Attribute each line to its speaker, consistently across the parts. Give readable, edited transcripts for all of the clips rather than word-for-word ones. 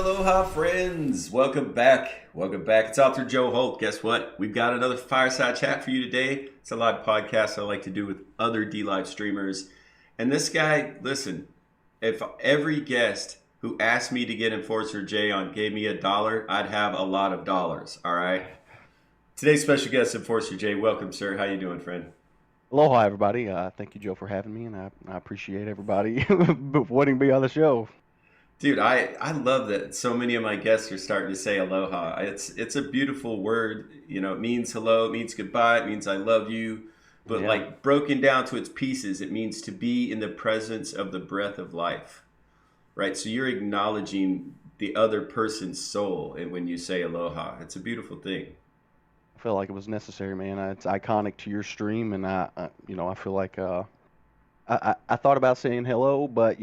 Speaker 1: Aloha, friends. Welcome back. Welcome back. It's Author Joe Holt. Guess what? We've got another Fireside Chat for you today. It's a live podcast I like to do with other D-Live streamers. And this guy, listen, if every guest who asked me to get Enforcer J on gave me $1, I'd have a lot of dollars, all right? Today's special guest, Enforcer J. Welcome, sir. How you doing, friend?
Speaker 2: Aloha, everybody. Thank you, Joe, for having me, and I appreciate everybody wanting to be on the show.
Speaker 1: Dude, I love that so many of my guests are starting to say aloha. It's a beautiful word. You know, it means hello, it means goodbye, it means I love you. But
Speaker 2: Yeah,
Speaker 1: like broken down to its pieces, it means to be in the presence of the breath of life. Right? So you're acknowledging the other person's soul and when you say aloha. It's a beautiful thing.
Speaker 2: I feel like it was necessary, man. It's iconic to your stream, and I feel like I thought about saying hello, but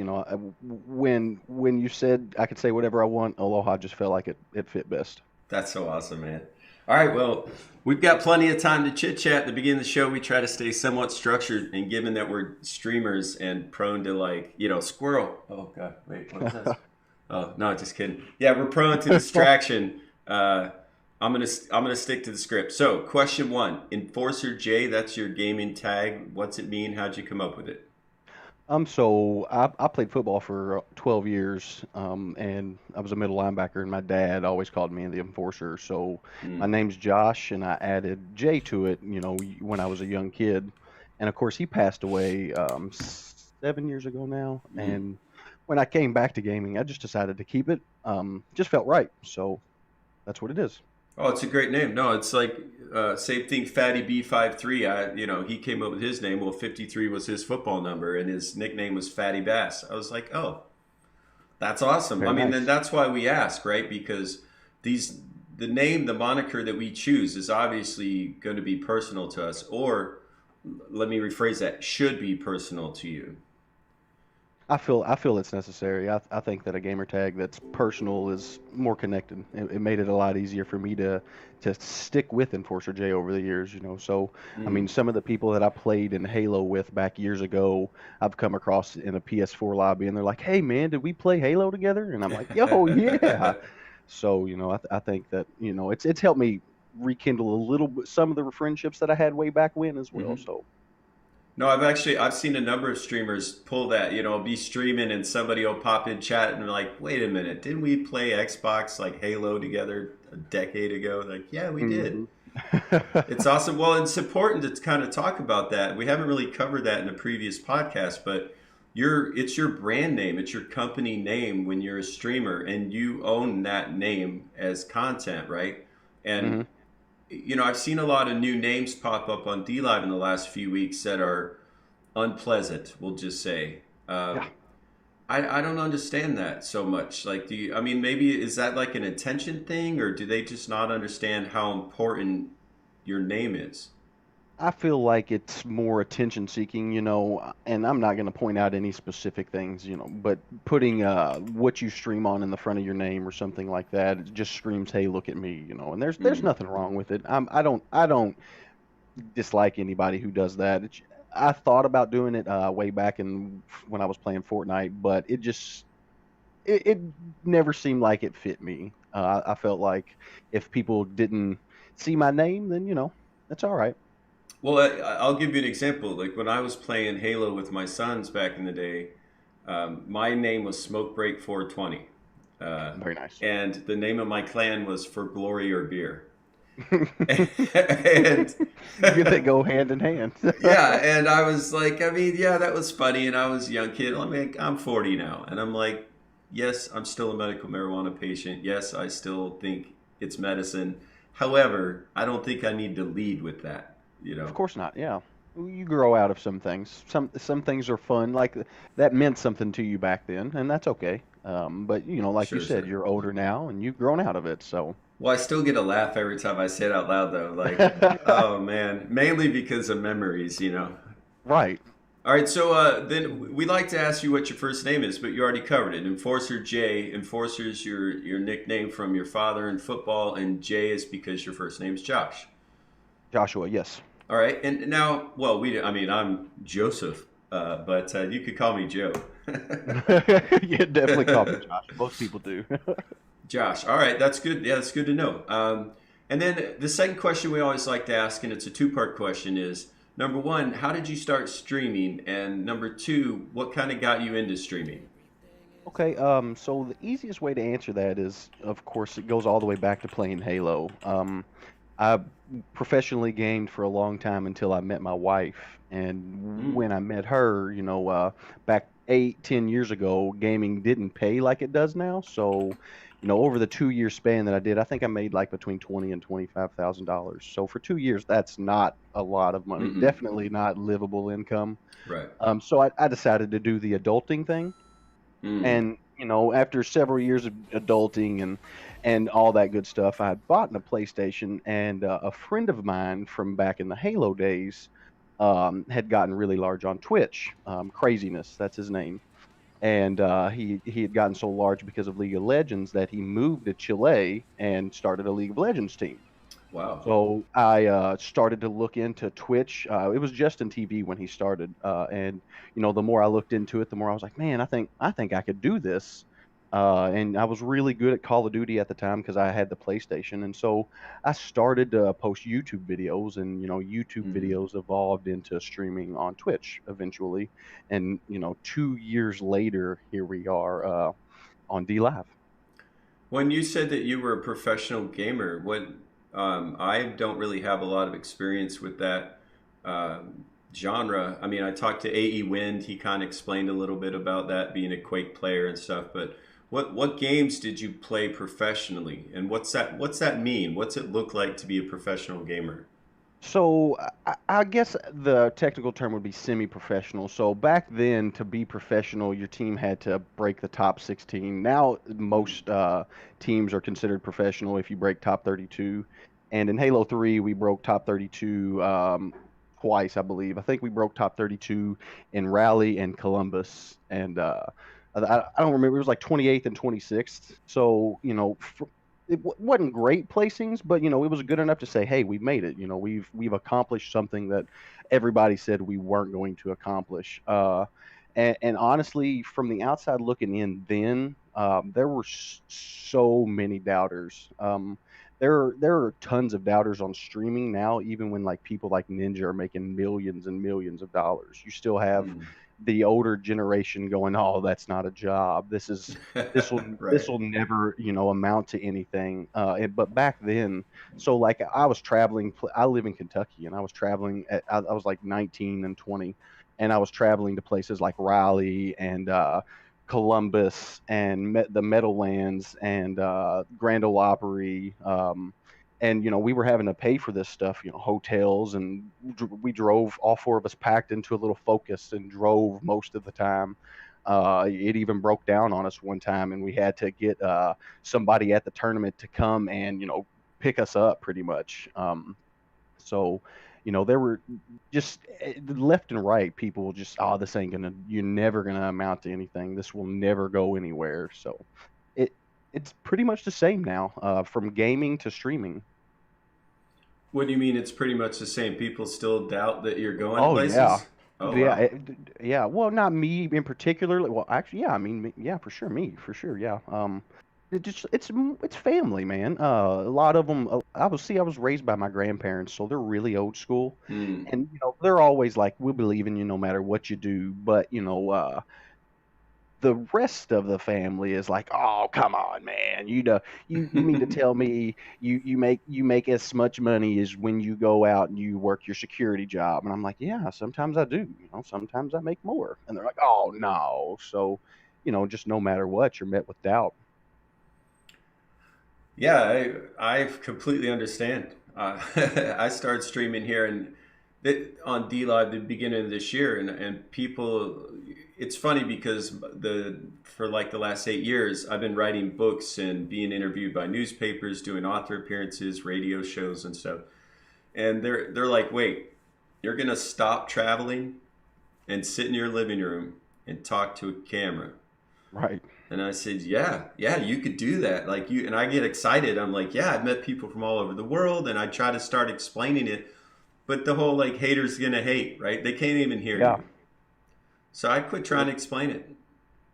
Speaker 2: when you said I could say whatever I want, aloha just felt like it fit best.
Speaker 1: That's so awesome, man. All right, well, we've got plenty of time to chit chat. At the beginning of the show, we try to stay somewhat structured, and given that we're streamers and prone to squirrel. Oh God, wait, what is this? Oh no, just kidding. Yeah, we're prone to distraction. I'm gonna stick to the script. So, question one: Enforcer J, that's your gaming tag. What's it mean? How'd you come up with it?
Speaker 2: So I played football for 12 years, and I was a middle linebacker, and my dad always called me the enforcer. So my
Speaker 1: Mm,
Speaker 2: name's Josh, and I added J to it, when I was a young kid. And of course, he passed away 7 years ago now.
Speaker 1: mm.
Speaker 2: And when I came back to gaming, I just decided to keep it. Just felt right. So that's what it is.
Speaker 1: Oh, it's a great name. No, it's like same thing. Fatty B53. He came up with his name. Well, 53 was his football number, and his nickname was Fatty Bass. I was like, oh, that's awesome. I
Speaker 2: Very
Speaker 1: mean, then
Speaker 2: nice.
Speaker 1: that's why we ask, right? Because these the name, the moniker that we choose is obviously going to be personal to us, or let me rephrase that, should be personal to you.
Speaker 2: I feel it's necessary. I think that a gamer tag that's personal is more connected. It made it a lot easier for me to stick with Enforcer J over the years, So I mean,
Speaker 1: Mm.
Speaker 2: some of the people that I played in Halo with back years ago, I've come across in a PS4 lobby, and they're like, "Hey, man, did we play Halo together?" And I'm like, "Yo, yeah." So I think that it's helped me rekindle a little bit some of the friendships that I had way back when as well.
Speaker 1: Mhm.
Speaker 2: So
Speaker 1: No, I've seen a number of streamers pull that. I'll be streaming and somebody will pop in chat and they're like, "Wait a minute, didn't we play Xbox like Halo together a decade ago?" Like, yeah, we did.
Speaker 2: hmm
Speaker 1: It's awesome. Well, it's important to kind of talk about that. We haven't really covered that in a previous podcast, but it's your brand name, it's your company name when you're a streamer, and you own that name as content, right? And
Speaker 2: hmm
Speaker 1: I've seen a lot of new names pop up on D Live in the last few weeks that are unpleasant, we'll just say.
Speaker 2: Yeah.
Speaker 1: I don't understand that so much. Like, I mean, maybe is that like an attention thing, or do they just not understand how important your name is?
Speaker 2: I feel like it's more attention seeking, and I'm not going to point out any specific things, but putting what you stream on in the front of your name or something like that, it just screams, "Hey, look at me," and there's
Speaker 1: Mm.
Speaker 2: nothing wrong with it. I don't dislike anybody who does that. I thought about doing it way back when I was playing Fortnite, but it never seemed like it fit me. I felt like if people didn't see my name, then that's all right.
Speaker 1: Well, I'll give you an example. Like when I was playing Halo with my sons back in the day, my name was Smoke Break 420. Uh,
Speaker 2: Very nice.
Speaker 1: and the name of my clan was For Glory or Beer. and
Speaker 2: They go hand in hand.
Speaker 1: yeah, and I was like, I mean, yeah, that was funny, and I was a young kid. I mean, I'm 40 now, and I'm like, yes, I'm still a medical marijuana patient. Yes, I still think it's medicine. However, I don't think I need to lead with that. You
Speaker 2: Of
Speaker 1: know?
Speaker 2: course not. Yeah. You grow out of some things. Some things are fun. Like that meant something to you back then, and that's okay. But like you
Speaker 1: Sure,
Speaker 2: said,
Speaker 1: sure.
Speaker 2: you're older now, and you've grown out of it. So
Speaker 1: Well, I still get a laugh every time I say it out loud, though. Like, oh man, mainly because of memories.
Speaker 2: right.
Speaker 1: All right, so then we like to ask you what your first name is, but you already covered it. Enforcer J. Enforcer is your nickname from your father in football, and J is because your first name is Josh.
Speaker 2: Joshua, yes.
Speaker 1: All right, and now, well, I mean, I'm Joseph, but you could call me Joe.
Speaker 2: You definitely call me Josh. Most people do.
Speaker 1: Josh. All right, that's good. Yeah, that's good to know. And then the second question we always like to ask, and it's a two-part question, is number one, how did you start streaming? And number two, what kind of got you into streaming?
Speaker 2: Okay, so the easiest way to answer that is, of course, it goes all the way back to playing Halo. I professionally gamed for a long time until I met my wife, and
Speaker 1: Mm,
Speaker 2: when I met her, back 8, 10 years ago, gaming didn't pay like it does now. So, over the 2 year span that I did, I think I made like between $20,000 and $25,000. So for 2 years, that's not a lot of money.
Speaker 1: mm-hmm.
Speaker 2: Definitely not livable income.
Speaker 1: Right.
Speaker 2: So I decided to do the adulting thing.
Speaker 1: Mm,
Speaker 2: And after several years of adulting and all that good stuff, I had bought a PlayStation, and a friend of mine from back in the Halo days had gotten really large on Twitch. Craziness, that's his name. And he had gotten so large because of League of Legends that he moved to Chile and started a League of Legends team.
Speaker 1: wow.
Speaker 2: So I started to look into Twitch. It was Justin TV when he started, and the more I looked into it, the more I was like, man, I think I could do this. And I was really good at Call of Duty at the time because I had the PlayStation, and so I started to post YouTube videos, and YouTube
Speaker 1: Mm.
Speaker 2: videos evolved into streaming on Twitch eventually, and 2 years later, here we are on D Live.
Speaker 1: When you said that you were a professional gamer, what I don't really have a lot of experience with that genre. I mean, I talked to AE Wind. He kind of explained a little bit about that, being a Quake player and stuff. But what games did you play professionally, and what's that mean? What's it look like to be a professional gamer?
Speaker 2: So I guess the technical term would be semi-professional. So back then, to be professional, your team had to break the top 16. Now
Speaker 1: Mm.
Speaker 2: most teams are considered professional if you break top 32. And in Halo 3, we broke top 32 twice, I believe. I think we broke top 32 in Raleigh and Columbus, and I don't remember. It was like 28th and 26th. So wasn't great placings, but it was good enough to say, "Hey, we've made it. We've accomplished something that everybody said we weren't going to accomplish." And honestly, from the outside looking in, then there were so many doubters. There are tons of doubters on streaming now, even when like people like Ninja are making millions and millions of dollars. You still have
Speaker 1: Mm.
Speaker 2: the older generation going, "Oh, that's not a job. This will this
Speaker 1: Right.
Speaker 2: will never amount to anything." But back then, so like I was traveling. I live in Kentucky, and I was traveling. I was like 19 and 20, and I was traveling to places like Raleigh and Columbus and the Meadowlands and Grand Ole Opry. And we were having to pay for this stuff, hotels, and we drove. All four of us packed into a little Focus and drove most of the time. It even broke down on us one time, and we had to get somebody at the tournament to come and pick us up, pretty much. So, there were just left and right people just, "Oh, this ain't gonna, you're never gonna amount to anything. This will never go anywhere." So it it's pretty much the same now, from gaming to streaming.
Speaker 1: What do you mean? It's pretty much the same. People still doubt that you're going
Speaker 2: Oh yeah,
Speaker 1: places. Oh
Speaker 2: yeah,
Speaker 1: wow.
Speaker 2: yeah. Well, not me in particular. Well, actually, yeah. I mean, yeah, for sure, me for sure. Yeah. It's family, man. A lot of them. I was raised by my grandparents, so they're really old school,
Speaker 1: Mm.
Speaker 2: and they're always like, "We believe in you no matter what you do." But the rest of the family is like, "Oh, come on, man! You mean to tell me you make as much money as when you go out and you work your security job?" And I'm like, "Yeah, sometimes I do. Sometimes I make more." And they're like, "Oh no!" So, just no matter what, you're met with doubt.
Speaker 1: Yeah, I completely understand. I started streaming here and on D Live the beginning of this year, and people. It's funny because the for like the last 8 years, I've been writing books and being interviewed by newspapers, doing author appearances, radio shows, and stuff. And they're like, "Wait, you're gonna stop traveling and sit in your living room and talk to a camera?"
Speaker 2: Right.
Speaker 1: And I said, "Yeah, yeah, you could do that." Like you, and I get excited. I'm like, "Yeah, I've met people from all over the world," and I try to start explaining it. But the whole like haters gonna hate, right? They can't even hear
Speaker 2: Yeah.
Speaker 1: you. So I quit trying to explain it.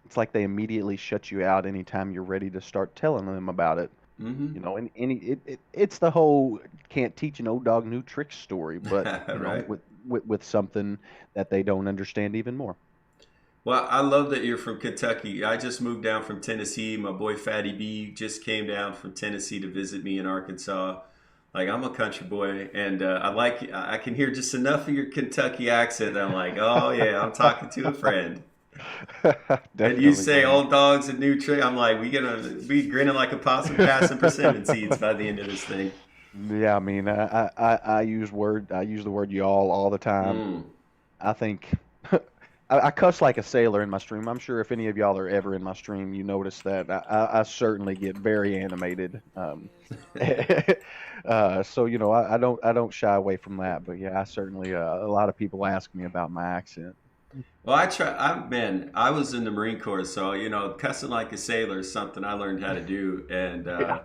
Speaker 2: it's like they immediately shut you out anytime you're ready to start telling them about it.
Speaker 1: Mm-hmm.
Speaker 2: And it's the whole can't teach an old dog new tricks story, but
Speaker 1: Right.
Speaker 2: with something that they don't understand even more.
Speaker 1: Well, I love that you're from Kentucky. I just moved down from Tennessee. My boy Fatty B just came down from Tennessee to visit me in Arkansas. Like I'm a country boy, and I can hear just enough of your Kentucky accent that I'm like, oh yeah, I'm talking to a friend. And you
Speaker 2: Definitely,
Speaker 1: say
Speaker 2: man.
Speaker 1: old dogs and new trick. I'm like, we gonna be grinning like a possum passing persimmon seeds by the end of this thing.
Speaker 2: Yeah, I mean, I use the word y'all all the time.
Speaker 1: Mm.
Speaker 2: I think I cuss like a sailor in my stream. I'm sure if any of y'all are ever in my stream, you notice that I certainly get very animated. So I don't shy away from that. But yeah, I certainly a lot of people ask me about my accent.
Speaker 1: Well, I try. I was in the Marine Corps, so cussing like a sailor is something I learned how to do, and
Speaker 2: Yeah,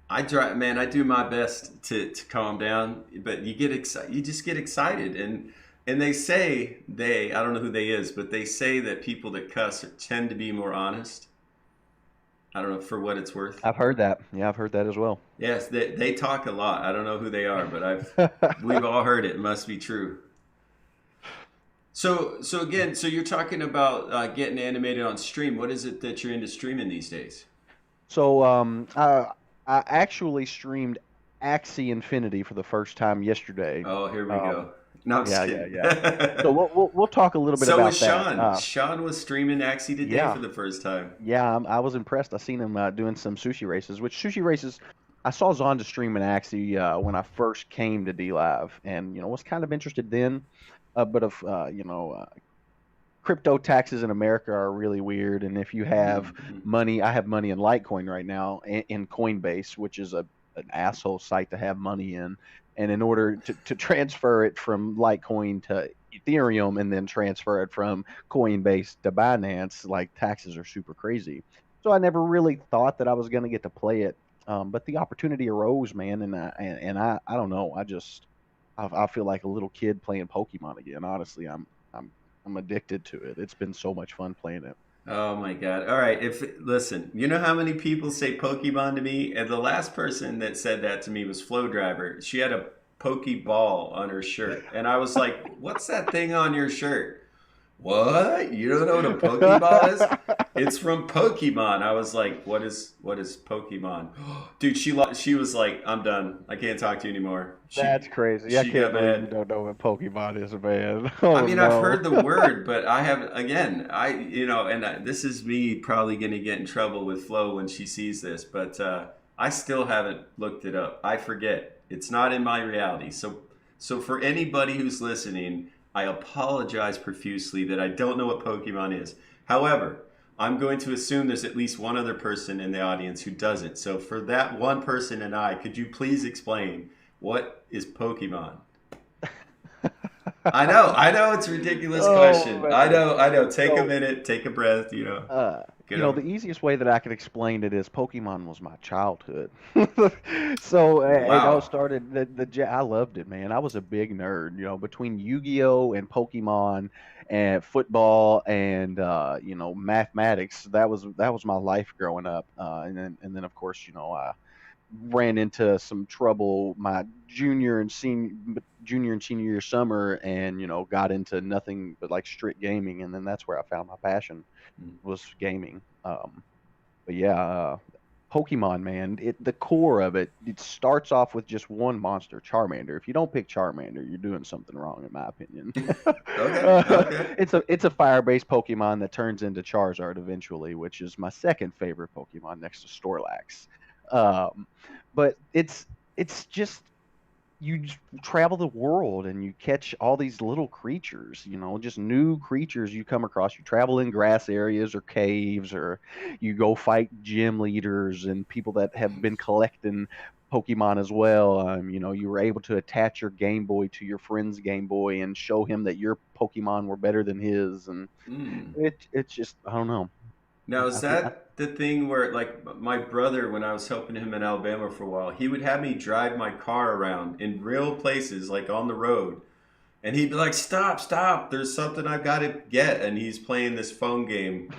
Speaker 1: I try, man. I do my best to calm down, but you get excited. You just get excited, and they say I don't know who they is, but they say that people that cuss tend to be more honest. I don't know for what it's worth.
Speaker 2: I've heard that. Yeah, I've heard that as well.
Speaker 1: Yes, they talk a lot. I don't know who they are, but we've all heard it. It must be true. So again, so you're talking about getting animated on stream. What is it that you're into streaming these days?
Speaker 2: So I actually streamed Axie Infinity for the first time yesterday.
Speaker 1: Oh, here we
Speaker 2: Um,
Speaker 1: go. No, I'm just
Speaker 2: yeah, yeah,
Speaker 1: kidding.
Speaker 2: yeah. So we'll talk a little bit
Speaker 1: So was
Speaker 2: about that.
Speaker 1: Sean. Sean was streaming Axie today
Speaker 2: Yeah,
Speaker 1: for the first time.
Speaker 2: yeah. I was impressed. I seen him doing some sushi races. Which sushi races? I saw Zonda streaming Axie when I first came to D Live, and was kind of interested then. But of crypto taxes in America are really weird. And if you have
Speaker 1: Mm-hmm.
Speaker 2: money, I have money in Litecoin right now in Coinbase, which is an asshole site to have money in. And in order to transfer it from Litecoin to Ethereum and then transfer it from Coinbase to Binance, like taxes are super crazy. So I never really thought that I was going to get to play it. But the opportunity arose, man, and I don't know. I feel like a little kid playing Pokemon again. Honestly, I'm I'm addicted to it. It's been so much fun playing it.
Speaker 1: Oh my God. All right. If listen, you know how many people say Pokemon to me? And the last person that said that to me was Flow Driver. She had a Pokeball on her shirt. And I was like, what's that thing on your shirt? What? You don't know what a Pokeball is? It's from Pokemon. I was like, what is Pokemon? Dude, she was like, I'm done. I can't talk to you anymore.
Speaker 2: That's crazy. I
Speaker 1: She
Speaker 2: can't
Speaker 1: got
Speaker 2: believe you
Speaker 1: mad.
Speaker 2: don't know what Pokemon is, man.
Speaker 1: I
Speaker 2: Oh
Speaker 1: mean, I've
Speaker 2: no.
Speaker 1: heard the word, but I have again. This is me probably going to get in trouble with Flo when she sees this, but I still haven't looked it up. I forget. It's not in my reality. So for anybody who's listening, I apologize profusely that I don't know what Pokemon is. However, I'm going to assume there's at least one other person in the audience who doesn't. So for that one person and I, could you please explain what is Pokemon? I know it's a ridiculous
Speaker 2: Oh
Speaker 1: question.
Speaker 2: man.
Speaker 1: I know. Take a
Speaker 2: So,
Speaker 1: minute, take a breath, get
Speaker 2: the
Speaker 1: over.
Speaker 2: easiest way that I could explain it is Pokemon was my childhood. So, it all
Speaker 1: Wow.
Speaker 2: started I loved it, man. I was a big nerd, between Yu-Gi-Oh and Pokemon and football and mathematics. That was my life growing up. And then of course, I ran into some trouble my junior and senior year summer, and got into nothing but like strict gaming, and then that's where I found my passion was gaming. But yeah, Pokemon, man, the core of it starts off with just one monster, Charmander. If you don't pick Charmander, you're doing something wrong, in my opinion.
Speaker 1: Okay, okay.
Speaker 2: It's a fire-based Pokemon that turns into Charizard eventually, which is my second favorite Pokemon next to Snorlax. Um, but it's just travel the world and you catch all these little creatures, just new creatures you come across. You travel in grass areas or caves, or you go fight gym leaders and people that have been collecting Pokemon as well. You were able to attach your Game Boy to your friend's Game Boy and show him that your Pokemon were better than his, and
Speaker 1: Mm.
Speaker 2: it's just I don't know.
Speaker 1: Now,
Speaker 2: I
Speaker 1: is
Speaker 2: think I,
Speaker 1: that the thing where, like, my brother, when I was helping him in Alabama for a while, he would have me drive my car around in real places, like on the road, And he'd be like, "Stop, stop! There's something I've got to get," and he's playing this phone game.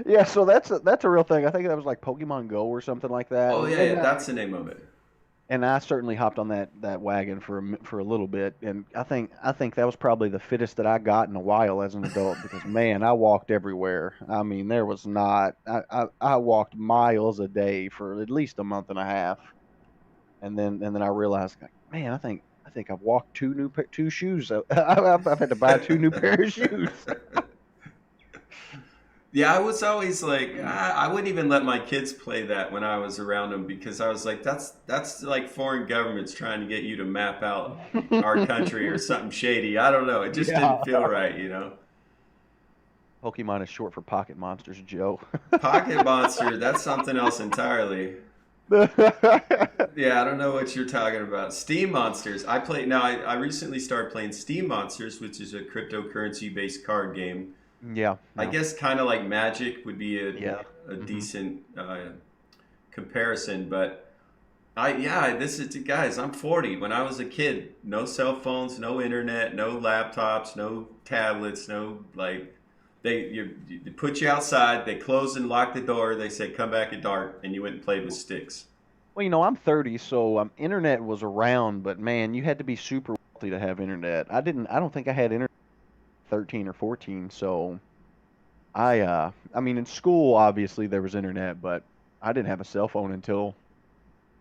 Speaker 2: Yeah, so that's a real thing. I think that was like Pokemon Go or something like that,
Speaker 1: Oh yeah, yeah, that's the name of it.
Speaker 2: and I certainly hopped on that wagon for a little bit, and I think that was probably the fittest that I got in a while as an adult because man, I walked everywhere. I mean, there was not I walked miles a day for at least a month and a half, and then I realized, like, man, I think I've walked two shoes. I've had to buy two new pair of shoes.
Speaker 1: Yeah, I was always like, I wouldn't even let my kids play that when I was around them because I was like, that's like foreign governments trying to get you to map out our country or something shady. I don't know. It just didn't
Speaker 2: Yeah.
Speaker 1: feel right, you know.
Speaker 2: Pokemon is short for Pocket Monsters, Joe.
Speaker 1: Pocket Monster, that's something else entirely. Yeah, I don't know what you're talking about. Steam Monsters. I play now. I recently started playing Steam Monsters, which is a cryptocurrency based card game.
Speaker 2: Yeah,
Speaker 1: I
Speaker 2: yeah,
Speaker 1: guess kind of like Magic would be
Speaker 2: yeah.
Speaker 1: a
Speaker 2: Hmm.
Speaker 1: decent comparison, but this is guys. I'm 40. When I was a kid, no cell phones, no internet, no laptops, no tablets, no like they put you outside. They closed and locked the door. They said come back at dark, and you went and played with sticks.
Speaker 2: Well, I'm 30, so internet was around, but man, you had to be super wealthy to have internet. I don't think I had internet at 13 or 14, so I mean, in school, obviously there was internet, but I didn't have a cell phone until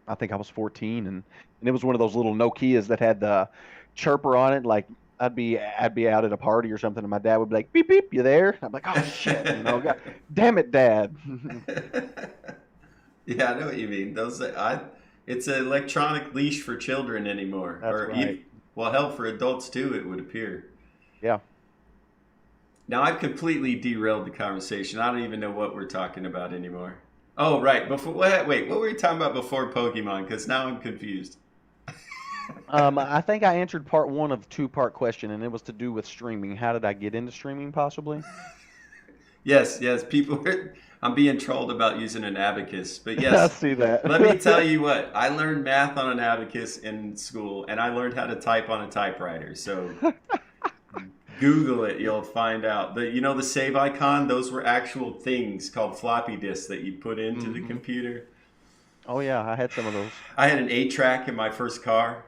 Speaker 2: I think I was 14, and it was one of those little Nokias that had the chirper on it. Like I'd be out at a party or something, and my dad would be like, "Beep beep, you there?" I'm like, "Oh shit, God, damn it, Dad."
Speaker 1: Yeah, I know what you mean. It's an electronic leash for children anymore,
Speaker 2: That's
Speaker 1: or
Speaker 2: right.
Speaker 1: even well, hell, for adults too. It would appear.
Speaker 2: Yeah.
Speaker 1: Now I've completely derailed the conversation. I don't even know what we're talking about anymore. Oh, right. Before wait, what were we talking about before Pokemon? Because now I'm confused.
Speaker 2: I think I answered part one of the two-part question, and it was to do with streaming. How did I get into streaming, possibly?
Speaker 1: Yes, yes. People, I'm being trolled about using an abacus, but
Speaker 2: I
Speaker 1: yes.
Speaker 2: see
Speaker 1: Let me tell
Speaker 2: that.
Speaker 1: you what. I learned math on an abacus in school, and I learned how to type on a typewriter. So Google it, you'll find out. The save icon, those were actual things called floppy disks that you put into the
Speaker 2: Hmm.
Speaker 1: computer.
Speaker 2: Oh yeah, I had some of those.
Speaker 1: I had an 8 track in my first car.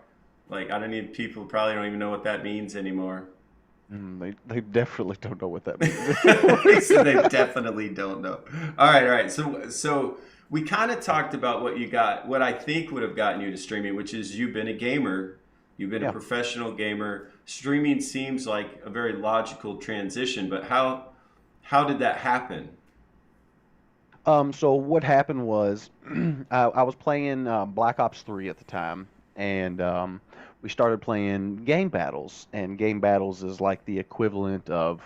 Speaker 1: Like I don't even people probably don't even know what that means anymore.
Speaker 2: They definitely don't know what that means.
Speaker 1: So they definitely don't know. All right. So we kind of talked about what I think would have gotten you to streaming, which is you've been a gamer, you've been a
Speaker 2: Yeah.
Speaker 1: professional gamer. Streaming seems like a very logical transition, but how did that happen?
Speaker 2: So what happened was, I was playing Black Ops 3 at the time, and we started playing game battles, and game battles is like the equivalent of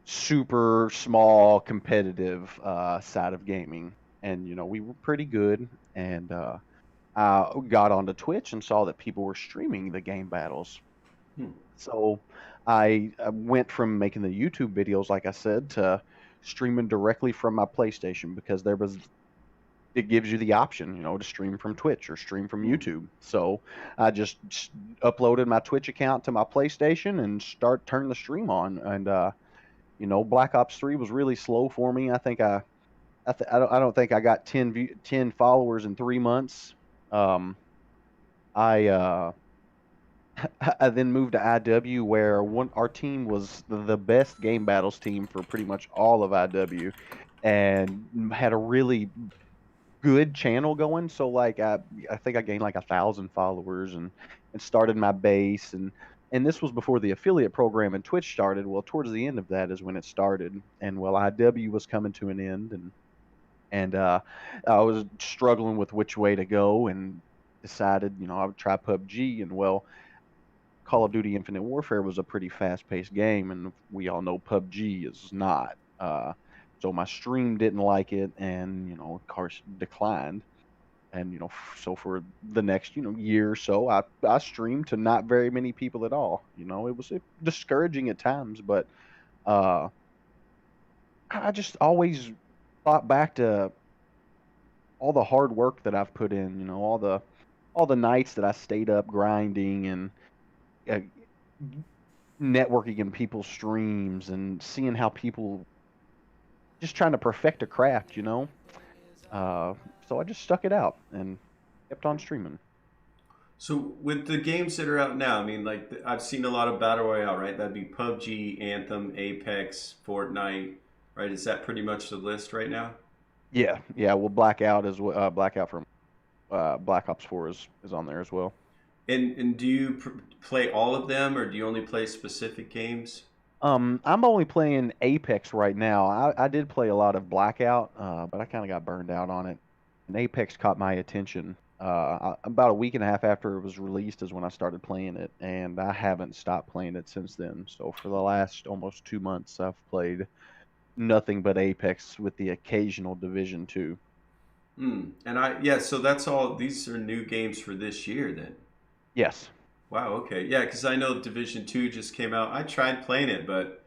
Speaker 2: super small competitive side of gaming, and we were pretty good, and I got onto Twitch and saw that people were streaming the game battles.
Speaker 1: Hmm.
Speaker 2: So I went from making the YouTube videos, like I said, to streaming directly from my PlayStation because it gives you the option, to stream from Twitch or stream from
Speaker 1: Hmm.
Speaker 2: YouTube. So I just uploaded my Twitch account to my PlayStation and turn the stream on. And Black Ops 3 was really slow for me. I don't think I got 10 followers in 3 months. Um, I I then moved to IW where our team was the best game battles team for pretty much all of IW and had a really good channel going. So like I think I gained like 1,000 followers and started my base and this was before the affiliate program and Twitch started. Well, towards the end of that is when it started. And well, IW was coming to an end and I was struggling with which way to go and decided, I would try PUBG and well, Call of Duty Infinite Warfare was a pretty fast-paced game, and we all know PUBG is not. So my stream didn't like it, and of course, declined. And so for the next year or so, I streamed to not very many people at all. It was discouraging at times, but uh, I just always thought back to all the hard work that I've put in. All the nights that I stayed up grinding and networking in people's streams and seeing how people just trying to perfect a craft, you know. Uh, so I just stuck it out and kept on streaming.
Speaker 1: So with the games that are out now, I mean, like I've seen a lot of battle royale, right? That'd be PUBG, Anthem, Apex, Fortnite, right? Is that pretty much the list right now?
Speaker 2: Yeah, yeah. Well, Blackout is Blackout from Black Ops 4 is on there as well.
Speaker 1: And do you play all of them, or do you only play specific games?
Speaker 2: I'm only playing Apex right now. I did play a lot of Blackout, but I kind of got burned out on it. And Apex caught my attention. About a week and a half after it was released is when I started playing it, and I haven't stopped playing it since then. So for the last almost 2 months, I've played nothing but Apex with the occasional Division 2.
Speaker 1: Hmm. And yeah, so that's all. These are new games for this year, then.
Speaker 2: Yes.
Speaker 1: Wow. Okay. Yeah, because I know Division Two just came out. I tried playing it, but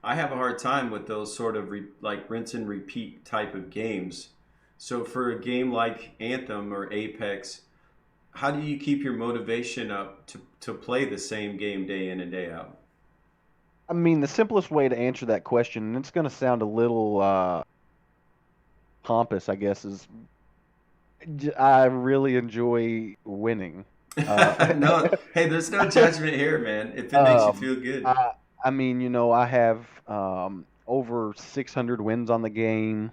Speaker 1: I have a hard time with those sort of like rinse and repeat type of games. So for a game like Anthem or Apex, how do you keep your motivation up to play the same game day in and day out?
Speaker 2: I mean, the simplest way to answer that question, and it's going to sound a little pompous, I guess, is I really enjoy winning. Uh,
Speaker 1: No, hey, there's no judgment here, man. If it makes you
Speaker 2: um,
Speaker 1: feel good.
Speaker 2: I, I mean, I have over 600 wins on the game.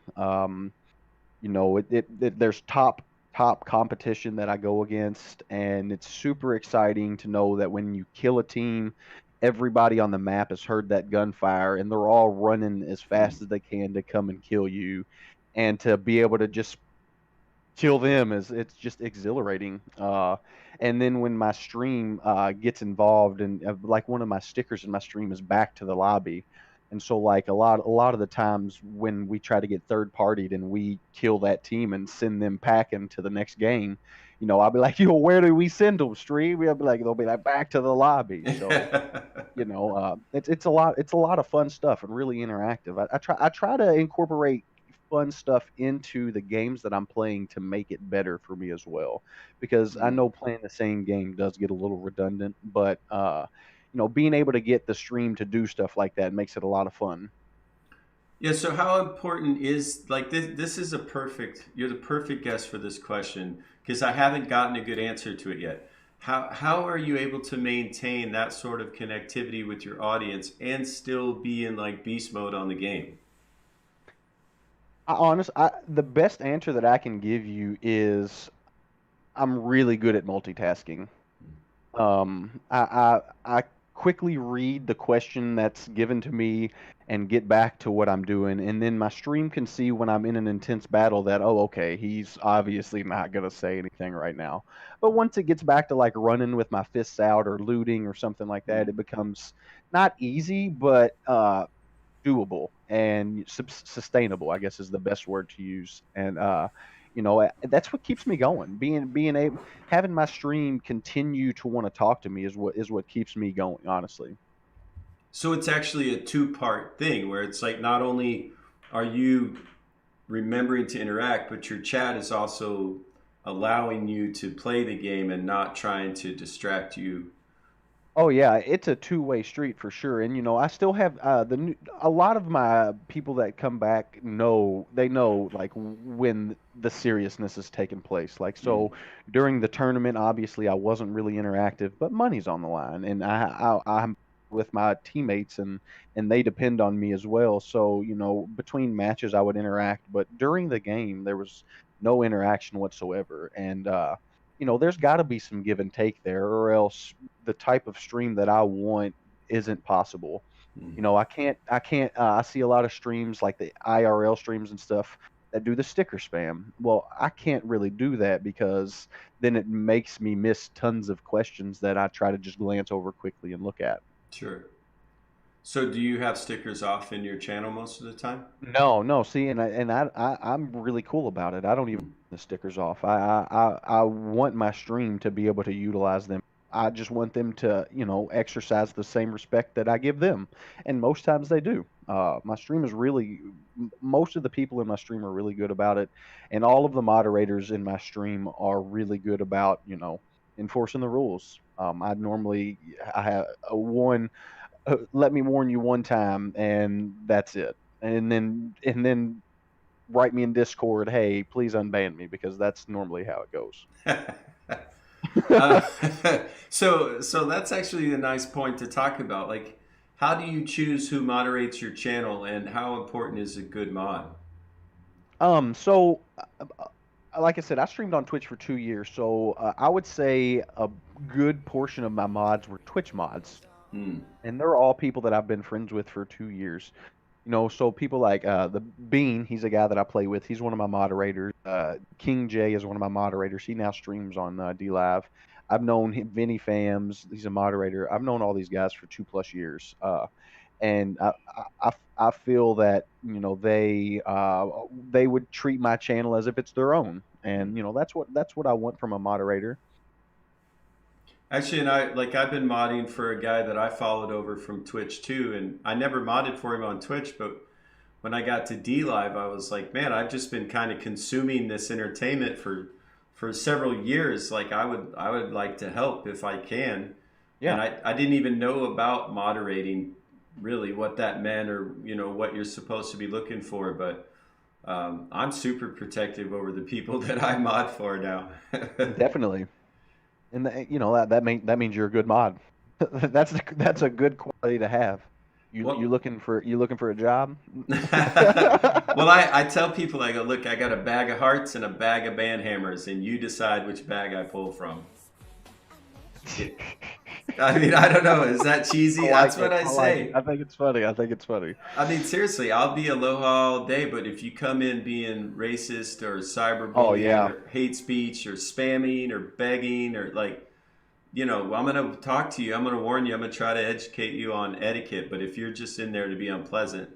Speaker 2: There's top competition that I go against, and it's super exciting to know that when you kill a team, everybody on the map has heard that gunfire, and they're all running as
Speaker 1: Mm,
Speaker 2: fast as they can to come and kill you, and to be able to just kill them is it's just exhilarating. And then when my stream gets involved, and like one of my stickers in my stream is back to the lobby, and so like a lot of the times when we try to get third partied and we kill that team and send them packing to the next game, I'll be like, where do we send them, stream? We'll be like, they'll be like back to the lobby. So
Speaker 1: mm.
Speaker 2: it's a lot of fun stuff and really interactive. I try to incorporate fun stuff into the games that I'm playing to make it better for me as well, because I know playing the same game does get a little redundant, but being able to get the stream to do stuff like that makes it a lot of fun.
Speaker 1: Yeah, so how important is like this is a perfect you're the perfect guest for this question because I haven't gotten a good answer to it yet. How are you able to maintain that sort of connectivity with your audience and still be in like beast mode on the game?
Speaker 2: The best answer that I can give you is I'm really good at multitasking. I quickly read the question that's given to me and get back to what I'm doing, and then my stream can see when I'm in an intense battle that, oh, okay, he's obviously not gonna say anything right now. But once it gets back to like running with my fists out or looting or something like that, it becomes not easy, but doable and sustainable, I guess is the best word to use. And that's what keeps me going. Being able having my stream continue to want to talk to me is what keeps me going, honestly.
Speaker 1: So it's actually a two-part thing where it's like not only are you remembering to interact, but your chat is also allowing you to play the game and not trying to distract you.
Speaker 2: Oh yeah, it's a two-way street for sure. And I still have a lot of my people that come back know like when the seriousness is taking place. Like
Speaker 1: Mm,
Speaker 2: so during the tournament, obviously I wasn't really interactive, but money's on the line, and I'm with my teammates, and they depend on me as well. So between matches I would interact, but during the game there was no interaction whatsoever, and there's got to be some give and take there, or else the type of stream that I want isn't possible.
Speaker 1: mm.
Speaker 2: I see a lot of streams like the IRL streams and stuff that do the sticker spam. Well, I can't really do that because then it makes me miss tons of questions that I try to just glance over quickly and look at.
Speaker 1: Sure. So do you have stickers off in your channel most of the time?
Speaker 2: No, no. See, I'm really cool about it. I don't even
Speaker 1: Hmm.
Speaker 2: the stickers off. I want my stream to be able to utilize them. I just want them to, exercise the same respect that I give them, and most times they do. My stream is really, most of the people in my stream are really good about it, and all of the moderators in my stream are really good about, enforcing the rules. I normally I have a one. Let me warn you one time, and that's it. And then write me in Discord, hey, please unban me because that's normally how it goes.
Speaker 1: uh, so that's actually a nice point to talk about. Like, how do you choose who moderates your channel, and how important is a good mod?
Speaker 2: Like I said, I streamed on Twitch for 2 years, so I would say a good portion of my mods were Twitch mods,
Speaker 1: Hmm.
Speaker 2: and they're all people that I've been friends with for 2 years. So people like the Bean, he's a guy that I play with. He's one of my moderators. King J is one of my moderators. He now streams on D Live. I've known him, Vinny Fams. He's a moderator. I've known all these guys for 2+ years, and I feel that they would treat my channel as if it's their own, and that's what I want from a moderator.
Speaker 1: Actually, and I've been modding for a guy that I followed over from Twitch too, and I never modded for him on Twitch, but when I got to D Live, I was like, man, I've just been kind of consuming this entertainment for several years. Like I would like to help if I can, and
Speaker 2: Yeah.
Speaker 1: I didn't even know about moderating, really what that meant, or what you're supposed to be looking for, but I'm super protective over the people that I mod for now.
Speaker 2: Definitely. And that means you're a good mod. That's a good quality to have. You
Speaker 1: Well,
Speaker 2: looking for a job?
Speaker 1: well, I tell people, I go, look, I got a bag of hearts and a bag of band hammers, and you decide which bag I pull from. It- I mean, I don't know. Is that
Speaker 2: I
Speaker 1: cheesy?
Speaker 2: like
Speaker 1: That's what
Speaker 2: it.
Speaker 1: I
Speaker 2: I like it.
Speaker 1: say.
Speaker 2: I think it's funny. I think it's funny.
Speaker 1: I mean, seriously, I'll be aloha all day, but if you come in being racist or
Speaker 2: Oh
Speaker 1: cyberbullying
Speaker 2: yeah.
Speaker 1: or hate speech or spamming or begging or like, I'm going to talk to you. I'm going to warn you. I'm going to try to educate you on etiquette. But if you're just in there to be unpleasant,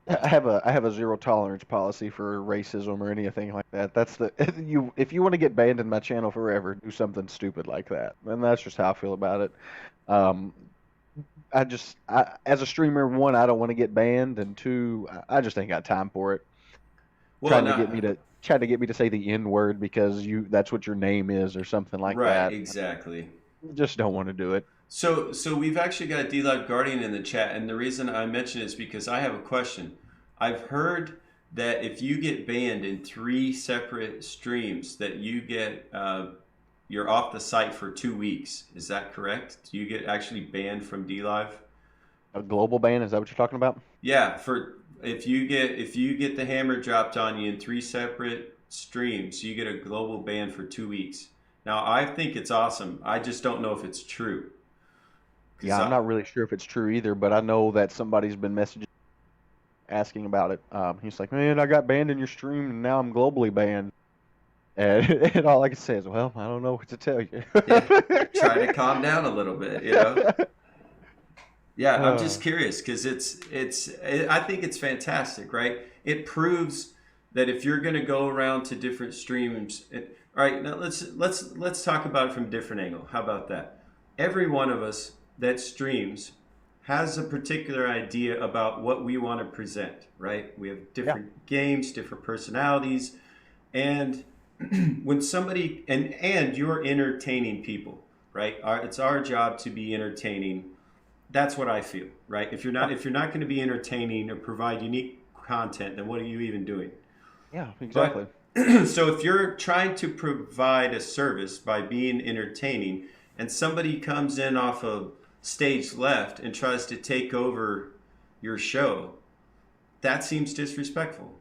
Speaker 2: I have a zero tolerance policy for racism or anything like that. That's the you if you want to get banned in my channel forever, do something stupid like that. And that's just how I feel about it. Um, as a streamer, one, I don't want to get banned, and two, I just ain't got time for it.
Speaker 1: well,
Speaker 2: Trying to get me
Speaker 1: not
Speaker 2: to trying to get me to say the N word because that's what your name is or something like
Speaker 1: right,
Speaker 2: that.
Speaker 1: exactly.
Speaker 2: Just don't want to do it.
Speaker 1: So we've actually got D Live Guardian in the chat, and the reason I mention it is because I have a question. I've heard that if you get banned in three separate streams, that you're off the site for 2 weeks. Is that correct? Do you get actually banned from D Live?
Speaker 2: A global ban, is that what you're talking about?
Speaker 1: Yeah, for if you get the hammer dropped on you in three separate streams, you get a global ban for 2 weeks. Now I think it's awesome. I just don't know if it's true. Cause
Speaker 2: Yeah, I'm not really sure if it's true either, but I know that somebody's been messaging asking about it. He's like, "Man, I got banned in your stream, and now I'm globally banned." And, and all I can say is, "Well, I don't know what to tell you."
Speaker 1: yeah, try to calm down a little bit. Yeah, I'm
Speaker 2: Uh,
Speaker 1: just curious because I think it's fantastic, right? It proves that if you're going to go around to different streams, all right, now let's talk about it from a different angle. How about that? Every one of us that streams has a particular idea about what we want to present, right? We have
Speaker 2: yeah,
Speaker 1: different games, different personalities, and when somebody and you're entertaining people, right? It's our job to be entertaining. That's what I feel, right?
Speaker 2: yeah,
Speaker 1: If you're not going to be entertaining or provide unique content, then what are you even doing?
Speaker 2: yeah, exactly.
Speaker 1: But so if you're trying to provide a service by being entertaining, and somebody comes in off of stage left and tries to take over your show, that seems disrespectful.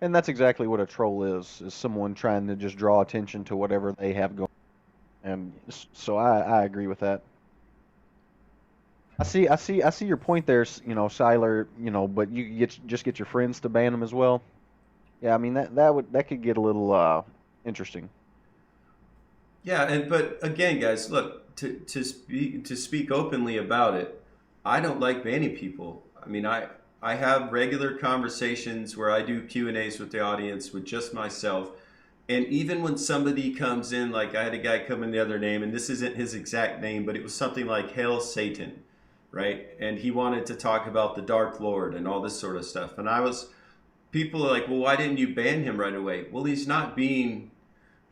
Speaker 2: And that's exactly what a troll is someone trying to just draw attention to whatever they have going. And so I agree with that. I see your point there, Siler. But just get your friends to ban them as well. Yeah, I mean that could get a little interesting.
Speaker 1: Yeah, and but again, guys, look, to speak openly about it, I don't like banning people. I mean, I have regular conversations where I do Q&As with the audience with just myself. And even when somebody comes in, like I had a guy come in the other name, and this isn't his exact name, but it was something like Hail Satan, right? And he wanted to talk about the Dark Lord and all this sort of stuff. And people are like, well, why didn't you ban him right away? Well,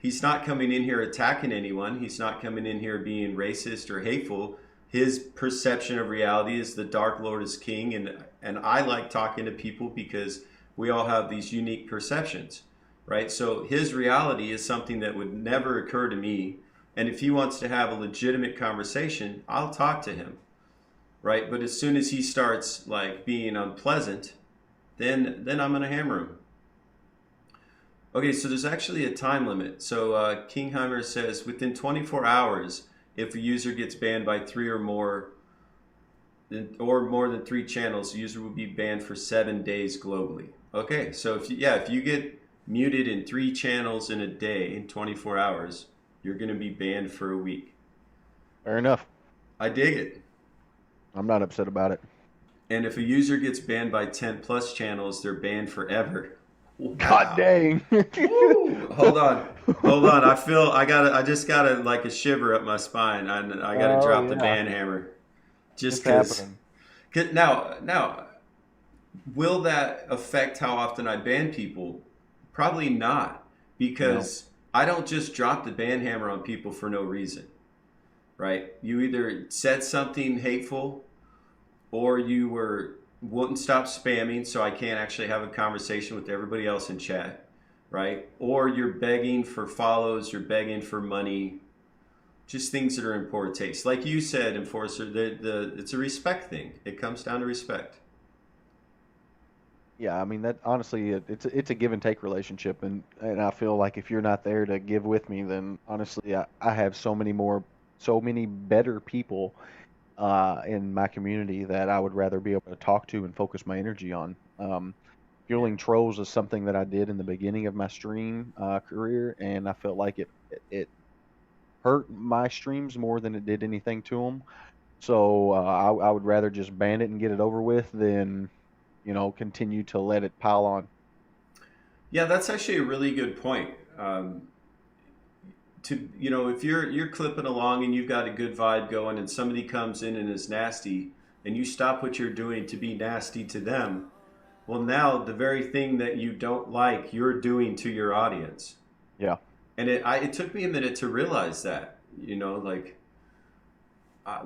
Speaker 1: he's not coming in here attacking anyone. He's not coming in here being racist or hateful. His perception of reality is the Dark Lord is king, and I like talking to people because we all have these unique perceptions, right? So his reality is something that would never occur to me. And if he wants to have a legitimate conversation, I'll talk to him, right? But as soon as he starts like being unpleasant, then I'm gonna hammer him. Okay, so there's actually a time limit. So Kingheimer says within 24 hours, if a user gets banned by three or more than three channels, the user will be banned for 7 days globally. Okay, so if you get muted in three channels in a day in 24 hours, you're going to be banned for a week.
Speaker 2: Fair enough.
Speaker 1: I dig it.
Speaker 2: I'm not upset about it.
Speaker 1: And if a user gets banned by 10 plus channels, they're banned forever.
Speaker 2: God
Speaker 1: Wow.
Speaker 2: dang.
Speaker 1: Woo! Hold on. I just gotta like a shiver up my spine. I gotta
Speaker 2: Oh
Speaker 1: drop the
Speaker 2: yeah,
Speaker 1: ban hammer,
Speaker 2: it's
Speaker 1: just because.
Speaker 2: happening.
Speaker 1: Now, will that affect how often I ban people? Probably not,
Speaker 2: No.
Speaker 1: because I don't just drop the ban hammer on people for no reason, right? You either said something hateful or you wouldn't stop spamming, so I can't actually have a conversation with everybody else in chat, right? Or you're begging for follows, you're begging for money, just things that are in poor taste. Like you said, Enforcer, it's a respect thing. It comes down to respect.
Speaker 2: Yeah, I mean that honestly, it's a give and take relationship, and I feel like if you're not there to give with me, then honestly, I have so many better people in my community that I would rather be able to talk to and focus my energy on.
Speaker 1: Yeah.
Speaker 2: Fueling trolls is something that I did in the beginning of my stream career, and I felt like it hurt my streams more than it did anything to them. So I would rather just ban it and get it over with than continue to let it pile on.
Speaker 1: Yeah, that's actually a really good point. If you're clipping along and you've got a good vibe going, and somebody comes in and is nasty, and you stop what you're doing to be nasty to them, well, now the very thing that you don't like, you're doing to your audience.
Speaker 2: Yeah.
Speaker 1: And it took me a minute to realize that, like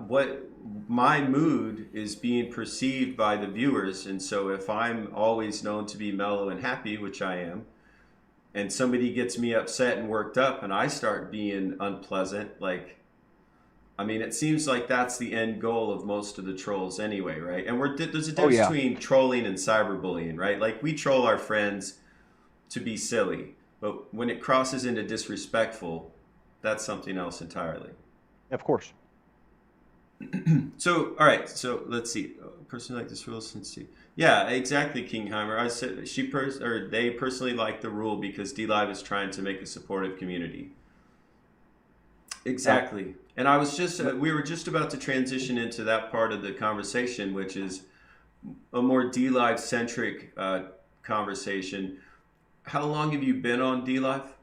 Speaker 1: what my mood is being perceived by the viewers. And so if I'm always known to be mellow and happy, which I am, and somebody gets me upset and worked up and I start being unpleasant, like, I mean, it seems like that's the end goal of most of the trolls anyway, right? And there's a
Speaker 2: Oh
Speaker 1: difference
Speaker 2: yeah.
Speaker 1: between trolling and cyberbullying, right? Like, we troll our friends to be silly, but when it crosses into disrespectful, that's something else entirely.
Speaker 2: Of course.
Speaker 1: So, all right. So let's see. Personally, like this rule since yeah, exactly, Kingheimer. I said or they personally like the rule because D Live is trying to make a supportive community.
Speaker 2: Now,
Speaker 1: Exactly. And we were just about to transition into that part of the conversation, which is a more D Live centric conversation. How long have you been on D Live?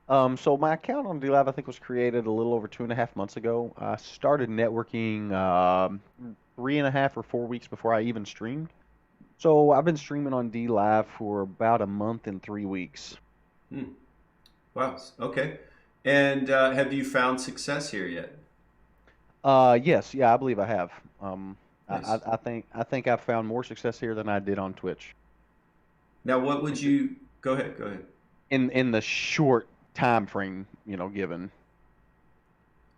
Speaker 2: so my account on DLive I think was created a little over 2.5 months ago. I started networking 3.5 or 4 weeks before I even streamed. So I've been streaming on DLive for about a month and 3 weeks.
Speaker 1: Hmm. Wow. Okay. And have you found success here yet?
Speaker 2: Yes, yeah, I believe I have.
Speaker 1: Nice.
Speaker 2: I think I've found more success here than I did on Twitch.
Speaker 1: Now, what would you go ahead? Go ahead.
Speaker 2: In the short time frame, given.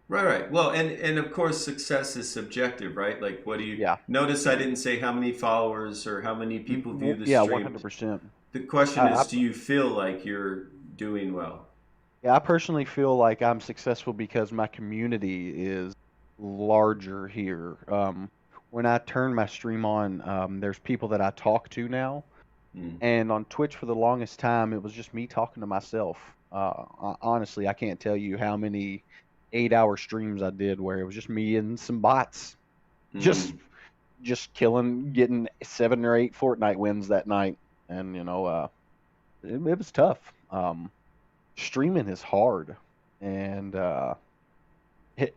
Speaker 1: Right, right. Well, and of course, success is subjective, right? Like, what do you
Speaker 2: Yeah.
Speaker 1: notice? I didn't say how many followers or how many people view the
Speaker 2: Yeah,
Speaker 1: stream.
Speaker 2: 100%.
Speaker 1: The question
Speaker 2: I, I
Speaker 1: is, do you feel like you're doing well?
Speaker 2: yeah, I personally feel like I'm successful because my community is larger here. When I turn my stream on, there's people that I talk to now,
Speaker 1: Hmm.
Speaker 2: and on Twitch for the longest time, it was just me talking to myself. Honestly, I can't tell you how many 8-hour streams I did where it was just me and some bots, just
Speaker 1: Hmm.
Speaker 2: just killing, getting 7 or 8 Fortnite wins that night, and it was tough. Streaming is hard, and it,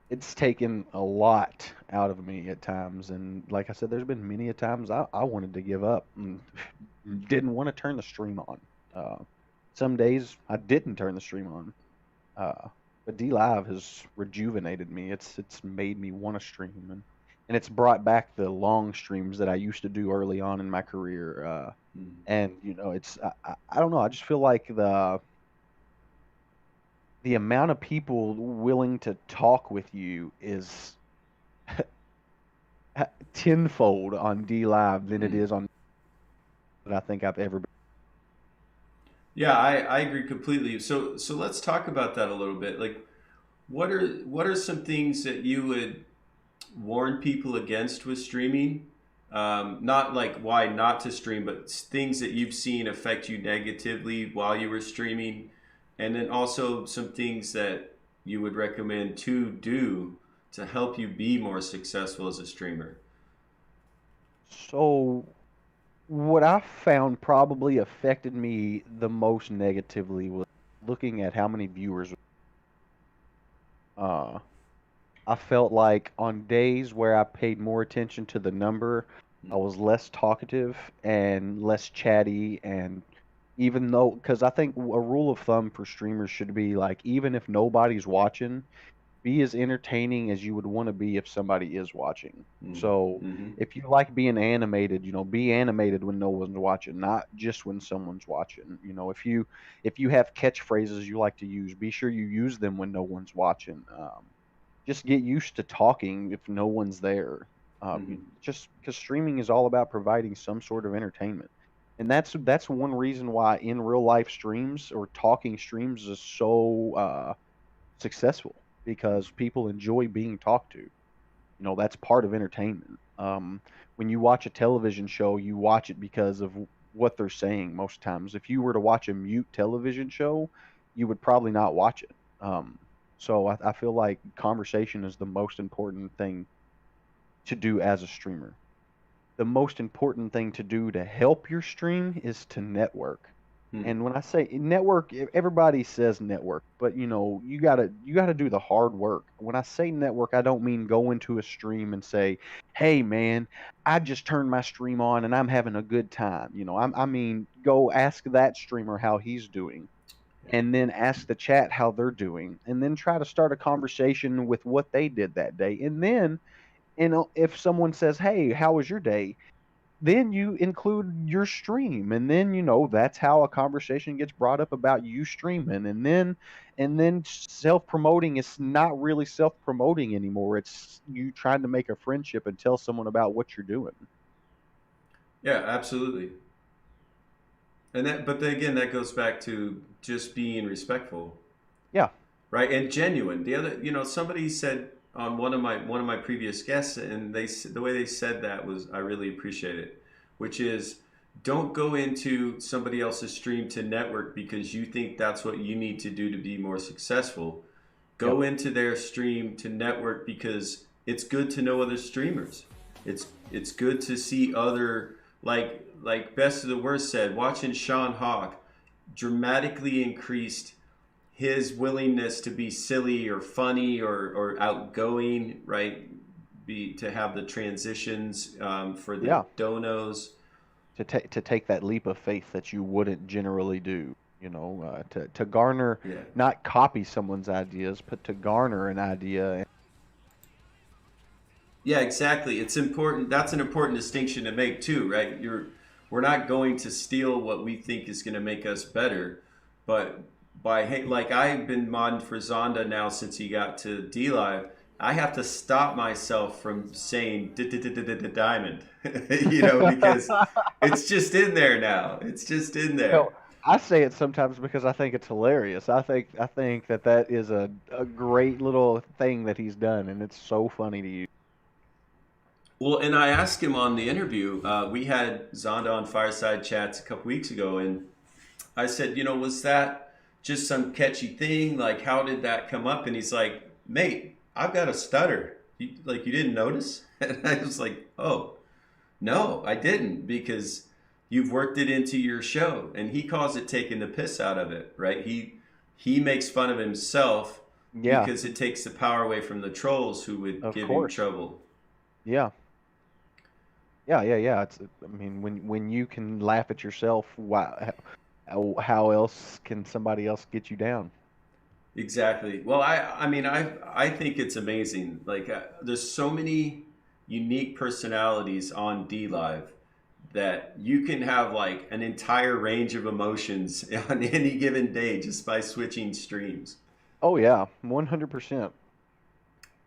Speaker 2: it's taken a lot out of me at times. And like I said, there's been many a times I wanted to give up and didn't want to turn the stream on. Some days I didn't turn the stream on. Uh, but D Live has rejuvenated me. It's made me want to stream, and it's brought back the long streams that I used to do early on in my career.
Speaker 1: Mm.
Speaker 2: And it's I don't know. I just feel like the amount of people willing to talk with you is tenfold on D Live than it
Speaker 1: Mm.
Speaker 2: is on that I think I've ever been.
Speaker 1: Yeah, I agree completely. So let's talk about that a little bit. Like, what are some things that you would warn people against with streaming? Not like why not to stream, but things that you've seen affect you negatively while you were streaming, and then also some things that you would recommend to do to help you be more successful as a streamer.
Speaker 2: So what I found probably affected me the most negatively was looking at how many viewers. Uh, I felt like on days where I paid more attention to the number, I was less talkative and less chatty. And even though, because I think a rule of thumb for streamers should be like, even if nobody's watching, be as entertaining as you would want to be if somebody is watching. So
Speaker 1: Mm-hmm.
Speaker 2: if you like being animated, be animated when no one's watching, not just when someone's watching. If you have catchphrases you like to use, be sure you use them when no one's watching. Just get used to talking if no one's there.
Speaker 1: Mm-hmm.
Speaker 2: Just because streaming is all about providing some sort of entertainment, and that's one reason why in real life streams or talking streams is so successful because people enjoy being talked to. That's part of entertainment. When you watch a television show, you watch it because of what they're saying most times. If you were to watch a mute television show, you would probably not watch it. So I feel like conversation is the most important thing to do as a streamer. The most important thing to do to help your stream is to network.
Speaker 1: Mm-hmm.
Speaker 2: And when I say network, everybody says network, but you gotta do the hard work. When I say network, I don't mean go into a stream and say, "Hey man, I just turned my stream on and I'm having a good time." I mean go ask that streamer how he's doing, and then ask the chat how they're doing, and then try to start a conversation with what they did that day. And then, if someone says, "Hey, how was your day?" then you include your stream, and then that's how a conversation gets brought up about you streaming. And then self-promoting is not really self-promoting anymore. It's you trying to make a friendship and tell someone about what you're doing.
Speaker 1: Yeah, absolutely. And but then again, that goes back to just being respectful,
Speaker 2: Yeah.
Speaker 1: right, and genuine. The other, somebody said on one of my previous guests, and the way they said that was I really appreciate it, which is don't go into somebody else's stream to network because you think that's what you need to do to be more successful.
Speaker 2: Yep.
Speaker 1: Go into their stream to network because it's good to know other streamers. It's good to see other, like best of the worst said, watching Sean Hawk dramatically increased his willingness to be silly or funny or outgoing, right? Be to have the transitions for the
Speaker 2: Yeah.
Speaker 1: donos.
Speaker 2: To take that leap of faith that you wouldn't generally do. To garner,
Speaker 1: Yeah,
Speaker 2: not copy someone's ideas, but to garner an idea.
Speaker 1: yeah, exactly. It's important. That's an important distinction to make too, right? We're not going to steal what we think is going to make us better, but by hey, like I've been modding for Zonda now since he got to D Live. I have to stop myself from saying diamond, because it's just in there now. It's just in there.
Speaker 2: Well, I say it sometimes because I think it's hilarious. I think that is a great little thing that he's done, and it's so funny to you.
Speaker 1: Well, and I asked him on the interview. We had Zonda on Fireside Chats a couple weeks ago, and I said, was that just some catchy thing? Like, how did that come up? And he's like, mate, I've got a stutter. You didn't notice? And I was like, oh, no, I didn't, because you've worked it into your show. And he calls it taking the piss out of it, right? He makes fun of himself
Speaker 2: Yeah,
Speaker 1: because it takes the power away from the trolls who would
Speaker 2: of
Speaker 1: give him
Speaker 2: course.
Speaker 1: trouble.
Speaker 2: Yeah, yeah, yeah, yeah. I mean, when you can laugh at yourself, wow. How else can somebody else get you down?
Speaker 1: Exactly. Well, I mean, I think it's amazing. Like, there's so many unique personalities on D Live that you can have like an entire range of emotions on any given day just by switching streams.
Speaker 2: Oh yeah, 100%.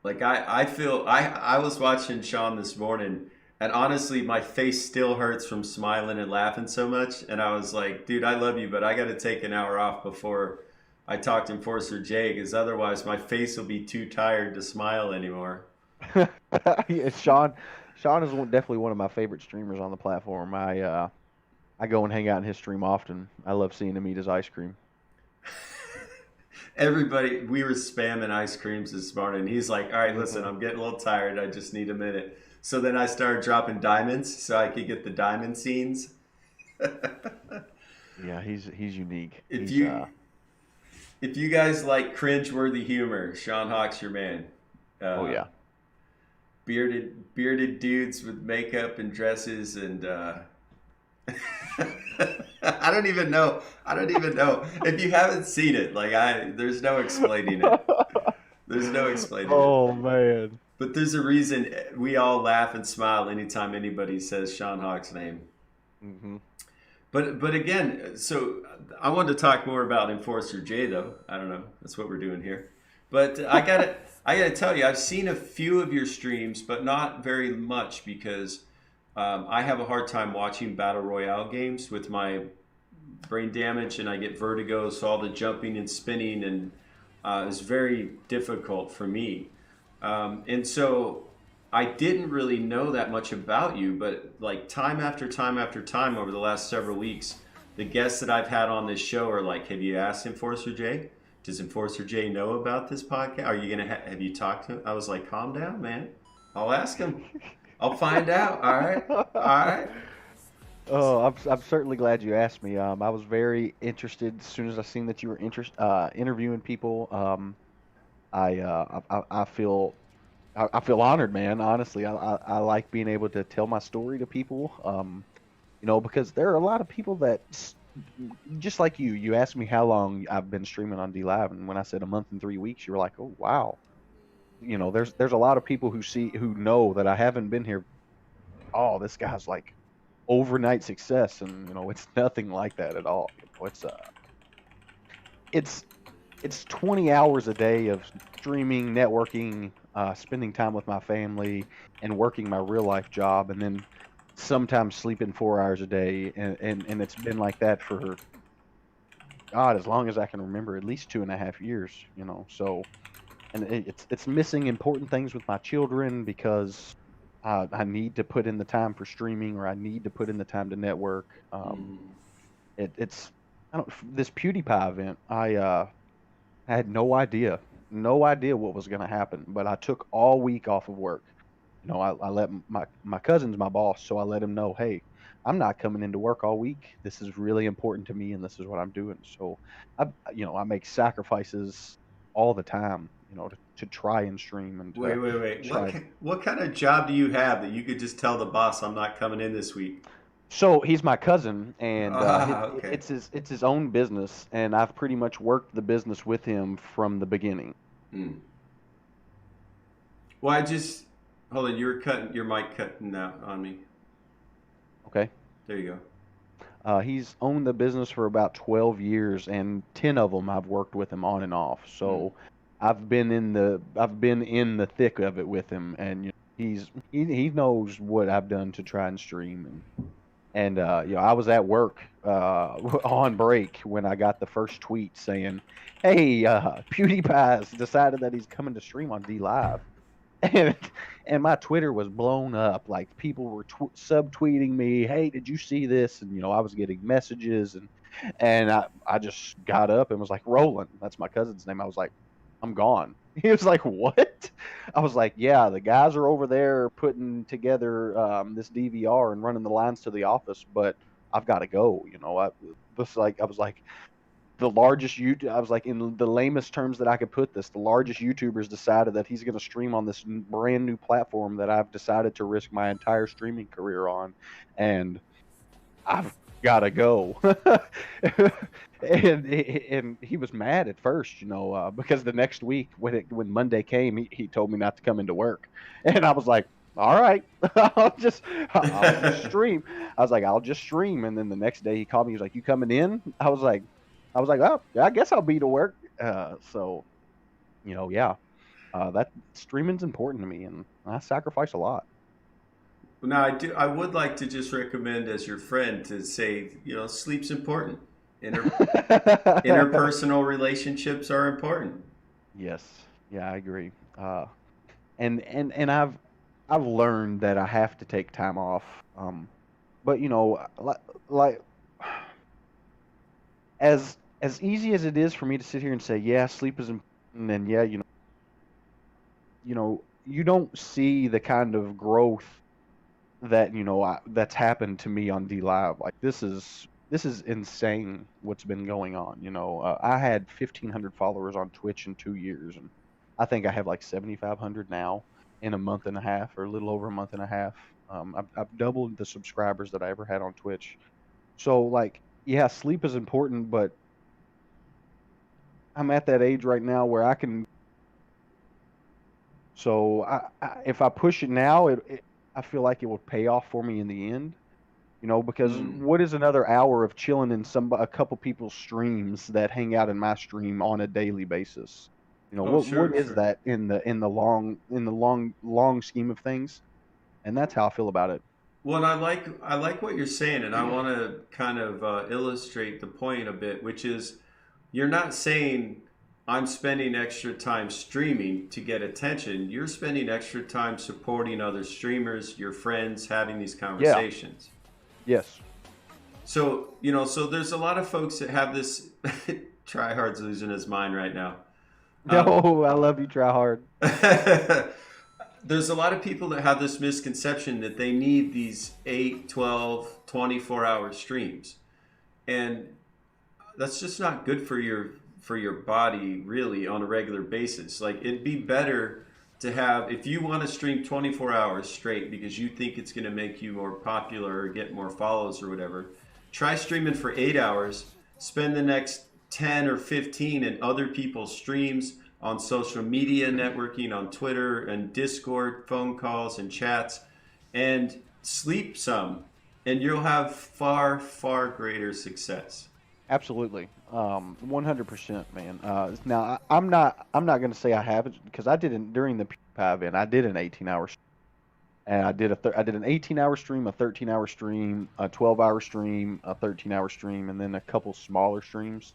Speaker 1: Like I feel I was watching Sean this morning, and honestly my face still hurts from smiling and laughing so much, and I was like, dude, I love you, but I got to take an hour off before I talk to Enforcer Jay, because otherwise my face will be too tired to smile anymore.
Speaker 2: Yeah, Sean is definitely one of my favorite streamers on the platform. I go and hang out in his stream often. I love seeing him eat his ice cream.
Speaker 1: Everybody, we were spamming ice creams this morning. He's like, all right, listen,
Speaker 2: Hmm.
Speaker 1: I'm getting a little tired, I just need a minute. So then I started dropping diamonds so I could get the diamond scenes.
Speaker 2: Yeah, he's unique.
Speaker 1: if
Speaker 2: He's
Speaker 1: you if you guys like cringe-worthy humor, Sean Hawk's your man.
Speaker 2: Oh
Speaker 1: Uh,
Speaker 2: yeah.
Speaker 1: bearded dudes with makeup and dresses, and I don't even know. I don't even know if you haven't seen it. Like, there's no explaining it. There's no explaining it.
Speaker 2: Oh man.
Speaker 1: But there's a reason we all laugh and smile anytime anybody says Sean Hawk's name.
Speaker 2: Hmm.
Speaker 1: But again, so I wanted to talk more about Enforcer J, though. I don't know. That's what we're doing here. But I gotta tell you, I've seen a few of your streams, but not very much, because I have a hard time watching battle royale games with my brain damage, and I get vertigo. So all the jumping and spinning and is very difficult for me. And so I didn't really know that much about you, but like time after time after time over the last several weeks, the guests that I've had on this show are like, "Have you asked Enforcer J? Does Enforcer J know about this podcast? Are you gonna have you talked to him?" I was like, "Calm down, man. I'll ask him. I'll find out. All right, all right."
Speaker 2: Oh, I'm certainly glad you asked me. I was very interested as soon as I seen that you were interviewing people. I feel I feel honored, man. Honestly, I like being able to tell my story to people. Because there are a lot of people that just like you. You asked me how long I've been streaming on D Live, and when I said a month and 3 weeks, you were like, "Oh wow." There's a lot of people who know that I haven't been here. Oh, this guy's like overnight success, and it's nothing like that at all. It's it's 20 hours a day of streaming, networking, spending time with my family, and working my real life job, and then sometimes sleeping 4 hours a day, and it's been like that for God as long as I can remember, at least 2.5 years. So and it's missing important things with my children because I need to put in the time for streaming, or I need to put in the time to network.
Speaker 1: Mm.
Speaker 2: It's I don't this PewDiePie event. I had no idea what was going to happen, but I took all week off of work. I let my cousin's my boss, so I let him know, hey, I'm not coming into work all week. This is really important to me, and this is what I'm doing. So I make sacrifices all the time, to try and stream and
Speaker 1: Wait,
Speaker 2: to
Speaker 1: wait, wait.
Speaker 2: try.
Speaker 1: What kind of job do you have that you could just tell the boss I'm not coming in this week?
Speaker 2: So he's my cousin, and
Speaker 1: Okay.
Speaker 2: it's his own business, and I've pretty much worked the business with him from the beginning.
Speaker 1: Hmm. Well, I just hold on. You're cutting your mic cutting out on me.
Speaker 2: Okay.
Speaker 1: There you go.
Speaker 2: He's owned the business for about 12 years, and 10 of them I've worked with him on and off.
Speaker 1: Hmm.
Speaker 2: So I've been in the thick of it with him, and he knows what I've done to try and stream, and I was at work on break when I got the first tweet saying, "Hey, PewDiePie's decided that he's coming to stream on D Live." and and my Twitter was blown up. Like people were subtweeting me, "Hey, did you see this?" And I was getting messages, and I just got up and was like, "Roland," that's my cousin's name. I was like, "I'm gone." He was like, "What?" I was like, "Yeah, the guys are over there putting together this DVR and running the lines to the office, but I've got to go." I was like, the largest YouTube. I was like, in the lamest terms that I could put this, the largest YouTubers decided that he's going to stream on this brand new platform that I've decided to risk my entire streaming career on, and I've gotta go. And he was mad at first, because the next week when Monday came, he told me not to come into work, and I was like, all right, I'll just stream. I was like, I'll just stream, and then the next day he called me. He was like, you coming in? I was like, well, I guess I'll be to work. So yeah, that streaming's important to me, and I sacrifice a lot.
Speaker 1: Now, I would like to just recommend, as your friend, to say, sleep's important. Interpersonal relationships are important.
Speaker 2: Yes, yeah, I agree. And I've learned that I have to take time off. But like as easy as it is for me to sit here and say, yeah, sleep is important, and yeah, you don't see the kind of growth that that's happened to me on D Live. Like this is insane what's been going on. I had 1,500 followers on Twitch in 2 years, and I think I have like 7,500 now in a month and a half, or a little over a month and a half. I've doubled the subscribers that I ever had on Twitch. So like, yeah, sleep is important, but I'm at that age right now where I can. So if I push it now, I feel like it will pay off for me in the end. Because
Speaker 1: Mm.
Speaker 2: what is another hour of chilling in a couple people's streams that hang out in my stream on a daily basis?
Speaker 1: Oh,
Speaker 2: What
Speaker 1: sure,
Speaker 2: is
Speaker 1: sure.
Speaker 2: that in the long scheme of things? And that's how I feel about it.
Speaker 1: Well, and I like what you're saying, and I want to kind of illustrate the point a bit, which is you're not saying I'm spending extra time streaming to get attention. You're spending extra time supporting other streamers, your friends, having these
Speaker 2: Yeah.
Speaker 1: conversations.
Speaker 2: Yes.
Speaker 1: So there's a lot of folks that have this. Tryhard's losing his mind right now. Um,
Speaker 2: No, I love you. Try hard.
Speaker 1: there's a lot of people that have this misconception that they need these 8, 12, 24-hour streams. And that's just not good for your body really on a regular basis. Like it'd be better to have, if you want to stream 24 hours straight because you think it's going to make you more popular or get more follows or whatever, try streaming for 8 hours, spend the next 10 or 15 in other people's streams, on social media networking, on Twitter and Discord, phone calls and chats, and sleep some, and you'll have far, far greater success.
Speaker 2: Absolutely. 100%, man. Now I'm not going to say I haven't, because I didn't during the PewDiePie event. I did an 18-hour, and I did an 18-hour stream, a 13-hour stream, a 12-hour stream, a 13-hour stream, and then a couple smaller streams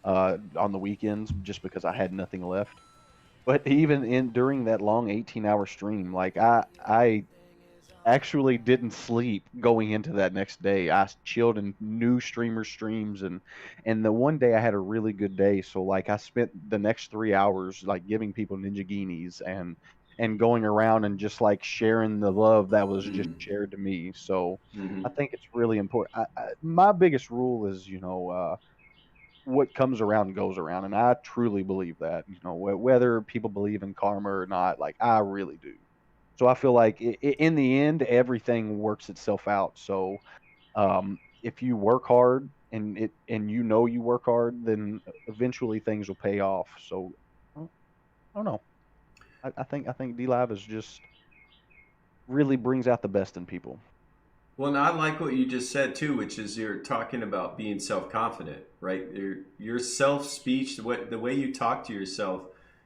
Speaker 2: on the weekends, just because I had nothing left. But even in during that long 18-hour stream, like I actually didn't sleep going into that next day. I chilled in new streamer streams, and the one day I had a really good day. So like I spent the next 3 hours like giving people ninja guineas and going around and just like sharing the love that was just
Speaker 1: Mm-hmm.
Speaker 2: shared to me. So I
Speaker 1: Mm-hmm.
Speaker 2: think it's really important. My biggest rule is, what comes around goes around, and I truly believe that. Whether people believe in karma or not, like I really do. So I feel like in the end, everything works itself out. So if you work hard and you work hard, then eventually things will pay off. So I don't know. I think D Live is just really brings out the best in people.
Speaker 1: Well, and I like what you just said too, which is you're talking about being self-confident, right? Your self-speech, the way you talk to yourself,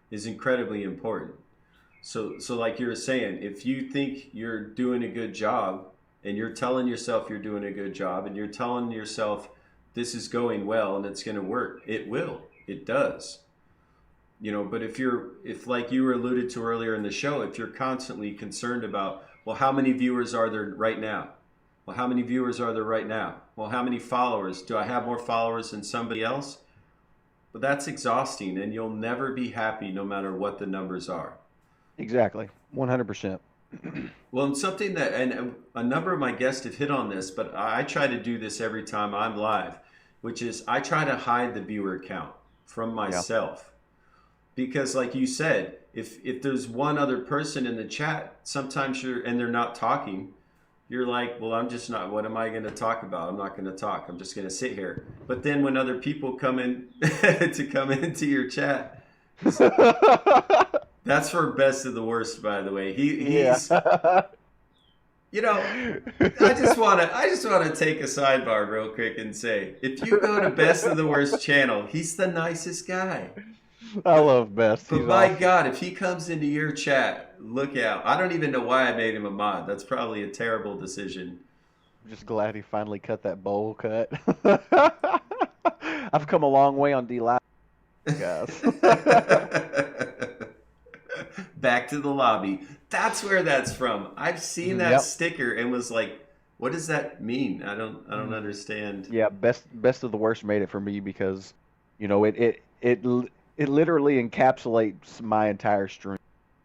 Speaker 1: is incredibly important. So like you were saying, if you think you're doing a good job, and you're telling yourself you're doing a good job, and you're telling yourself this is going well and it's going to work, it will. It does. But if like you were alluded to earlier in the show, if you're constantly concerned about, well, how many viewers are there right now? Well, how many viewers are there right now? Well, how many followers? Do I have more followers than somebody else? But that's exhausting, and you'll never be happy no matter what the numbers are.
Speaker 2: Exactly, 100%.
Speaker 1: Well, and something that, and a number of my guests have hit on this, but I try to do this every time I'm live, which is I try to hide the viewer count from
Speaker 2: Yeah,
Speaker 1: myself. Because like you said, if there's one other person in the chat, sometimes and they're not talking, you're like, well, I'm just not. What am I going to talk about? I'm not going to talk. I'm just going to sit here. But then when other people come in to come into your chat, that's for best of the worst, by the way.
Speaker 2: Yeah.
Speaker 1: He's you know, I just want to take a sidebar real quick and say, if you go to Best of the Worst channel, he's the nicest guy.
Speaker 2: I
Speaker 1: But
Speaker 2: love Best.
Speaker 1: but
Speaker 2: He's
Speaker 1: my
Speaker 2: awesome.
Speaker 1: God, if he comes into your chat, look out. I don't even know why I made him a mod. That's probably a terrible decision.
Speaker 2: I'm just glad he finally cut that bowl cut. I've come a long way on D Live, guys.
Speaker 1: Back to the lobby. That's where that's from. I've seen that
Speaker 2: Yep.
Speaker 1: sticker and was like, what does that mean? I don't understand.
Speaker 2: Yeah, best of the worst made it for me because, it literally encapsulates my entire stream.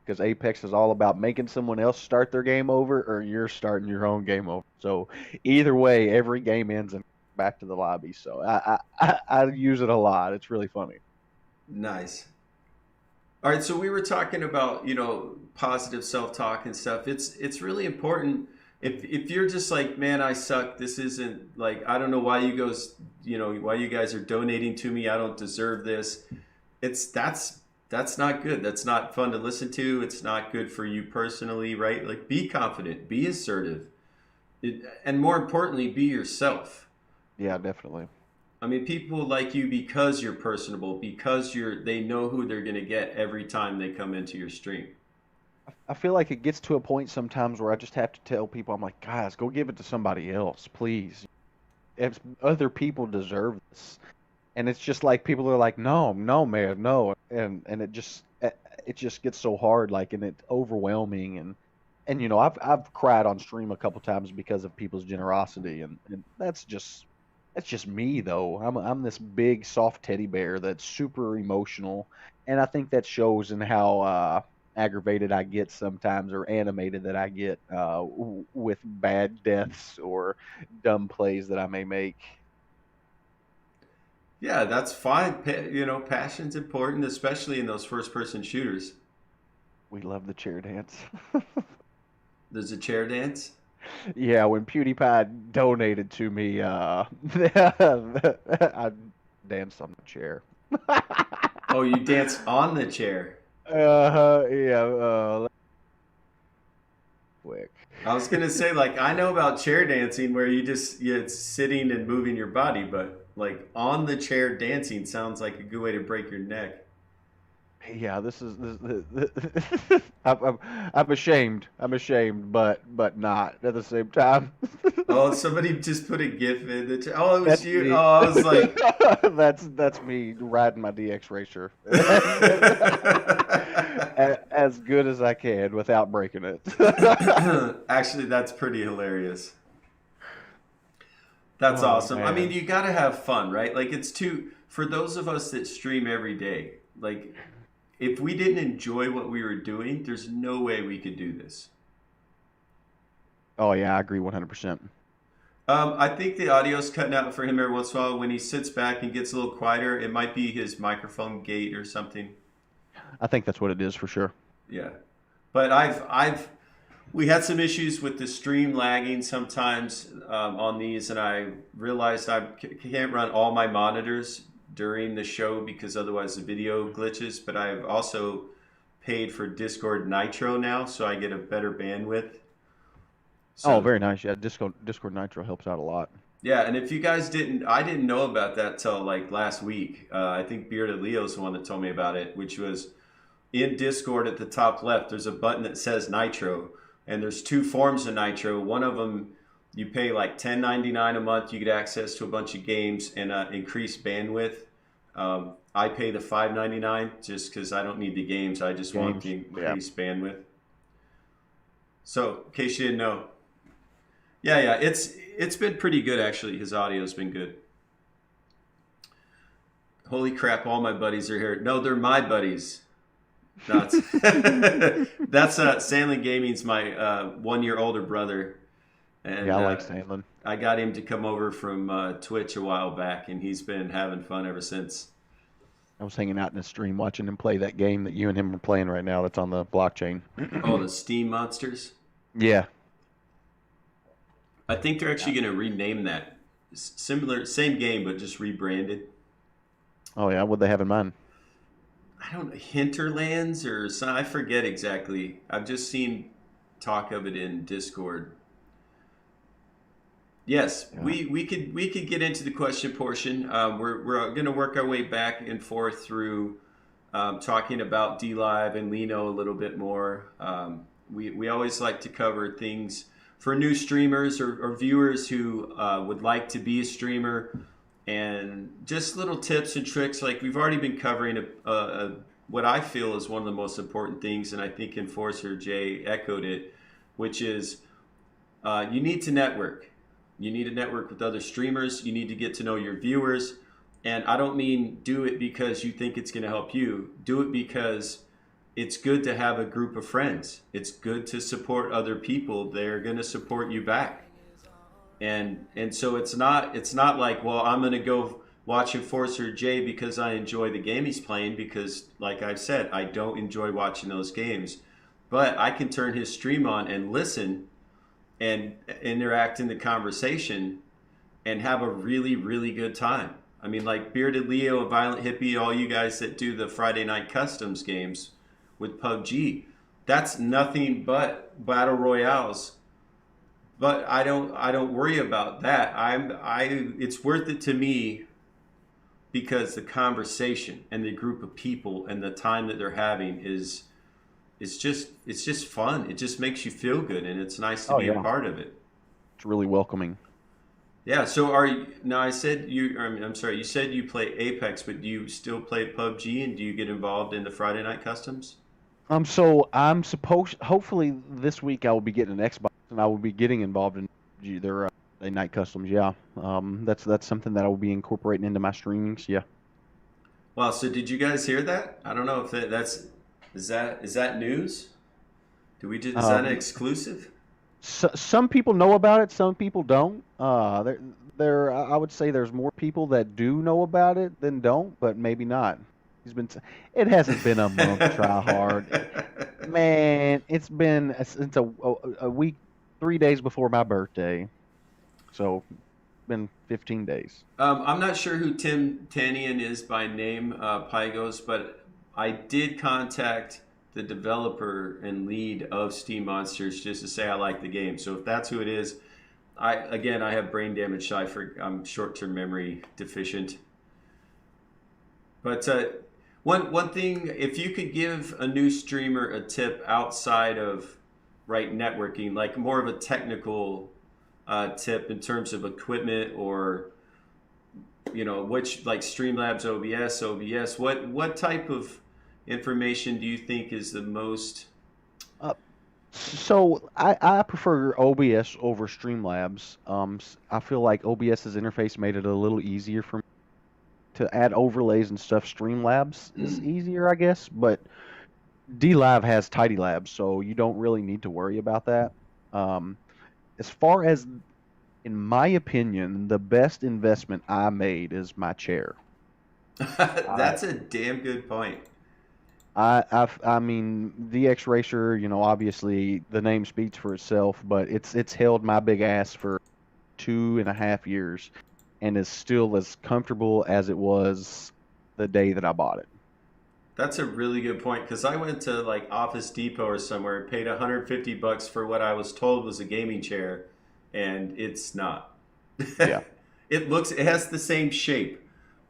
Speaker 2: Because Apex is all about making someone else start their game over, or you're starting your own game over. So either way, every game ends and back to the lobby. So I use it a lot. It's really funny.
Speaker 1: Nice. All right, so we were talking about, positive self-talk and stuff. It's really important if you're just like, man, I suck. This isn't like I don't know why why you guys are donating to me. I don't deserve this. It's that's not good. That's not fun to listen to. It's not good for you personally, right? Like be confident, be assertive. And more importantly, be yourself.
Speaker 2: Yeah, definitely.
Speaker 1: I mean, people like you because you're personable, because they know who they're going to get every time they come into your stream.
Speaker 2: I feel like it gets to a point sometimes where I just have to tell people, I'm like, guys, go give it to somebody else, please. If other people deserve this, and it's just like people are like, no, no, man, no, and it just gets so hard, like, and it's overwhelming, and I've cried on stream a couple times because of people's generosity, and that's just me though. I'm this big soft teddy bear that's super emotional, and I think that shows in how aggravated I get sometimes, or animated that I get with bad deaths or dumb plays that I may make.
Speaker 1: Yeah, that's fine. Passion's important, especially in those first-person shooters.
Speaker 2: We love the chair dance.
Speaker 1: There's a chair dance.
Speaker 2: Yeah, when PewDiePie donated to me, I danced on the chair.
Speaker 1: Oh, you dance on the chair.
Speaker 2: Yeah, quick.
Speaker 1: I was gonna say, like, I know about chair dancing where it's sitting and moving your body, but like on the chair dancing sounds like a good way to break your neck.
Speaker 2: Yeah, I'm ashamed. I'm ashamed, but not at the same time.
Speaker 1: Oh, somebody just put a gif in the chair. Oh, it was
Speaker 2: That's
Speaker 1: you.
Speaker 2: me.
Speaker 1: Oh, I was like,
Speaker 2: That's me riding my DX racer as good as I can without breaking it.
Speaker 1: actually, that's pretty hilarious. That's
Speaker 2: Oh
Speaker 1: awesome. I mean,
Speaker 2: man.
Speaker 1: you got to have fun, right? Like, for those of us that stream every day, like, if we didn't enjoy what we were doing, there's no way we could do this.
Speaker 2: Oh yeah, I agree 100%.
Speaker 1: I think the audio's cutting out for him every once in a while. When he sits back and gets a little quieter, it might be his microphone gate or something.
Speaker 2: I think that's what it is for sure.
Speaker 1: Yeah. But we had some issues with the stream lagging sometimes on these, and I realized I can't run all my monitors during the show because otherwise the video glitches. But I've also paid for Discord Nitro now, so I get a better bandwidth.
Speaker 2: Oh,
Speaker 1: So
Speaker 2: very nice. Yeah, Discord Nitro helps out a lot.
Speaker 1: yeah, and if you guys I didn't know about that till like last week. I think Bearded Leo's the one that told me about it, which was in Discord at the top left. There's a button that says Nitro, and there's two forms of Nitro. One of them you pay like $10.99 a month. You get access to a bunch of games and increased bandwidth. I pay the $5.99 just because I don't need the games. I just want
Speaker 2: Games.
Speaker 1: the
Speaker 2: Yeah.
Speaker 1: increased bandwidth. So, in case you didn't know, yeah, it's been pretty good actually. His audio's been good. Holy crap! All my buddies are here. No, they're my buddies. No, it's that's Sandlin Gaming's my 1 year older brother, and
Speaker 2: Yeah, I like Sandlin.
Speaker 1: I got him to come over from Twitch a while back, and he's been having fun ever since.
Speaker 2: I was hanging out in the stream watching him play that game that you and him are playing right now. That's on the blockchain.
Speaker 1: Oh, the Steam monsters.
Speaker 2: Yeah.
Speaker 1: I think they're
Speaker 2: Yeah.
Speaker 1: actually going to rename that. Similar, same game, but just rebranded.
Speaker 2: Oh yeah, what they have in mind?
Speaker 1: I don't know, Hinterlands or some, I forget exactly. I've just seen talk of it in Discord. Yes,
Speaker 2: Yeah.
Speaker 1: we could get into the question portion. We're going to work our way back and forth through talking about D Live and Lino a little bit more. We always like to cover things for new streamers or viewers who would like to be a streamer, and just little tips and tricks. Like we've already been covering what I feel is one of the most important things, and I think Enforcer Jay echoed it, which is you need to network. You need to network with other streamers. You need to get to know your viewers. And I don't mean do it because you think it's going to help you. Do it because it's good to have a group of friends. It's good to support other people. They're going to support you back. And so it's not like, well, I'm going to go watch Enforcer J because I enjoy the game he's playing, because like I've said, I don't enjoy watching those games. But I can turn his stream on and listen and interact in the conversation and have a really, really good time. I mean, like Bearded Leo and Violent Hippie, all you guys that do the Friday Night Customs games with PUBG, that's nothing but battle royales. But I don't worry about that. It's worth it to me because the conversation and the group of people and the time that they're having is it's just fun. It just makes you feel good, and it's nice to
Speaker 2: Oh
Speaker 1: be a
Speaker 2: yeah,
Speaker 1: part of it.
Speaker 2: it's really welcoming.
Speaker 1: Yeah. So are you now? I said you. I'm sorry. You said you play Apex, but do you still play PUBG? And do you get involved in the Friday Night Customs?
Speaker 2: So I'm supposed. Hopefully this week I will be getting an Xbox and I will be getting involved in their night customs. Yeah. That's something that I will be incorporating into my streamings. Yeah.
Speaker 1: Well, so did you guys hear that? I don't know if that's is that news? Do we just is that an
Speaker 2: Um,
Speaker 1: exclusive?
Speaker 2: some people know about it. Some people don't. I would say there's more people that do know about it than don't, but maybe not. He's been. It hasn't been a month. Try hard. Man, it's been since a week, 3 days before my birthday. So been 15 days.
Speaker 1: I'm not sure who Tim Tanian is by name, Pygos, but I did contact the developer and lead of Steam Monsters just to say I like the game. So if that's who it is, I have brain damage, so I'm short-term memory deficient. But one thing, if you could give a new streamer a tip outside of right networking, like more of a technical tip in terms of equipment, or which like Streamlabs, OBS, what type of information do you think is the most?
Speaker 2: Uh, so I prefer OBS over Streamlabs. I feel like OBS's interface made it a little easier for me to add overlays and stuff. Streamlabs is easier, I guess, but DLive has Tidy Labs, so you don't really need to worry about that. Um, as far as, in my opinion, the best investment I made is my chair. I
Speaker 1: That's a damn good point.
Speaker 2: I mean, DX Racer, obviously the name speaks for itself, but it's held my big ass for 2.5 years and is still as comfortable as it was the day that I bought it.
Speaker 1: That's a really good point, because I went to like Office Depot or somewhere and paid $150 for what I was told was a gaming chair, and it's not.
Speaker 2: Yeah.
Speaker 1: It has the same shape,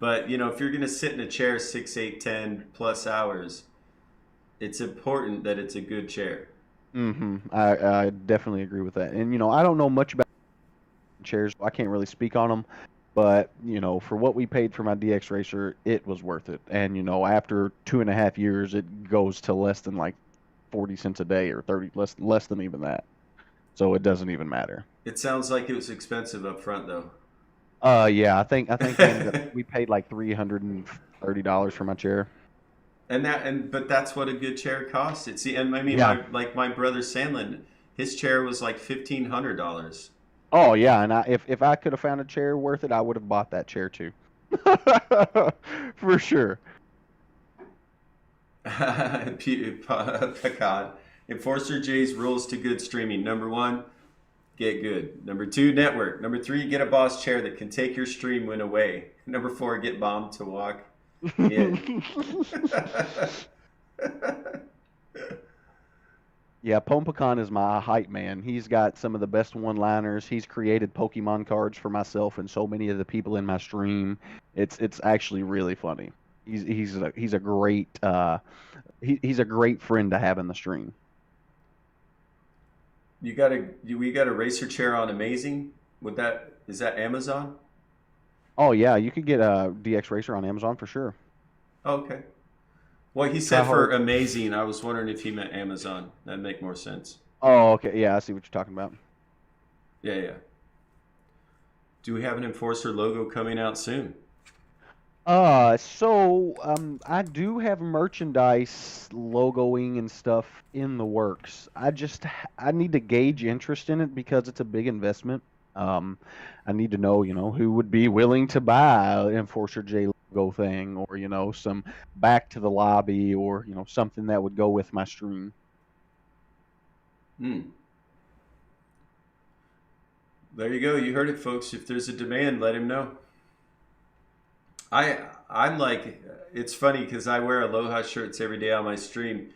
Speaker 1: but if you're gonna sit in a chair 6, 8, 10 plus hours, it's important that it's a good chair.
Speaker 2: I definitely agree with that. And I don't know much about chairs. So I can't really speak on them, but for what we paid for my DX Racer, it was worth it. And after 2.5 years, it goes to less than like 40 cents a day or 30, less than even that. So it doesn't even matter.
Speaker 1: It sounds like it was expensive up front, though.
Speaker 2: Yeah, I think we paid like $330 for my chair.
Speaker 1: But that's what a good chair costs. It's and I mean
Speaker 2: Yeah.
Speaker 1: my brother Sandlin, his chair was like $1,500.
Speaker 2: Oh yeah, and if I could have found a chair worth it, I would have bought that chair too. For sure.
Speaker 1: Picard. Enforcer J's rules to good streaming. Number one, Get good. Number 2, network. Number 3, get a boss chair that can take your stream when away. Number 4, get bombed to walk in.
Speaker 2: Yeah, Pompacan is my hype man. He's got some of the best one-liners. He's created Pokemon cards for myself and so many of the people in my stream. It's actually really funny. He's a great he's a great friend to have in the stream.
Speaker 1: We got a racer chair on Amazing. Would that is that Amazon?
Speaker 2: Oh yeah, you could get a DX Racer on Amazon for sure.
Speaker 1: Oh, okay. Well, he
Speaker 2: Try
Speaker 1: said for
Speaker 2: hard.
Speaker 1: Amazing. I was wondering if he meant Amazon. That'd make more sense.
Speaker 2: Oh, okay. Yeah, I see what you're talking about.
Speaker 1: Yeah, yeah. Do we have an Enforcer logo coming out soon?
Speaker 2: I do have merchandise logoing and stuff in the works. I need to gauge interest in it because it's a big investment. Um, I need to know, who would be willing to buy an Enforcer J logo thing or, some back to the lobby or, something that would go with my stream.
Speaker 1: Hmm. There you go. You heard it, folks. If there's a demand, let him know. I'm like, it's funny because I wear Aloha shirts every day on my stream,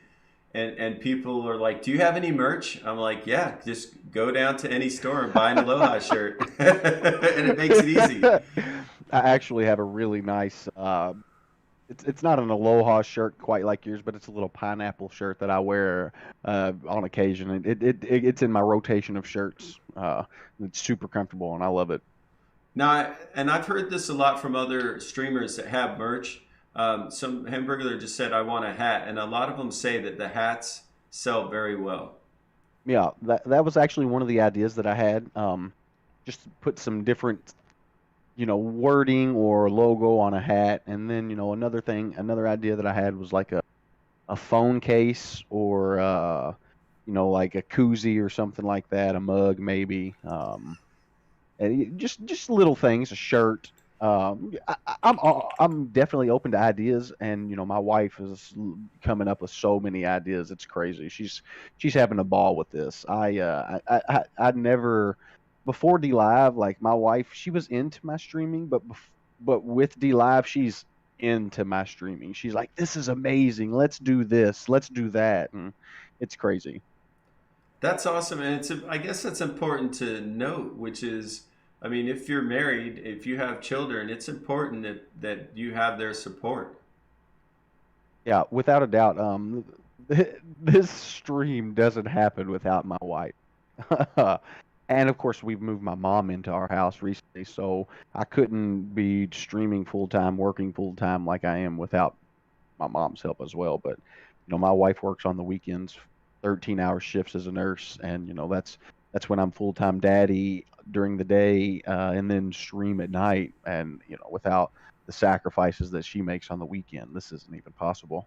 Speaker 1: and people are like, "Do you have any merch?" I'm like, "Yeah, just go down to any store and buy an Aloha shirt," and it makes it easy.
Speaker 2: I actually have a really nice it's not an Aloha shirt quite like yours, but it's a little pineapple shirt that I wear on occasion. It's in my rotation of shirts. It's super comfortable and I love it.
Speaker 1: Now, and I've heard this a lot from other streamers that have merch. Some hamburger just said, "I want a hat," and a lot of them say that the hats sell very well.
Speaker 2: Yeah, that was actually one of the ideas that I had. Just to put some different, wording or logo on a hat, and then another idea that I had was like a phone case or like a koozie or something like that, a mug maybe. And just little things, a shirt. I'm definitely open to ideas, and my wife is coming up with so many ideas. It's crazy. She's having a ball with this. I never before D Live, like my wife, she was into my streaming, but with D Live, she's into my streaming. She's like, this is amazing. Let's do this. Let's do that. And it's crazy.
Speaker 1: That's awesome, and I guess that's important to note, which is, I mean, if you're married, if you have children, it's important that you have their support.
Speaker 2: Yeah, without a doubt. This stream doesn't happen without my wife. And of course, we've moved my mom into our house recently, so I couldn't be streaming full time, working full time like I am without my mom's help as well. But my wife works on the weekends, 13-hour shifts as a nurse, and that's when I'm full time daddy during the day, and then stream at night. And without the sacrifices that she makes on the weekend, this isn't even possible.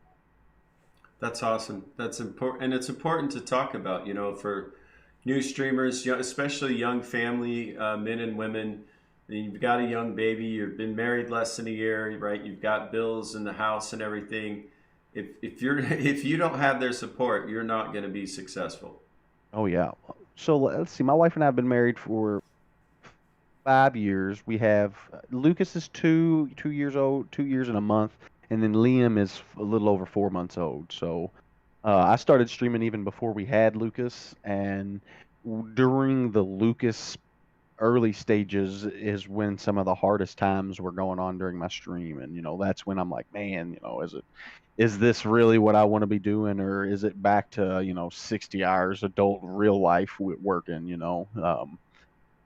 Speaker 1: That's awesome. That's important, and it's important to talk about. For new streamers, especially young family men and women. You've got a young baby. You've been married less than a year, right? You've got bills in the house and everything. If you're if you don't have their support, you're not going to be successful.
Speaker 2: Oh yeah. So let's see. My wife and I have been married for 5 years. We have Lucas is 2 years old, 2 years and a month, and then Liam is a little over 4 months old. So I started streaming even before we had Lucas, and during the Lucas early stages is when some of the hardest times were going on during my stream, and that's when I'm like, man, is this really what I want to be doing, or is it back to 60 hours adult real life working,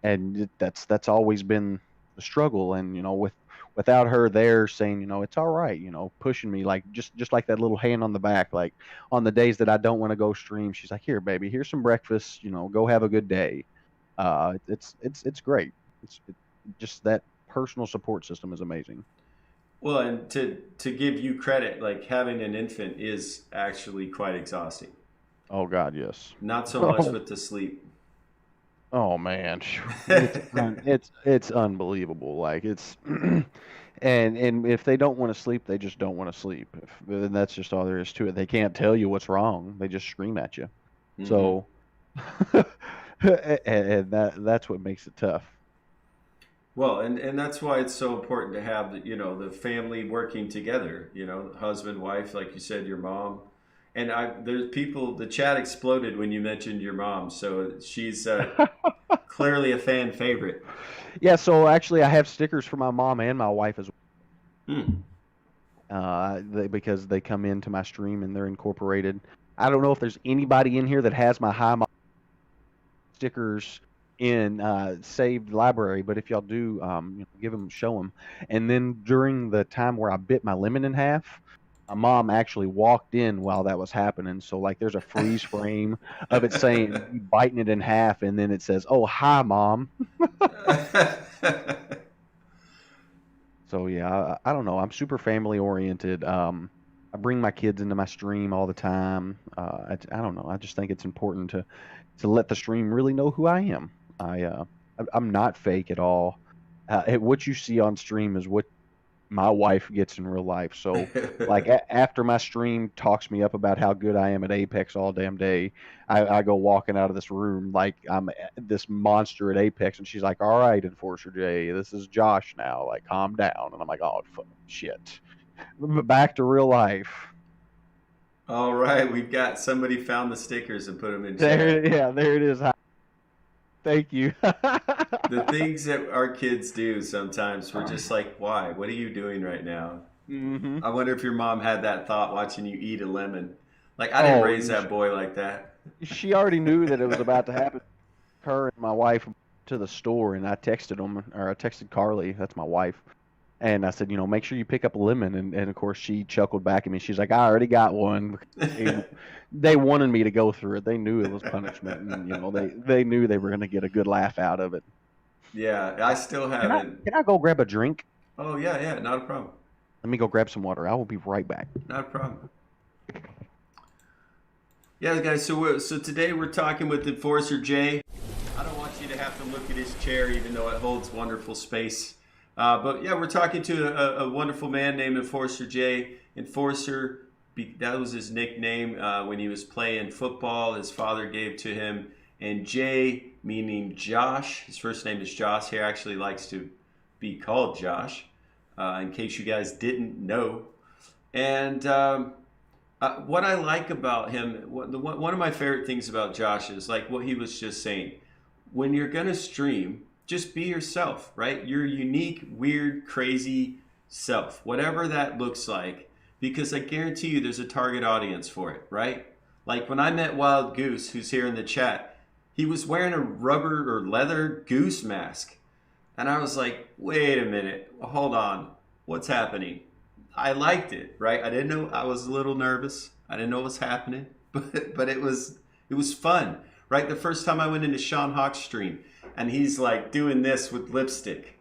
Speaker 2: and that's always been the struggle. And without her there saying it's all right, pushing me like just like that little hand on the back, like on the days that I don't want to go stream, she's like, here baby, here's some breakfast, go have a good day. It's great. Just that personal support system is amazing.
Speaker 1: Well, and to give you credit, like having an infant is actually quite exhausting.
Speaker 2: Oh God, yes.
Speaker 1: Not so much with the sleep.
Speaker 2: Oh man, it's unbelievable. Like it's and if they don't want to sleep, they just don't want to sleep. And that's just all there is to it. They can't tell you what's wrong. They just scream at you.
Speaker 1: Hmm.
Speaker 2: So and that's what makes it tough.
Speaker 1: Well, and that's why it's so important to have the family working together. Husband, wife, like you said, your mom, and there's people. The chat exploded when you mentioned your mom, so she's clearly a fan favorite.
Speaker 2: Yeah, so actually, I have stickers for my mom and my wife as
Speaker 1: Hmm.
Speaker 2: because they come into my stream and they're incorporated. I don't know if there's anybody in here that has my high mom stickers in saved library, but if y'all do, give them, show them. And then during the time where I bit my lemon in half, my mom actually walked in while that was happening. So like, there's a freeze frame of it saying you biting it in half, and then it says, "Oh, hi, mom." So yeah, I don't know. I'm super family oriented. I bring my kids into my stream all the time. I don't know. I just think it's important to let the stream really know who I am. I'm not fake at all. What you see on stream is what my wife gets in real life. So, like after my stream talks me up about how good I am at Apex all damn day, I go walking out of this room like I'm this monster at Apex, and she's like, "All right, Enforcer J, this is Josh now. Like, calm down." And I'm like, "Oh shit." Back to real life.
Speaker 1: All right, we've got somebody found the stickers and put them in
Speaker 2: There,
Speaker 1: chat.
Speaker 2: yeah, there it is. Thank you.
Speaker 1: The things that our kids do sometimes, we're just like, why? What are you doing right now?
Speaker 2: hmm
Speaker 1: I wonder if your mom had that thought watching you eat a lemon. Like, I didn't
Speaker 2: Oh,
Speaker 1: raise that boy like that.
Speaker 2: she already knew that it was about to happen. Her and my wife to the store, and I texted them, or I texted Carly, that's my wife, and I said, make sure you pick up a lemon. And of course, she chuckled back at me. She's like, "I already got one." They wanted me to go through it. They knew it was punishment, and they knew they were going to get a good laugh out of it.
Speaker 1: Yeah, I still
Speaker 2: Can I
Speaker 1: haven't.
Speaker 2: can I go grab a drink?
Speaker 1: Oh, yeah, yeah, not a problem.
Speaker 2: Let me go grab some water. I will be right back.
Speaker 1: Not a problem. Yeah, guys, so today we're talking with Enforcer Jay. I don't want you to have to look at his chair, even though it holds wonderful space. But yeah, we're talking to a wonderful man named Enforcer Jay. Enforcer, that was his nickname when he was playing football. His father gave to him. And Jay, meaning Josh. His first name is Josh. He actually likes to be called Josh, in case you guys didn't know. And what I like about him, one of my favorite things about Josh is like what he was just saying. When you're going to stream, just be yourself, right? Your unique, weird, crazy self, whatever that looks like, because I guarantee you there's a target audience for it, right? Like when I met Wild Goose, who's here in the chat, he was wearing a rubber or leather goose mask. And I was like, wait a minute, hold on, what's happening? I liked it, right? I didn't know. I was a little nervous. I didn't know what was happening, but it was fun, right? The first time I went into Sean Hawk's stream, and he's like doing this with lipstick,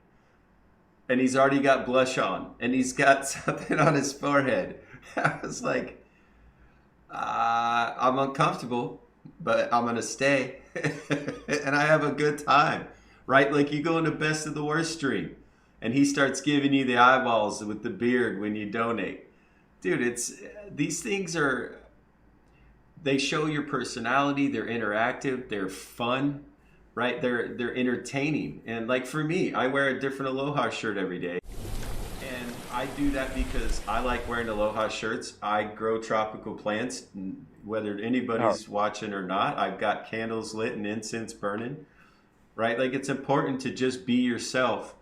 Speaker 1: and he's already got blush on, and he's got something on his forehead. I was like, I'm uncomfortable, but I'm gonna stay, and I have a good time, right? Like you go into best of the worst stream, and he starts giving you the eyeballs with the beard when you donate. Dude, it's these things they show your personality. They're interactive. They're fun, right? They're entertaining. And like for me, I wear a different Aloha shirt every day. And I do that because I like wearing Aloha shirts. I grow tropical plants, whether
Speaker 2: Oh,
Speaker 1: anybody's watching or not. I've got candles lit and incense burning, right? Like it's important to just be yourself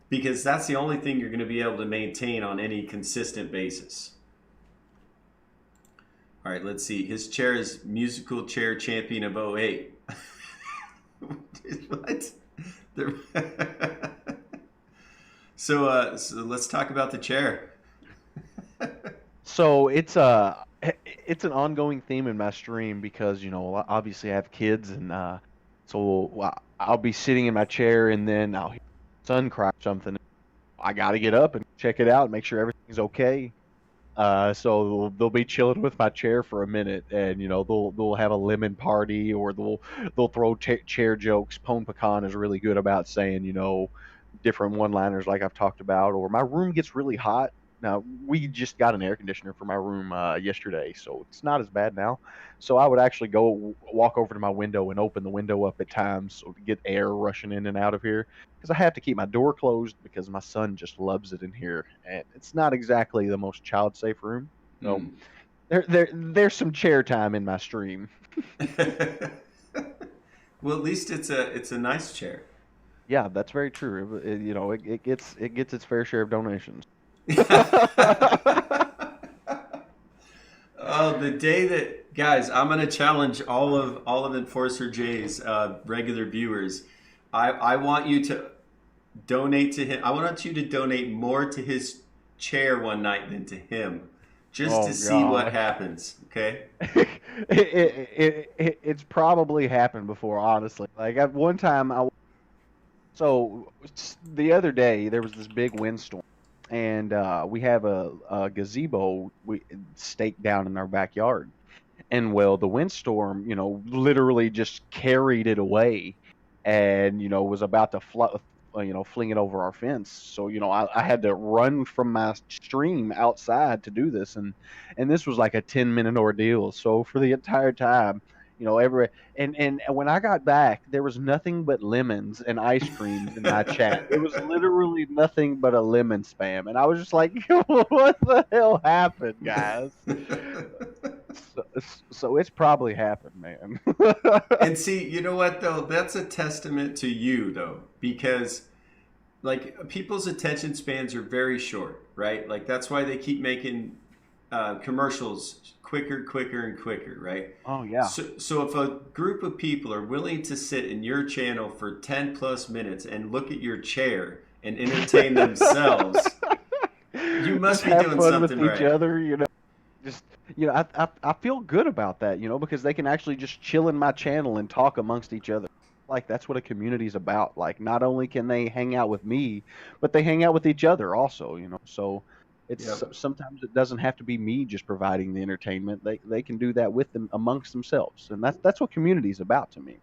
Speaker 1: because that's the only thing you're going to be able to maintain on any consistent basis. All right, let's see. His chair is musical chair champion of '08. What? So let's talk about the chair.
Speaker 2: so it's an ongoing theme in my stream because obviously I have kids, and so I'll be sitting in my chair, and then I'll hear my son cry or something. I got to get up and check it out and make sure everything's okay. So they'll be chilling with my chair for a minute, and they'll have a lemon party, or they'll throw chair jokes. Pone Pecan is really good about saying different one-liners like I've talked about. Or my room gets really hot Now we just got an air conditioner for my room yesterday, so it's not as bad now. So I would actually walk over to my window and open the window up at times so to get air rushing in and out of here because I have to keep my door closed because my son just loves it in here, and it's not exactly the most child safe room. So
Speaker 1: Mm.
Speaker 2: there's some chair time in my stream.
Speaker 1: Well, at least it's a nice chair.
Speaker 2: Yeah, that's very true. It gets its fair share of donations.
Speaker 1: Oh, the day that guys, I'm gonna challenge all of Enforcer J's regular viewers. I want you to donate to him. I want you to donate more to his chair one night than to him, just
Speaker 2: Oh
Speaker 1: to see what
Speaker 2: gosh.
Speaker 1: happens. Okay.
Speaker 2: It's probably happened before, honestly. Like at one time, the other day there was this big windstorm, and we have a gazebo we staked down in our backyard, and well, the windstorm, literally just carried it away, and was about to fling it over our fence. So I had to run from my stream outside to do this, and this was like a 10-minute ordeal. So for the entire time, every and when I got back, there was nothing but lemons and ice creams in my chat. It was literally nothing but a lemon spam, and I was just like, "What the hell happened, guys?" So it's probably happened, man.
Speaker 1: And see, you know what though? That's a testament to you though, because like people's attention spans are very short, right? Like that's why they keep making commercials quicker, quicker, and quicker, right?
Speaker 2: Oh yeah.
Speaker 1: So if a group of people are willing to sit in your channel for 10 plus minutes and look at your chair and entertain themselves, you
Speaker 2: Just
Speaker 1: must be
Speaker 2: have
Speaker 1: doing
Speaker 2: fun with
Speaker 1: something
Speaker 2: each
Speaker 1: right.
Speaker 2: other. Just I feel good about that, because they can actually just chill in my channel and talk amongst each other. Like that's what a community is about. Like not only can they hang out with me, but they hang out with each other also. So
Speaker 1: Yep.
Speaker 2: sometimes it doesn't have to be me just providing the entertainment. They can do that with them amongst themselves, and that's what community is about to me.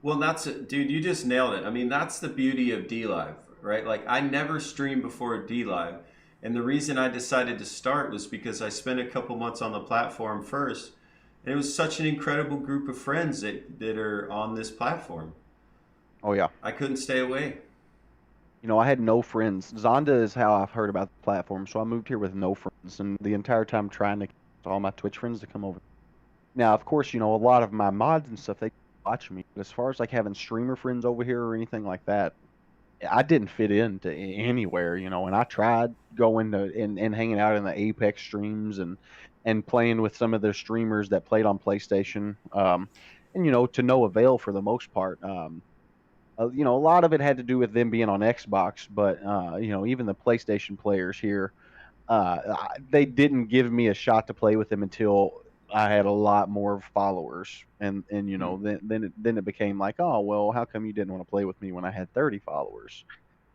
Speaker 1: Well, that's it, dude. You just nailed it. I mean, that's the beauty of D Live, right? Like, I never streamed before D Live, and the reason I decided to start was because I spent a couple months on the platform first, and it was such an incredible group of friends that are on this platform.
Speaker 2: Oh yeah.
Speaker 1: I couldn't stay away.
Speaker 2: I had no friends. Zonda is how I've heard about the platform, so I moved here with no friends, and the entire time trying to get all my Twitch friends to come over. Now, of course, a lot of my mods and stuff they watch me, but as far as like having streamer friends over here or anything like that, I didn't fit into anywhere, and I tried going to and hanging out in the Apex streams and playing with some of the streamers that played on PlayStation, and to no avail for the most part. A lot of it had to do with them being on Xbox, but even the PlayStation players here, they didn't give me a shot to play with them until I had a lot more followers, and
Speaker 1: Hmm.
Speaker 2: then it became like, oh well, how come you didn't want to play with me when I had 30 followers?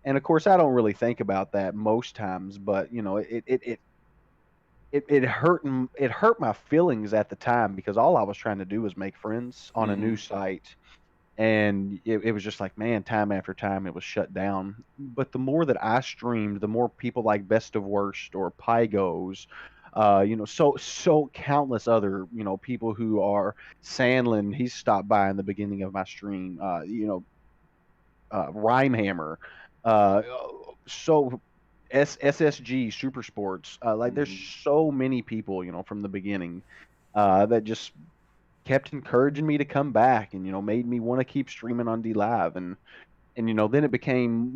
Speaker 2: And of course, I don't really think about that most times, but it hurt my feelings at the time because all I was trying to do was make friends on a new
Speaker 1: Mm-hmm.
Speaker 2: site, and it was just like, man, time after time it was shut down. But the more that I streamed, the more people like Best of Worst or Pygos, so countless other people who are Sandlin. He's stopped by in the beginning of my stream. Rhymehammer, uh, so SSG Super Sports. Like there's
Speaker 1: Mm-hmm.
Speaker 2: so many people from the beginning that just kept encouraging me to come back and made me want to keep streaming on D Live, and then it became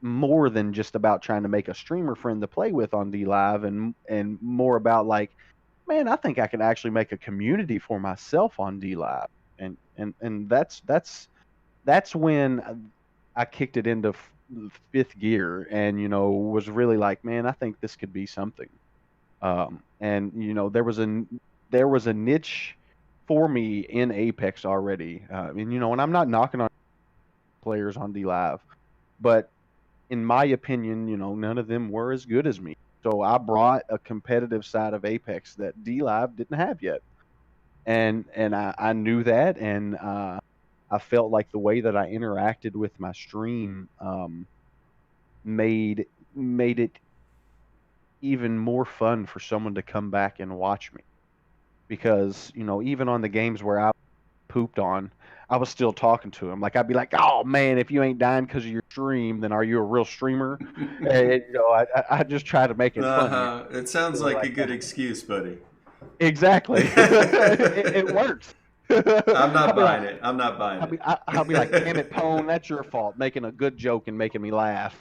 Speaker 2: more than just about trying to make a streamer friend to play with on D Live, and more about like, man, I think I can actually make a community for myself on D Live, and that's when I kicked it into fifth gear, and was really like, man, I think this could be something. And there was a niche for me in Apex already. And I'm not knocking on players on D Live, but in my opinion, none of them were as good as me. So I brought a competitive side of Apex that D Live didn't have yet, and I knew that, and I felt like the way that I interacted with my stream made it even more fun for someone to come back and watch me because, even on the games where I pooped on, I was still talking to him. Like I'd be like, "Oh man, if you ain't dying because of your stream, then are you a real streamer?" And, I just try to make it funny.
Speaker 1: Uh-huh. It sounds
Speaker 2: So,
Speaker 1: like a
Speaker 2: like,
Speaker 1: good excuse, buddy.
Speaker 2: exactly, it works.
Speaker 1: I'm not
Speaker 2: I'll be like,
Speaker 1: buying it. I'm not buying
Speaker 2: I'll be like, "Damn it,
Speaker 1: it.
Speaker 2: Pone, that's your fault," making a good joke and making me laugh.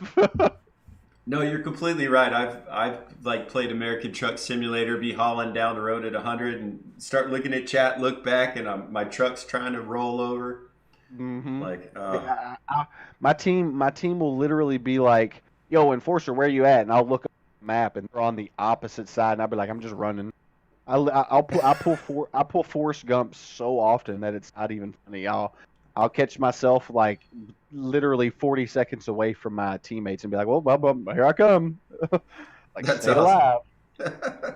Speaker 1: No, you're completely right. I've like played American Truck Simulator, be hauling down the road at 100 and start looking at chat, look back, and my truck's trying to roll over.
Speaker 2: hmm
Speaker 1: Like,
Speaker 2: my team will literally be like, "Yo, Enforcer, where you at?" And I'll look up the map, and they're on the opposite side, and I'll be like, "I'm just running." I pull Forrest Gump so often that it's not even funny. I'll catch myself like literally 40 seconds away from my teammates and be like, "Well, here I come." Like,
Speaker 1: that's
Speaker 2: stay
Speaker 1: awesome.
Speaker 2: alive.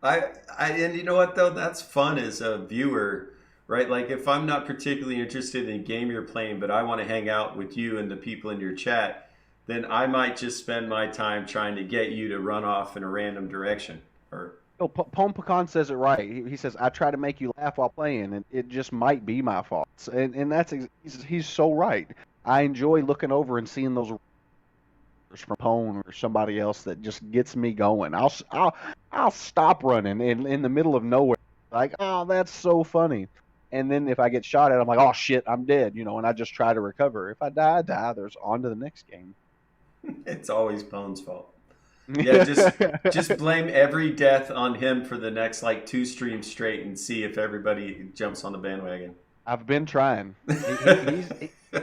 Speaker 1: And you know what though? That's fun as a viewer, right? Like if I'm not particularly interested in the game you're playing, but I want to hang out with you and the people in your chat, then I might just spend my time trying to get you to run off in a random direction. Or
Speaker 2: No, Pone Pecan says it right. He says, "I try to make you laugh while playing, and it just might be my fault." And he's so right. I enjoy looking over and seeing those from Pone or somebody else that just gets me going. I'll stop running in the middle of nowhere, like, "Oh, that's so funny." And then if I get shot at, I'm like, "Oh shit, I'm dead," and I just try to recover. If I die, I die. There's on to the next game.
Speaker 1: it's always Bone's fault. Yeah, just blame every death on him for the next like 2 streams straight and see if everybody jumps on the bandwagon.
Speaker 2: I've been trying.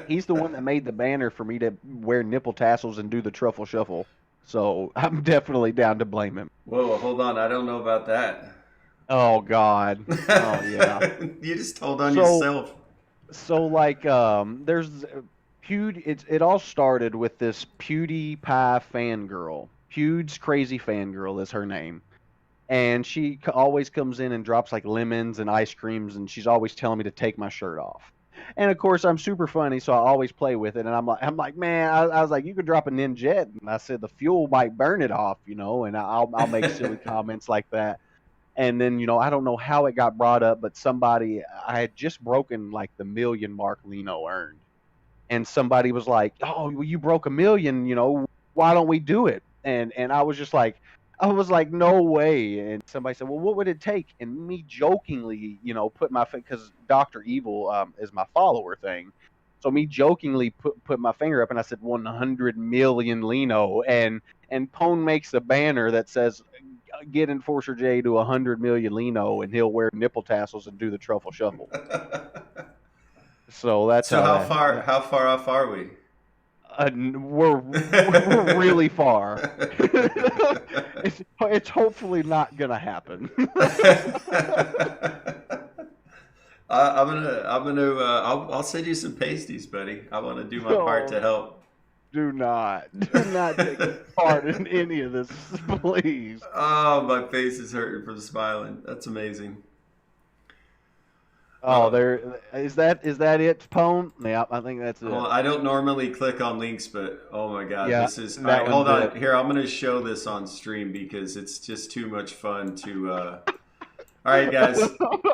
Speaker 2: He's the one that made the banner for me to wear nipple tassels and do the truffle shuffle. So I'm definitely down to blame him.
Speaker 1: Whoa, hold on, I don't know about that.
Speaker 2: Oh God. Oh yeah.
Speaker 1: You just told on
Speaker 2: So
Speaker 1: yourself.
Speaker 2: so like there's it all started with this PewDiePie fangirl. Pewd's crazy fangirl is her name. And she always comes in and drops like lemons and ice creams, and she's always telling me to take my shirt off. And of course, I'm super funny, so I always play with it. And I'm like, man, I was like, you could drop a ninjet, and I said the fuel might burn it off, and I'll make silly comments like that. And then, I don't know how it got brought up, but I had just broken like the million mark Lino earned, and somebody was like, "Oh, well, you broke a million, why don't we do it?" And I was like, "No way!" And somebody said, "Well, what would it take?" And me jokingly, put my because Doctor Evil is my follower thing, so me jokingly put my finger up and I said 100 million Lino, and Pone makes a banner that says, "Get Enforcer J to 100 million Lino, and he'll wear nipple tassels and do the truffle shuffle." So that's
Speaker 1: So
Speaker 2: how
Speaker 1: how
Speaker 2: that.
Speaker 1: far how far off are we?
Speaker 2: We're really far. It's hopefully not gonna happen.
Speaker 1: I'll send you some pasties, buddy. I want to do my part to
Speaker 2: No,
Speaker 1: help.
Speaker 2: do not take part in any of this, please.
Speaker 1: Oh, my face is hurting from smiling. That's amazing.
Speaker 2: Oh,
Speaker 1: Uh,
Speaker 2: there is that it, Pone? Yeah, I think that's
Speaker 1: well,
Speaker 2: it.
Speaker 1: I don't normally click on links, but oh my god,
Speaker 2: Yeah,
Speaker 1: this is all
Speaker 2: that
Speaker 1: right.
Speaker 2: one's
Speaker 1: Hold
Speaker 2: it.
Speaker 1: on, here I'm gonna show this on stream because it's just too much fun to. All right, guys.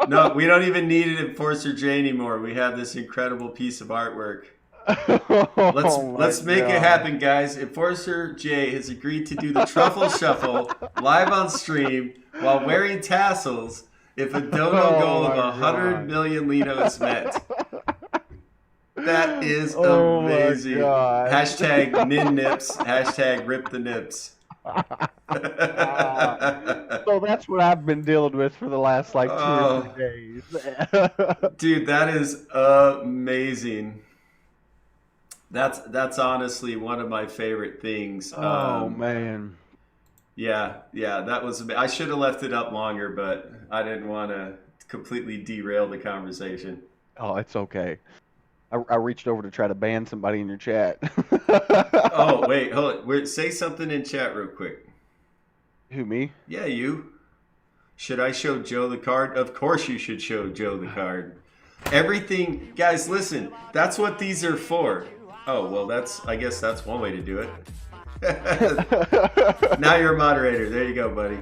Speaker 1: No, we don't even need an Enforcer J anymore. We have this incredible piece of artwork. Let's
Speaker 2: Oh my
Speaker 1: let's make it
Speaker 2: god.
Speaker 1: happen, guys. Enforcer J has agreed to do the truffle shuffle live on stream while wearing tassels if a dono
Speaker 2: Oh
Speaker 1: goal of
Speaker 2: my
Speaker 1: 100
Speaker 2: god.
Speaker 1: million Lino is met. That is
Speaker 2: Oh my
Speaker 1: amazing.
Speaker 2: god.
Speaker 1: Hashtag nin nips. Hashtag rip the nips.
Speaker 2: Ah, so that's what I've been dealing with for the last like 2 or 3
Speaker 1: Oh,
Speaker 2: days.
Speaker 1: dude, that is amazing. That's honestly one of my favorite things.
Speaker 2: Oh man.
Speaker 1: Yeah, that was. I should have left it up longer, but I didn't want to completely derail the conversation.
Speaker 2: Oh, it's okay. I reached over to try to ban somebody in your chat.
Speaker 1: Oh, wait, hold it. Say something in chat real quick.
Speaker 2: Who, me?
Speaker 1: Yeah, you. Should I show Joe the card? Of course you should show Joe the card. Everything, guys, listen. That's what these are for. Oh, well, I guess that's one way to do it. Now you're a moderator. There you go, buddy.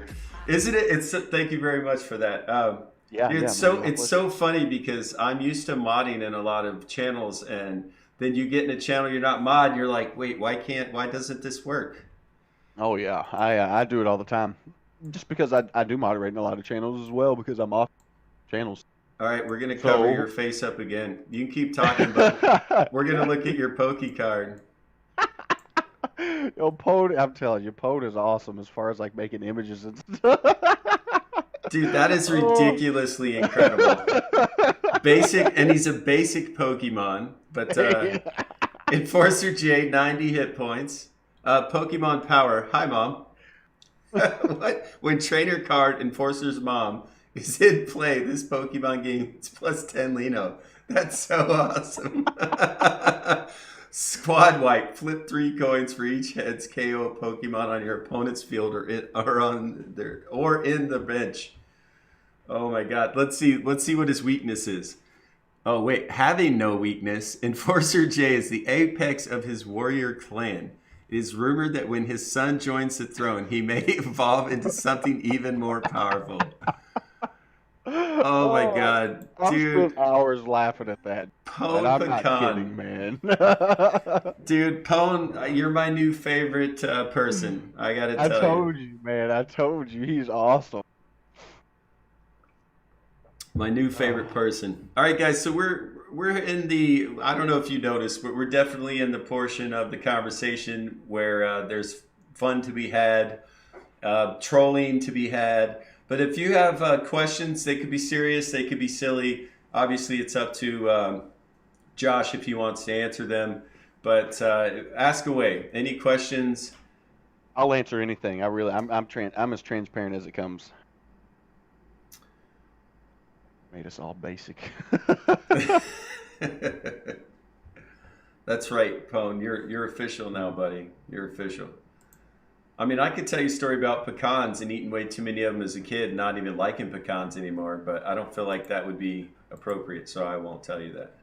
Speaker 1: Isn't it? It's thank you very much for that.
Speaker 2: Yeah,
Speaker 1: Dude,
Speaker 2: yeah, man, my
Speaker 1: it's
Speaker 2: pleasure.
Speaker 1: so funny because I'm used to modding in a lot of channels, and then you get in a channel you're not mod, and you're like, wait, why doesn't this work?
Speaker 2: Oh yeah, I do it all the time. Just because I do moderate in a lot of channels as well because I'm off channels.
Speaker 1: All right, we're gonna cover your
Speaker 2: So,
Speaker 1: face up again. You can keep talking, but we're gonna look at your pokey card.
Speaker 2: yo, Pode, I'm telling you, Pode is awesome as far as like making images and stuff.
Speaker 1: Dude, that is
Speaker 2: Oh.
Speaker 1: ridiculously incredible. Basic, and he's a basic Pokemon, but Enforcer J, 90 hit points. Pokemon Power. Hi, Mom. What? When Trainer Card Enforcer's Mom is in play, this Pokemon game is plus 10 Lino. That's so awesome. Squad Wipe. Flip 3 coins for each heads KO a Pokemon on your opponent's field or in the bench. Oh my god. Let's see what his weakness is. Oh wait, having no weakness, Enforcer J is the apex of his warrior clan. It is rumored that when his son joins the throne, he may evolve into something even more powerful. Oh my
Speaker 2: Oh,
Speaker 1: god,
Speaker 2: I've spent
Speaker 1: dude,
Speaker 2: hours laughing at that, and
Speaker 1: Pone
Speaker 2: I'm not
Speaker 1: Pecan.
Speaker 2: kidding, man.
Speaker 1: Dude, Pone, you're my new favorite person. I gotta
Speaker 2: I
Speaker 1: tell you.
Speaker 2: told you, man. I told you, he's awesome.
Speaker 1: My new favorite
Speaker 2: Oh,
Speaker 1: person. All right, guys. So we're in the. I don't know if you noticed, but we're definitely in the portion of the conversation where there's fun to be had, trolling to be had. But if you have questions, they could be serious, they could be silly. Obviously, it's up to Josh if he wants to answer them. But ask away. Any questions?
Speaker 2: I'll answer anything. I'm as transparent as it comes. Made us all basic.
Speaker 1: That's right, Pone. You're official now, buddy. You're official. I mean, I could tell you a story about pecans and eating way too many of them as a kid, and not even liking pecans anymore. But I don't feel like that would be appropriate, so I won't tell you that.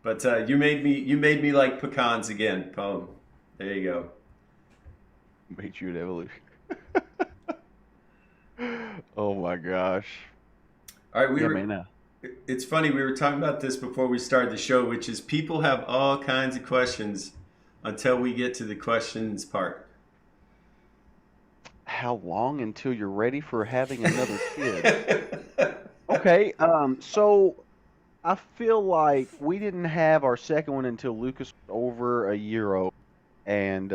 Speaker 1: But you made me like pecans again, Pone. There you go.
Speaker 2: Beat you at evolution. Oh my gosh.
Speaker 1: All right, we
Speaker 2: Yeah,
Speaker 1: were.
Speaker 2: man.
Speaker 1: It's funny we were talking about this before we started the show, which is people have all kinds of questions until we get to the questions part.
Speaker 2: How long until you're ready for having another kid? Okay. So I feel like we didn't have our second one until Lucas was over a year old, and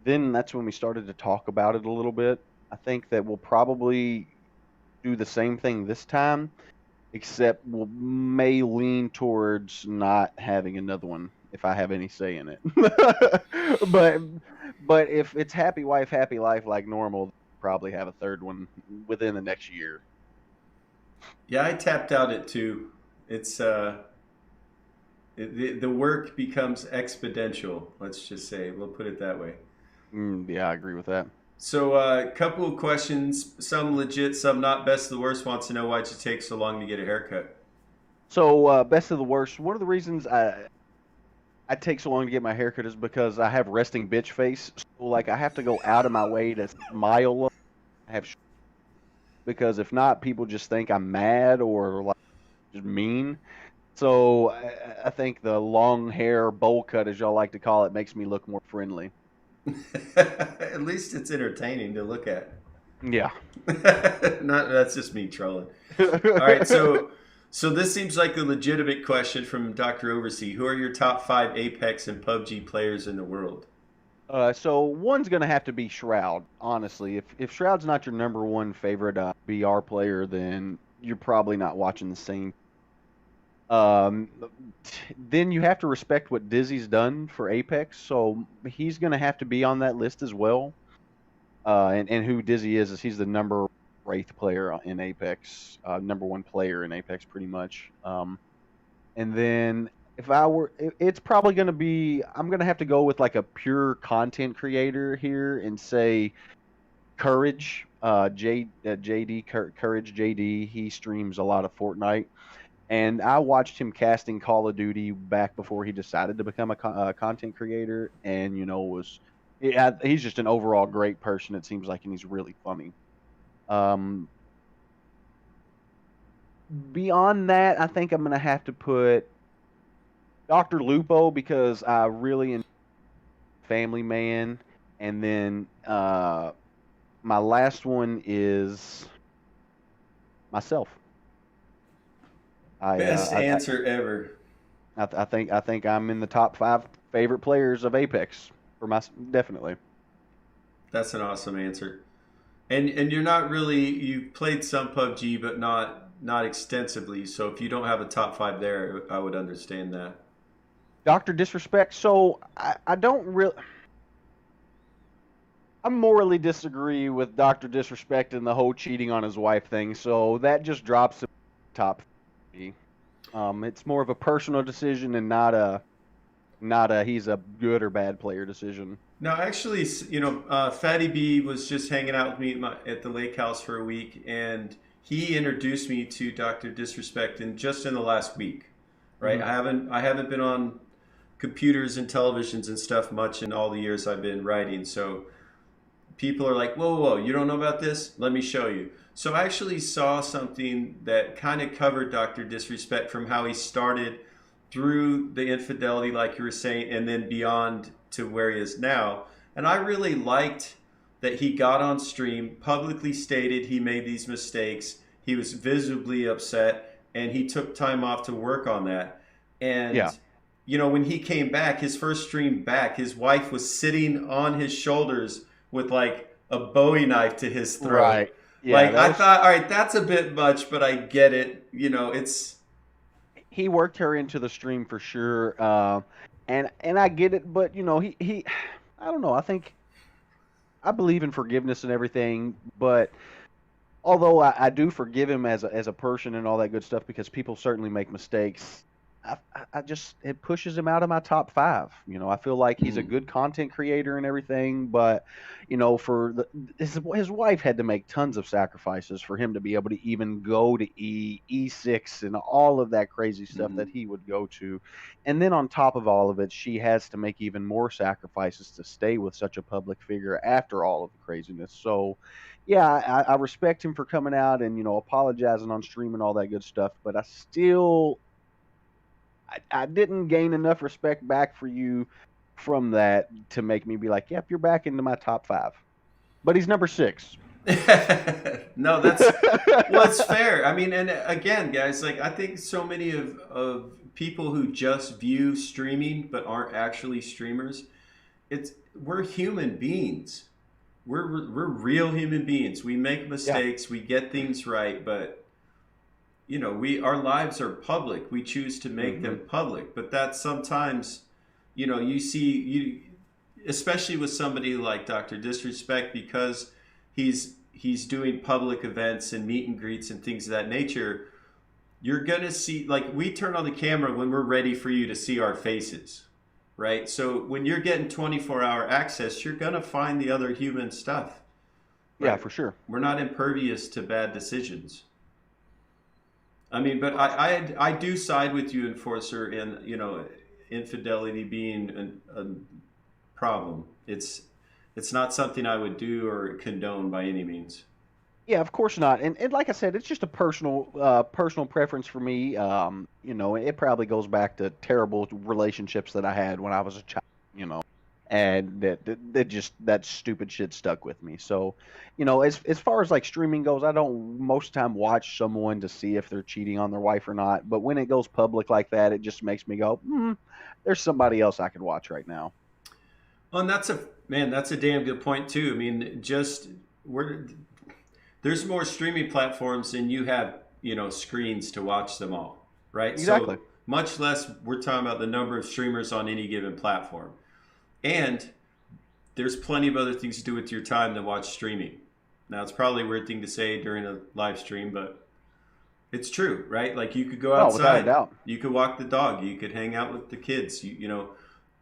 Speaker 2: then that's when we started to talk about it a little bit. I think that we'll probably do the same thing this time, except we'll may lean towards not having another one if I have any say in it. but but if it's happy wife, happy life like normal, probably have a third one within the next year.
Speaker 1: Yeah, I tapped out at two. It's the work becomes exponential. Let's just say we'll put it that way.
Speaker 2: Yeah, I agree with that.
Speaker 1: So, a couple of questions, some legit, some not. Best of the worst wants to know why'd you take so long to get a haircut.
Speaker 2: So, best of the worst. One of the reasons I take so long to get my haircut is because I have resting bitch face. So, like, I have to go out of my way to smile. I have because if not, people just think I'm mad or like just mean. So, I think the long hair bowl cut, as y'all like to call it, makes me look more friendly.
Speaker 1: At least it's entertaining to look at.
Speaker 2: Yeah.
Speaker 1: Not that's just me trolling. All right, so this seems like a legitimate question from Dr. Oversee. Who are your top five Apex and PUBG players in the world?
Speaker 2: So one's gonna have to be Shroud. Honestly, if Shroud's not your number one favorite BR player, then you're probably not watching the same. Um, then you have to respect what Dizzy's done for Apex, so he's gonna have to be on that list as well. And who Dizzy is he's the number Wraith player in Apex, number one player in Apex, pretty much. And then if I were, it's probably going to be, I'm going to have to go with like a pure content creator here and say Courage, JD, Courage JD. He streams a lot of Fortnite. And I watched him casting Call of Duty back before he decided to become a content creator, and was he's just an overall great person. It seems like, and he's really funny. Um, Beyond that, I think I'm gonna have to put Dr. Lupo because I really enjoy Family Man, and then my last one is myself. I
Speaker 1: Best
Speaker 2: uh,
Speaker 1: answer ever.
Speaker 2: I think I'm in the top 5 favorite players of Apex for my definitely.
Speaker 1: That's an awesome answer. And you're not really, you played some PUBG, but not extensively. So if you don't have a top five there, I would understand that.
Speaker 2: Dr. Disrespect. So I don't really. I morally disagree with Dr. Disrespect and the whole cheating on his wife thing. So that just drops him top 3. It's more of a personal decision and not a he's a good or bad player decision.
Speaker 1: Now, actually, Fatty B was just hanging out with me at the lake house for a week, and he introduced me to Dr. Disrespect just in the last week, right?
Speaker 2: Hmm.
Speaker 1: I haven't been on computers and televisions and stuff much in all the years I've been writing. So people are like, whoa, whoa, whoa, you don't know about this? Let me show you. So I actually saw something that kind of covered Dr. Disrespect from how he started through the infidelity, like you were saying, and then beyond to where he is now. And I really liked that he got on stream, publicly stated he made these mistakes. He was visibly upset, and he took time off to work on that.
Speaker 2: Yeah.
Speaker 1: And when he came back, his first stream back, his wife was sitting on his shoulders with like a Bowie knife to his throat.
Speaker 2: Right. Yeah.
Speaker 1: Like
Speaker 2: That
Speaker 1: I
Speaker 2: was
Speaker 1: thought, all right, that's a bit much, but I get it. It's
Speaker 2: he worked her into the stream for sure. And I get it, but he I don't know. I believe in forgiveness and everything, but although I do forgive him as a person and all that good stuff because people certainly make mistakes. I just it pushes him out of my top 5. I feel like he's a
Speaker 1: mm,
Speaker 2: good content creator and everything, but for his wife had to make tons of sacrifices for him to be able to even go to E6 and all of that crazy stuff that
Speaker 1: mm,
Speaker 2: he would go to, and then on top of all of it, she has to make even more sacrifices to stay with such a public figure after all of the craziness. So yeah, I respect him for coming out and apologizing on stream and all that good stuff, but I didn't gain enough respect back for you from that to make me be like, yep, you're back into my top 5. But he's number 6.
Speaker 1: no, that's well, it's fair. I mean, and again, guys, like I think so many of people who just view streaming but aren't actually streamers, we're human beings. We're real human beings. We make
Speaker 2: Yeah.
Speaker 1: mistakes, we get things right, but we our lives are public. We choose to make
Speaker 2: Hmm.
Speaker 1: them public, but that sometimes, you see especially with somebody like Dr. Disrespect because he's doing public events and meet and greets and things of that nature. You're gonna see like we turn on the camera when we're ready for you to see our faces, right? So when you're getting 24-hour access, you're gonna find the other human stuff,
Speaker 2: Yeah,
Speaker 1: right?
Speaker 2: for sure.
Speaker 1: We're not impervious to bad decisions. I mean, but I do side with you, Enforcer, in infidelity being a problem. It's not something I would do or condone by any means.
Speaker 2: Yeah, of course not. And like I said, it's just a personal preference for me. It probably goes back to terrible relationships that I had when I was a child, and that just that stupid shit stuck with me. So, as far as like streaming goes, I don't most time watch someone to see if they're cheating on their wife or not. But when it goes public like that, it just makes me go, there's somebody else I could watch right now.
Speaker 1: Well, and that's a damn good point too. I mean, just we're there's more streaming platforms than you have, screens to watch them all, right?
Speaker 2: Exactly.
Speaker 1: So much less we're talking about the number of streamers on any given platform. And there's plenty of other things to do with your time than watch streaming. Now, it's probably a weird thing to say during a live stream, but it's true, right? Like you could go
Speaker 2: Oh, without a
Speaker 1: outside,
Speaker 2: doubt.
Speaker 1: you could walk the dog, you could hang out with the kids,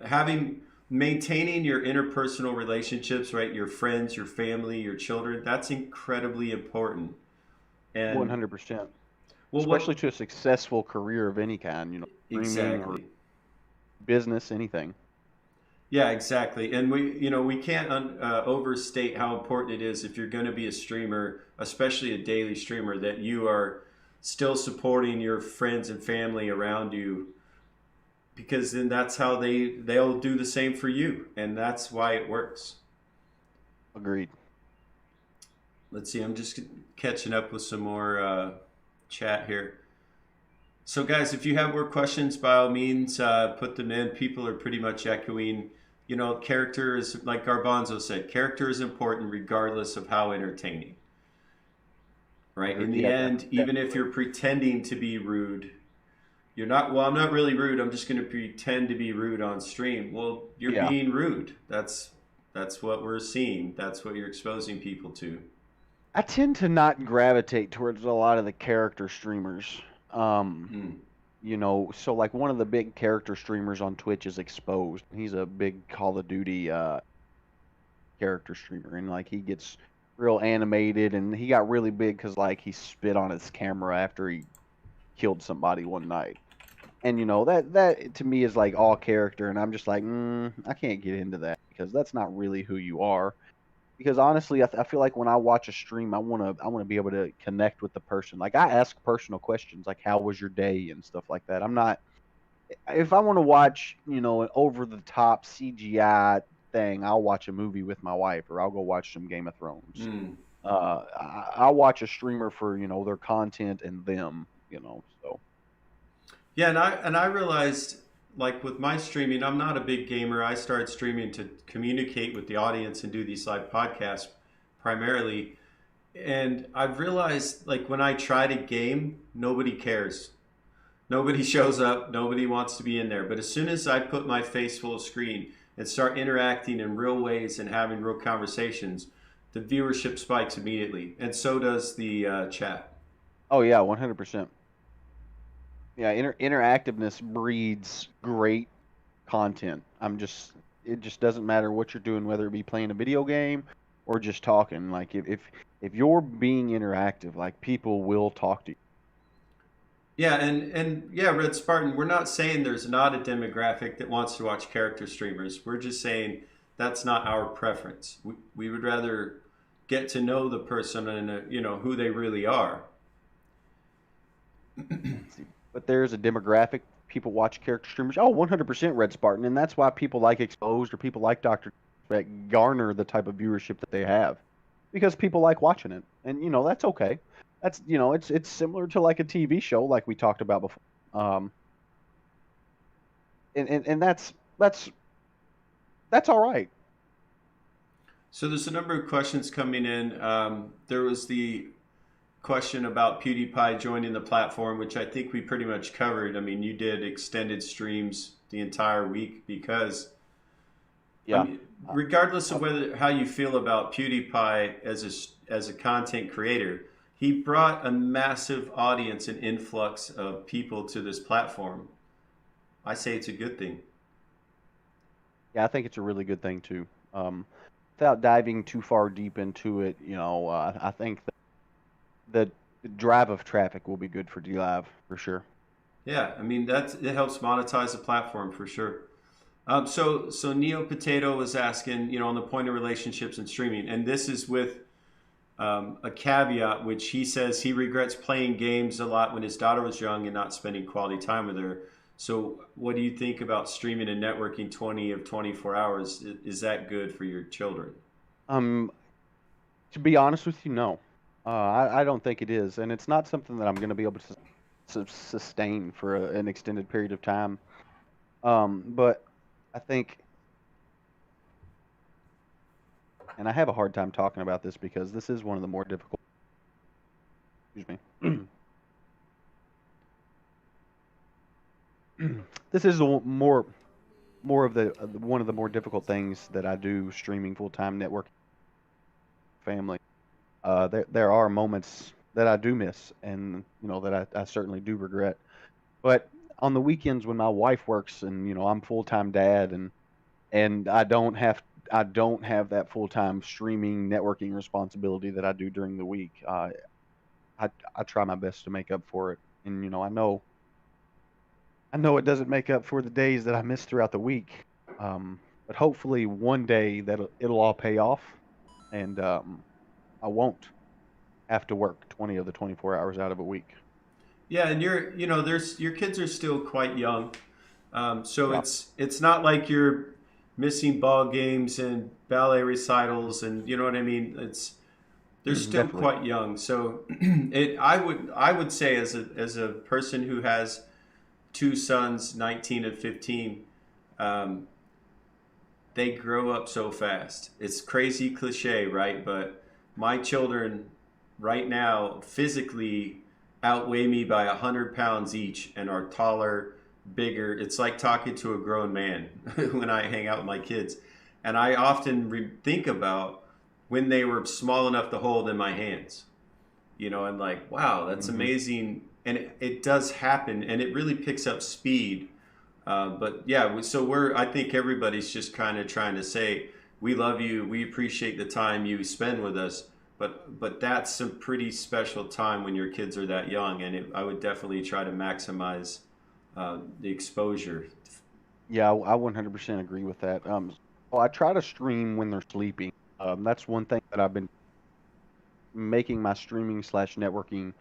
Speaker 1: having maintaining your interpersonal relationships, right? Your friends, your family, your children, that's incredibly important. And
Speaker 2: 100%.
Speaker 1: Well,
Speaker 2: especially
Speaker 1: what
Speaker 2: to a successful career of any kind, streaming or
Speaker 1: exactly?
Speaker 2: business, anything.
Speaker 1: Yeah, exactly. And we can't overstate how important it is if you're going to be a streamer, especially a daily streamer, that you are still supporting your friends and family around you, because then that's how they'll do the same for you, and that's why it works.
Speaker 2: Agreed.
Speaker 1: Let's see. I'm just catching up with some more chat here. So, guys, if you have more questions, by all means, put them in. People are pretty much echoing. Character is, like Garbanzo said, character is important regardless of how entertaining, right? In the
Speaker 2: Yeah,
Speaker 1: end, even if
Speaker 2: definitely.
Speaker 1: you're pretending to be rude, you're not, well, I'm not really rude. I'm just going to pretend to be rude on stream. Well, you're
Speaker 2: Yeah.
Speaker 1: being rude. That's what we're seeing. That's what you're exposing people to.
Speaker 2: I tend to not gravitate towards a lot of the character streamers. Um,
Speaker 1: Mm.
Speaker 2: so like one of the big character streamers on Twitch is Exposed. He's a big Call of Duty character streamer, and like he gets real animated, and he got really big because like he spit on his camera after he killed somebody one night. And that to me is like all character, and I'm just like, I can't get into that because that's not really who you are. Because honestly, I feel like when I watch a stream, I wanna be able to connect with the person. Like I ask personal questions, like how was your day and stuff like that. I'm not if I want to watch, an over the top CGI thing, I'll watch a movie with my wife, or I'll go watch some Game of Thrones.
Speaker 1: Mm.
Speaker 2: I'll watch a streamer for their content and them. So
Speaker 1: Yeah, and I realized, like with my streaming, I'm not a big gamer. I started streaming to communicate with the audience and do these live podcasts primarily. And I've realized, like, when I try to game, nobody cares. Nobody shows up. Nobody wants to be in there. But as soon as I put my face full of screen and start interacting in real ways and having real conversations, the viewership spikes immediately, and so does the chat.
Speaker 2: oh yeah, 100%. Yeah, interactiveness breeds great content. It just doesn't matter what you're doing, whether it be playing a video game or just talking. Like if you're being interactive, like people will talk to you.
Speaker 1: Yeah, and yeah, Red Spartan, we're not saying there's not a demographic that wants to watch character streamers. We're just saying that's not our preference. We would rather get to know the person and who they really are.
Speaker 2: But there's a demographic. People watch character streamers. Oh, 100% Red Spartan, and that's why people like Exposed or people like Doctor that garner the type of viewership that they have, because people like watching it, and that's okay. That's it's similar to like a TV show, like we talked about before. Um, and that's all right.
Speaker 1: So there's a number of questions coming in. There was the question about PewDiePie joining the platform, which I think we pretty much covered. I mean, you did extended streams the entire week because, I
Speaker 2: Yeah.
Speaker 1: mean,
Speaker 2: Uh,
Speaker 1: regardless of
Speaker 2: uh,
Speaker 1: whether how you feel about PewDiePie as a content creator, he brought a massive audience and influx of people to this platform. I say it's a good thing.
Speaker 2: yeah, I think it's a really good thing too. Without diving too far deep into it, I think the drive of traffic will be good for DLive for sure.
Speaker 1: Yeah, I mean it helps monetize the platform for sure. So Neo Potato was asking, on the point of relationships and streaming, and this is with a caveat, which he says he regrets playing games a lot when his daughter was young and not spending quality time with her. So, what do you think about streaming and networking 20 of 24 hours? Is that good for your children?
Speaker 2: Um, to be honest with you, no, I don't think it is, and it's not something that I'm going to be able to sustain for an extended period of time. But I think, and I have a hard time talking about this because this is one of the more difficult. Excuse me. This is more of the one of the more difficult things that I do streaming full time network family. There are moments that I do miss, and that I certainly do regret. But on the weekends when my wife works, and I'm full time dad, and I don't have that full time streaming networking responsibility that I do during the week. I try my best to make up for it. And I know it doesn't make up for the days that I miss throughout the week. But hopefully one day that it'll all pay off, and I won't have to work 20 of the 24 hours out of a week.
Speaker 1: Yeah, and there's your kids are still quite young, so
Speaker 2: Yeah,
Speaker 1: it's not like you're missing ball games and ballet recitals, and you know what I mean. They're still
Speaker 2: definitely.
Speaker 1: quite young, so I would say as a person who has two sons, 19 and 15, um, they grow up so fast. It's crazy cliche, right? But my children right now physically outweigh me by 100 pounds each and are taller, bigger. It's like talking to a grown man when I hang out with my kids. And I often think about when they were small enough to hold in my hands, and like, wow, that's
Speaker 2: Hmm.
Speaker 1: amazing. And it does happen, and it really picks up speed. But yeah, so I think everybody's just kind of trying to say, we love you, we appreciate the time you spend with us. But that's a pretty special time when your kids are that young, and I would definitely try to maximize the exposure.
Speaker 2: Yeah, I 100% agree with that. So I try to stream when they're sleeping. That's one thing that I've been making my streaming slash networking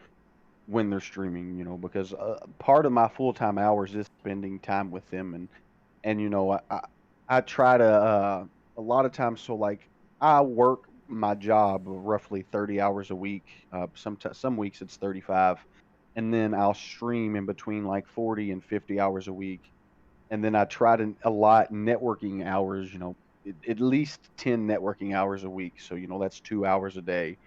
Speaker 2: when they're streaming, because part of my full time hours is spending time with them, and I try to a lot of times. So like I work my job roughly 30 hours a week. Some weeks it's 35, and then I'll stream in between like 40 and 50 hours a week, and then I try to allot networking hours. At least 10 networking hours a week. So that's 2 hours a day,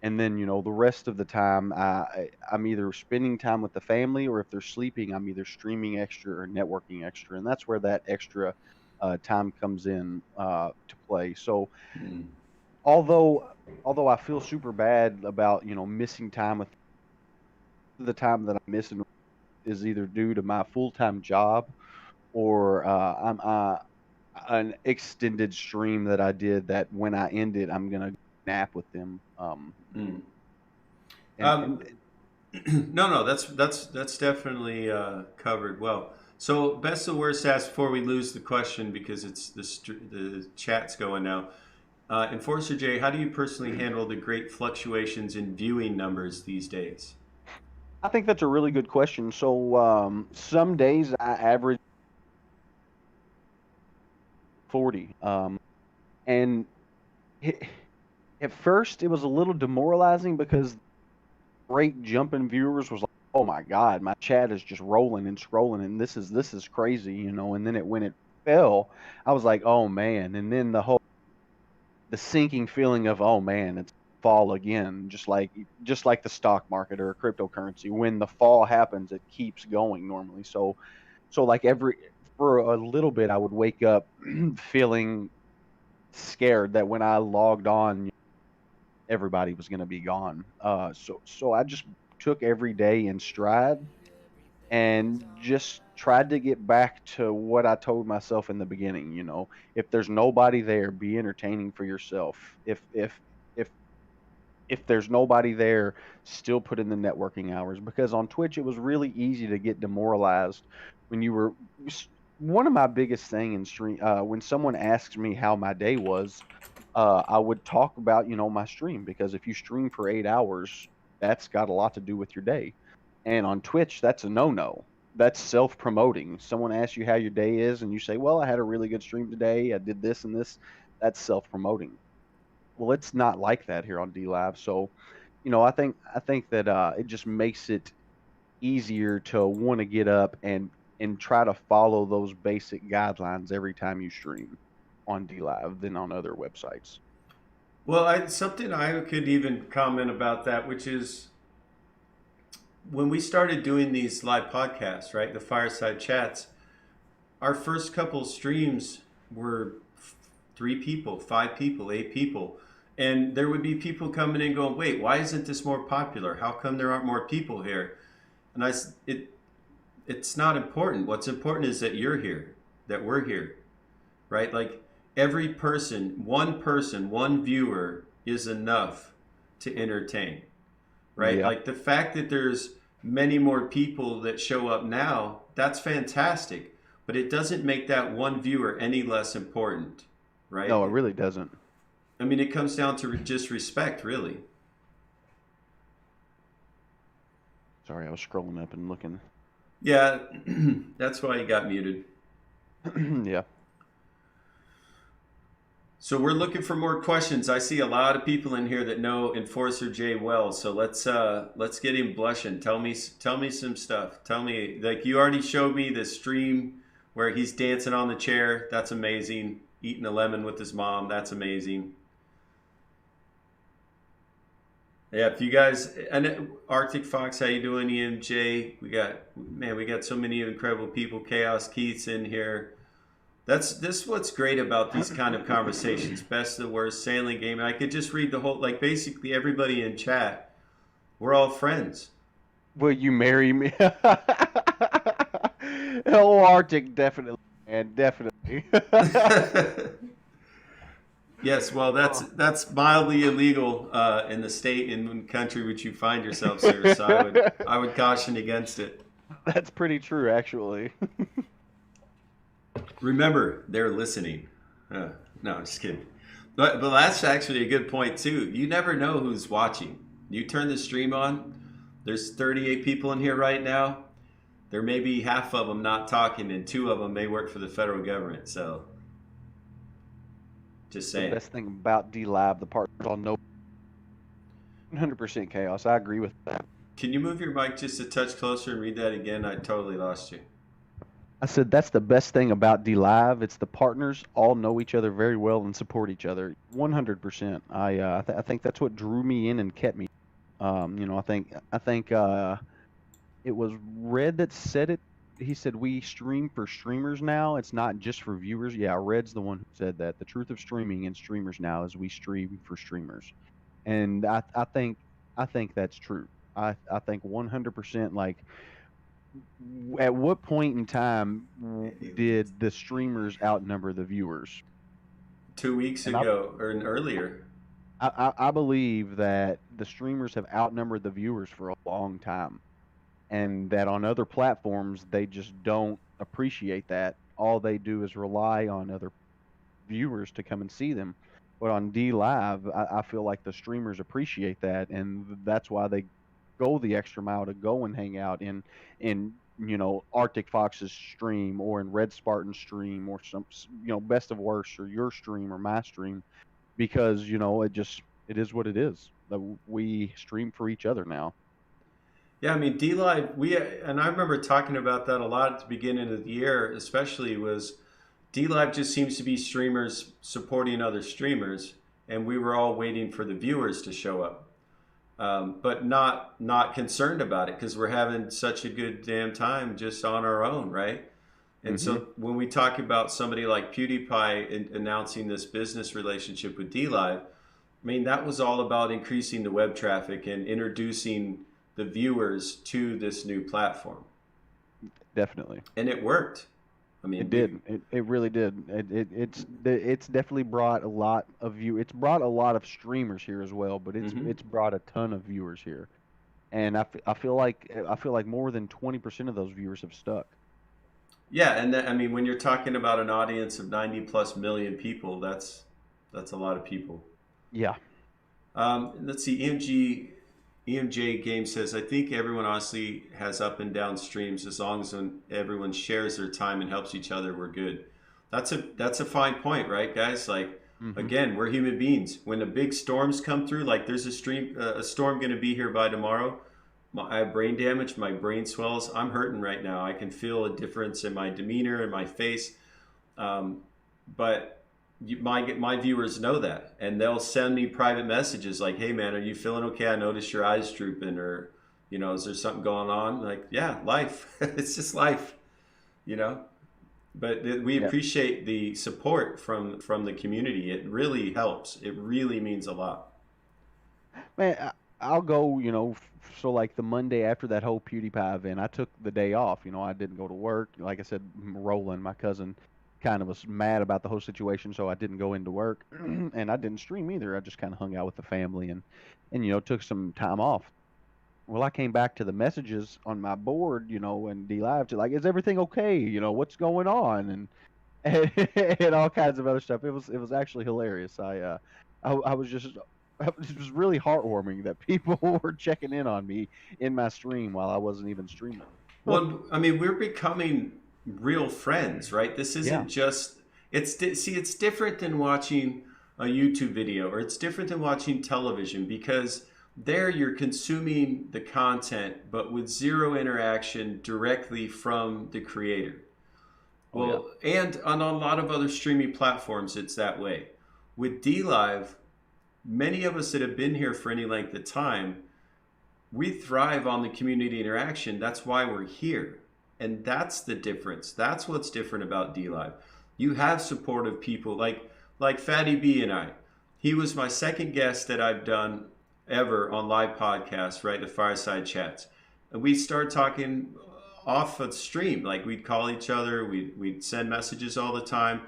Speaker 2: and then the rest of the time I'm either spending time with the family, or if they're sleeping I'm either streaming extra or networking extra, and that's where that extra time comes in to play. So
Speaker 1: Mm.
Speaker 2: although although I feel super bad about missing time, with the time that I'm missing is either due to my full-time job, or I'm an extended stream that I did, that when I end it I'm gonna nap with them.
Speaker 1: Mm.
Speaker 2: And
Speaker 1: Um, no, no, that's definitely covered well. So, best of worst ask before we lose the question because the chat's going now. Enforcer J, how do you personally handle the great fluctuations in viewing numbers these days?
Speaker 2: I think that's a really good question. So some days I average 40. And it, at first it was a little demoralizing, because great jumping viewers was like, oh my God, my chat is just rolling and scrolling, and this is crazy, and then when it fell, I was like, oh man. And then the sinking feeling of, oh man, it's fall again, just like the stock market or a cryptocurrency. When the fall happens, it keeps going normally. So like for a little bit I would wake up feeling scared that when I logged on everybody was going to be gone. So I just took every day in stride, and just tried to get back to what I told myself in the beginning. If there's nobody there, be entertaining for yourself. If if there's nobody there, still put in the networking hours, because on Twitch it was really easy to get demoralized when you were. One of my biggest thing in stream, when someone asks me how my day was, I would talk about my stream, because if you stream for 8 hours, that's got a lot to do with your day. And on Twitch, that's a no-no. That's self-promoting. Someone asks you how your day is, and you say, "Well, I had a really good stream today. I did this and this." That's self-promoting. Well, it's not like that here on D Live. So, I think that it just makes it easier to want to get up and try to follow those basic guidelines every time you stream on D Live than on other websites.
Speaker 1: Well, something I could even comment about that, which is when we started doing these live podcasts, right? The fireside chats, our first couple streams were 3 people, 5 people, 8 people. And there would be people coming in going, wait, why isn't this more popular? How come there aren't more people here? And it's not important. What's important is that you're here, that we're here, right? Like every person, one viewer is enough to entertain. right?
Speaker 2: Yeah.
Speaker 1: Like the fact that there's many more people that show up now, that's fantastic. But it doesn't make that one viewer any less important,
Speaker 2: No, it
Speaker 1: right?
Speaker 2: really doesn't.
Speaker 1: I mean, it comes down to just respect, really.
Speaker 2: Sorry, I was scrolling up and looking.
Speaker 1: Yeah, that's why you got muted.
Speaker 2: Yeah.
Speaker 1: So we're looking for more questions. I see a lot of people in here that know Enforcer Jay well. So let's get him blushing. Tell me some stuff. Tell me, like, you already showed me the stream where he's dancing on the chair. That's amazing. Eating a lemon with his mom. That's amazing. Yeah, if you guys and Arctic Fox, how you doing, EMJ? We got so many incredible people. Chaos Keith's in here. That's this what's great about these kind of conversations. Best of the worst, sailing game. I could just read the whole, like, basically everybody in chat. We're all friends.
Speaker 2: Will you marry me? Oh, Arctic, definitely, man, definitely.
Speaker 1: Yes, well, that's
Speaker 2: Oh.
Speaker 1: that's mildly illegal in the state and the country which you find yourself, sir. So I would caution against it.
Speaker 2: That's pretty true, actually.
Speaker 1: Remember, they're listening. No, I'm just kidding. But that's actually a good point too. You never know who's watching. You turn the stream on. There's 38 people in here right now. There may be half of them not talking, and two of them may work for the federal government. So, just
Speaker 2: The
Speaker 1: saying.
Speaker 2: best thing about D Live, the partners all know 100% chaos. I agree with that.
Speaker 1: Can you move your mic just a touch closer and read that again? I totally lost you.
Speaker 2: I said that's the best thing about D Live. It's the partners all know each other very well and support each other. 100%. I think that's what drew me in and kept me. I think it was Red that said it. He said we stream for streamers now. It's not just for viewers. Yeah, Red's the one who said that. The truth of streaming and streamers now is we stream for streamers, and I think that's true. I think 100%. Like, at what point in time did the streamers outnumber the viewers?
Speaker 1: 2 weeks
Speaker 2: And I
Speaker 1: ago or earlier.
Speaker 2: I believe that the streamers have outnumbered the viewers for a long time, and that on other platforms they just don't appreciate that. All they do is rely on other viewers to come and see them. But on D Live, I feel like the streamers appreciate that, and that's why they go the extra mile to go and hang out in Arctic Fox's stream, or in Red Spartan's stream, or some Best of Worst, or your stream, or my stream, because it is what it is. We stream for each other now.
Speaker 1: Yeah, I mean, D Live, and I remember talking about that a lot at the beginning of the year, especially was D Live just seems to be streamers supporting other streamers, and we were all waiting for the viewers to show up, but not concerned about it because we're having such a good damn time just on our own, right? And
Speaker 2: Hmm.
Speaker 1: so when we talk about somebody like PewDiePie announcing this business relationship with D Live, I mean, that was all about increasing the web traffic and introducing the viewers to this new platform.
Speaker 2: Definitely.
Speaker 1: And it worked. I
Speaker 2: It
Speaker 1: mean,
Speaker 2: did. It really did. It's definitely brought a lot of view. It's brought a lot of streamers here as well, but
Speaker 1: mhm.
Speaker 2: it's brought a ton of viewers here, and I feel like more than 20% of those viewers have stuck.
Speaker 1: Yeah, and I mean, when you're talking about an audience of 90 plus million people, that's a lot of people.
Speaker 2: Yeah.
Speaker 1: Let's see. EMJ Game says, I think everyone honestly has up and down streams. As long as everyone shares their time and helps each other, we're good. That's a fine point, right, guys? Like,
Speaker 2: Hmm.
Speaker 1: again, we're human beings. When the big storms come through, like there's a storm going to be here by tomorrow. I have brain damage. My brain swells. I'm hurting right now. I can feel a difference in my demeanor and my face. Um, but my viewers know that, and they'll send me private messages like, "Hey man, are you feeling okay? I noticed your eyes drooping, or is there something going on?" Like, yeah, life. It's just life, you know. But we
Speaker 2: Yeah.
Speaker 1: appreciate the support from the community. It really helps. It really means a lot.
Speaker 2: Man, I'll go. So like the Monday after that whole PewDiePie event, I took the day off. I didn't go to work. Like I said, Roland, my cousin, kind of was mad about the whole situation, so I didn't go into work, and I didn't stream either. I just kind of hung out with the family and took some time off. Well, I came back to the messages on my board, and D Live to like, is everything okay? What's going on? And all kinds of other stuff. It was actually hilarious. I was just it was really heartwarming that people were checking in on me in my stream while I wasn't even streaming.
Speaker 1: Well, I mean, we're becoming real friends, right? This
Speaker 2: Yeah.
Speaker 1: isn't just see, it's different than watching a YouTube video, or it's different than watching television, because there you're consuming the content but with zero interaction directly from the creator.
Speaker 2: Oh yeah.
Speaker 1: Well, and on a lot of other streaming platforms, it's that way. With D Live, many of us that have been here for any length of time, we thrive on the community interaction. That's why we're here. And that's the difference. That's what's different about D Live. You have supportive people like Fatty B and I. He was my second guest that I've done ever on live podcasts, right? The Fireside Chats. And we start talking off of stream. Like we'd call each other, we'd send messages all the time,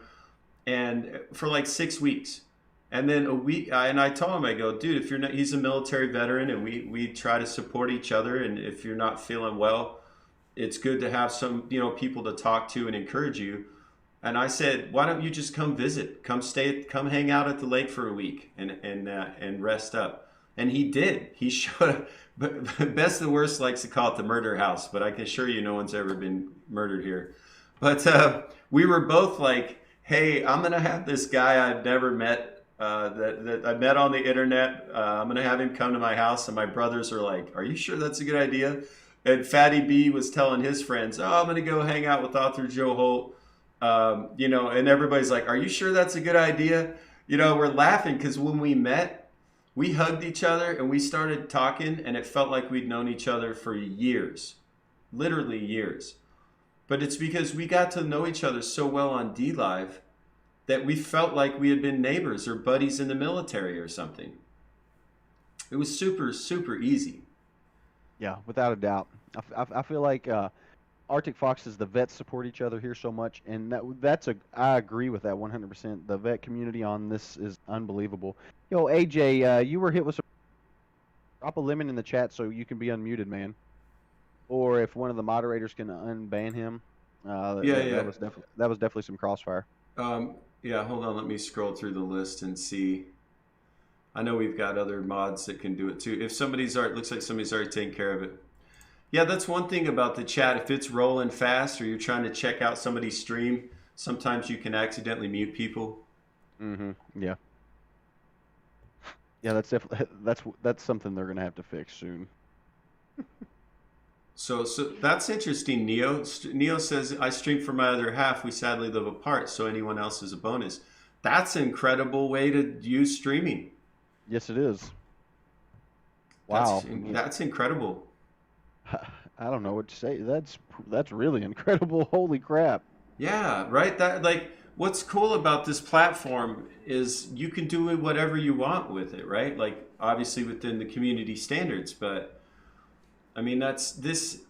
Speaker 1: and for like 6 weeks. And then a week, and I told him, I go, dude, if you're not, he's a military veteran, and we try to support each other. And if you're not feeling well, it's good to have some, people to talk to and encourage you. And I said, why don't you just come visit, come hang out at the lake for a week and rest up. And he did. He showed up. But best of the worst likes to call it the murder house, but I can assure you, no one's ever been murdered here. But we were both like, hey, I'm gonna have this guy I've never met, that I met on the internet. I'm gonna have him come to my house, and my brothers are like, "Are you sure that's a good idea?" And Fatty B was telling his friends, "Oh, I'm gonna go hang out with author Joe Holt," and everybody's like, "Are you sure that's a good idea?" We're laughing because when we met, we hugged each other and we started talking, and it felt like we'd known each other for years, literally years. But it's because we got to know each other so well on D Live that we felt like we had been neighbors or buddies in the military or something. It was super, super easy.
Speaker 2: Yeah, without a doubt. I feel like Arctic Foxes, the vets support each other here so much, and I agree with that 100%. The vet community on this is unbelievable. Yo, AJ, you were hit with some drop a lemon in the chat so you can be unmuted, man. Or if one of the moderators can unban him,
Speaker 1: Yeah,
Speaker 2: that
Speaker 1: yeah.
Speaker 2: was definitely some crossfire.
Speaker 1: Yeah, hold on. Let me scroll through the list and see. I know we've got other mods that can do it too. If looks like somebody's already taken care of it. Yeah, that's one thing about the chat. If it's rolling fast or you're trying to check out somebody's stream, sometimes you can accidentally mute people.
Speaker 2: Yeah. Yeah, that's definitely that's something they're gonna have to fix soon.
Speaker 1: So that's interesting, Neo. Neo says, I stream for my other half. We sadly live apart, so anyone else is a bonus. That's an incredible way to use streaming.
Speaker 2: Yes, it is. Wow.
Speaker 1: That's incredible.
Speaker 2: I don't know what to say. That's really incredible. Holy crap.
Speaker 1: Yeah, right. What's cool about this platform is you can do whatever you want with it, right? Like obviously within the community standards, but I mean that's this.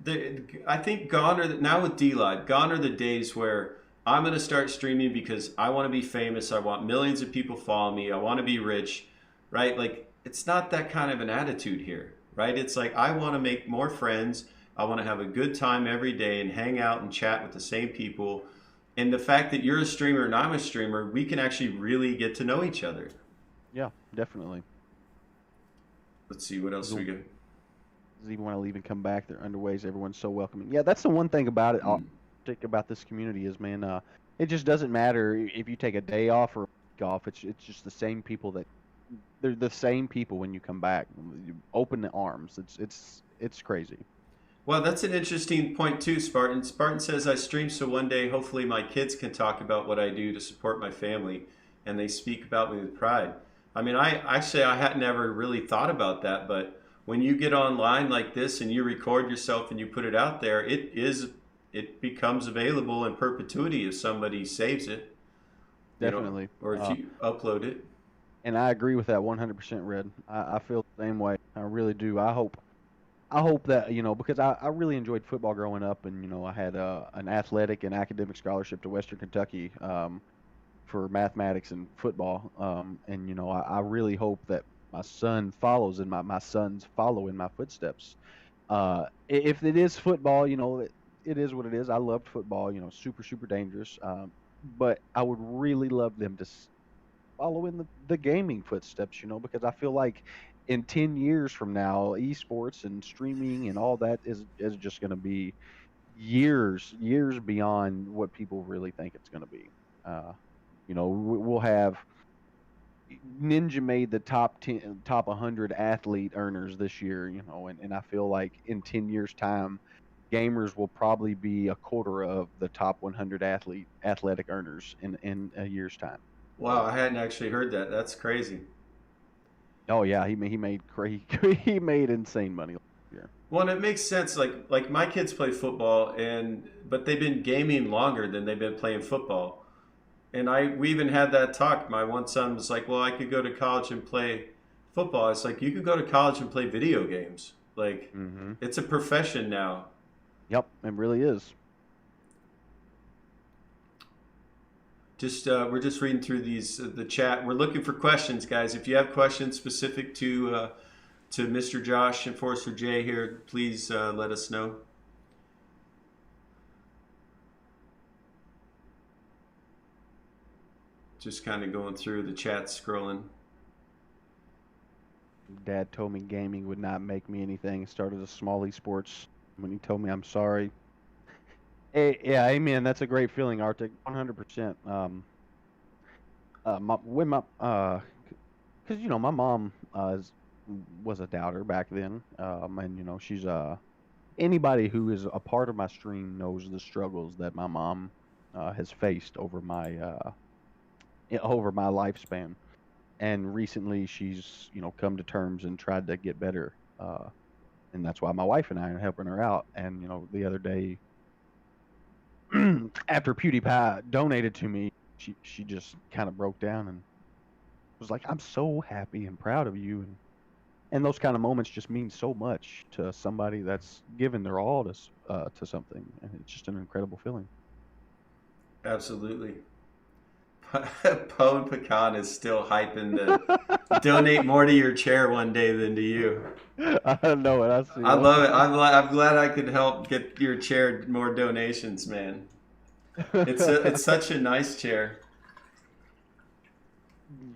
Speaker 1: I think now with D Live, gone are the days where I'm going to start streaming because I want to be famous. I want millions of people follow me. I want to be rich, right? Like it's not that kind of an attitude here, right? It's like I want to make more friends. I want to have a good time every day and hang out and chat with the same people. And the fact that you're a streamer and I'm a streamer, we can actually really get to know each other.
Speaker 2: Yeah, definitely.
Speaker 1: Let's see what else we got.
Speaker 2: Does even want to leave and come back? Their underways. Everyone's so welcoming. Yeah, that's the one thing about it. About this community is, man, it just doesn't matter if you take a day off or a week off. It's just the same people they're the same people when you come back. You open the arms. It's crazy.
Speaker 1: Well, that's an interesting point too, Spartan. Spartan says, I stream so one day hopefully my kids can talk about what I do to support my family and they speak about me with pride. I mean, I hadn't ever really thought about that, but when you get online like this and you record yourself and you put it out there, it becomes available in perpetuity if somebody saves it.
Speaker 2: Definitely.
Speaker 1: Or if you upload it.
Speaker 2: And I agree with that 100%, Red. I feel the same way. I really do. I hope that, because I really enjoyed football growing up, and I had an athletic and academic scholarship to Western Kentucky for mathematics and football, and I really hope that my son follows in my sons follow in my footsteps. If it is football, it is what it is. I loved football, super super dangerous. But I would really love them to follow in the gaming footsteps, because I feel like in 10 years from now, esports and streaming and all that is just going to be years beyond what people really think it's going to be. Uh, we'll have Ninja made the top 10, top 100 athlete earners this year, and I feel like in 10 years time, gamers will probably be a quarter of the top 100 athletic earners in a year's time.
Speaker 1: Wow, I hadn't actually heard that. That's crazy.
Speaker 2: Oh yeah, he made he made insane money last year.
Speaker 1: Well, and it makes sense. Like my kids play football, and but they've been gaming longer than they've been playing football. And we even had that talk. My one son was like, "Well, I could go to college and play football." It's like you could go to college and play video games. Like
Speaker 2: Hmm.
Speaker 1: it's a profession now.
Speaker 2: Yep, it really is.
Speaker 1: Just we're just reading through these the chat. We're looking for questions, guys. If you have questions specific to Mr. Josh and Forster J here, please let us know. Just kind of going through the chat, scrolling.
Speaker 2: Dad told me gaming would not make me anything. Started a small esports when he told me I'm sorry. Yeah, amen. That's a great feeling, Arctic. 100%. My when my because my mom was a doubter back then, and she's anybody who is a part of my stream knows the struggles that my mom has faced over my lifespan. And recently, she's come to terms and tried to get better, and that's why my wife and I are helping her out. And the other day, after PewDiePie donated to me, she just kind of broke down and was like, "I'm so happy and proud of you," and those kind of moments just mean so much to somebody that's given their all to something, and it's just an incredible feeling.
Speaker 1: Absolutely. Pone Pecan is still hyping to donate more to your chair one day than to you.
Speaker 2: I know it. I see
Speaker 1: I
Speaker 2: it.
Speaker 1: love it. I'm glad I could help get your chair more donations, man. It's such a nice chair.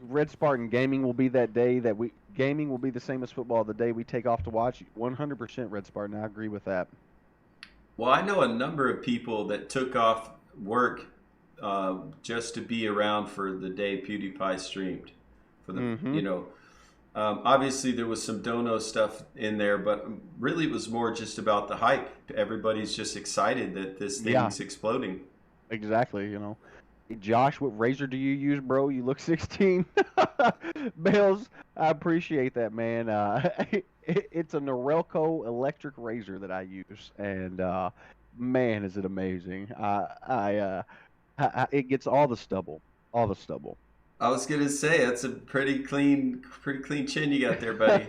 Speaker 2: Red Spartan gaming will be that day that we gaming will be the same as football the day we take off to watch. 100% Red Spartan. I agree with that.
Speaker 1: Well, I know a number of people that took off work just to be around for the day PewDiePie streamed. For the
Speaker 2: Hmm.
Speaker 1: obviously there was some dono stuff in there, but really it was more just about the hype. Everybody's just excited that this
Speaker 2: Yeah,
Speaker 1: thing's exploding.
Speaker 2: exactly. Hey, Josh, what razor do you use, bro? You look 16. Bales, I appreciate that, man. It's a Norelco electric razor that I use, and man, is it amazing. It gets all the stubble.
Speaker 1: I was gonna say that's a pretty clean chin you got there, buddy.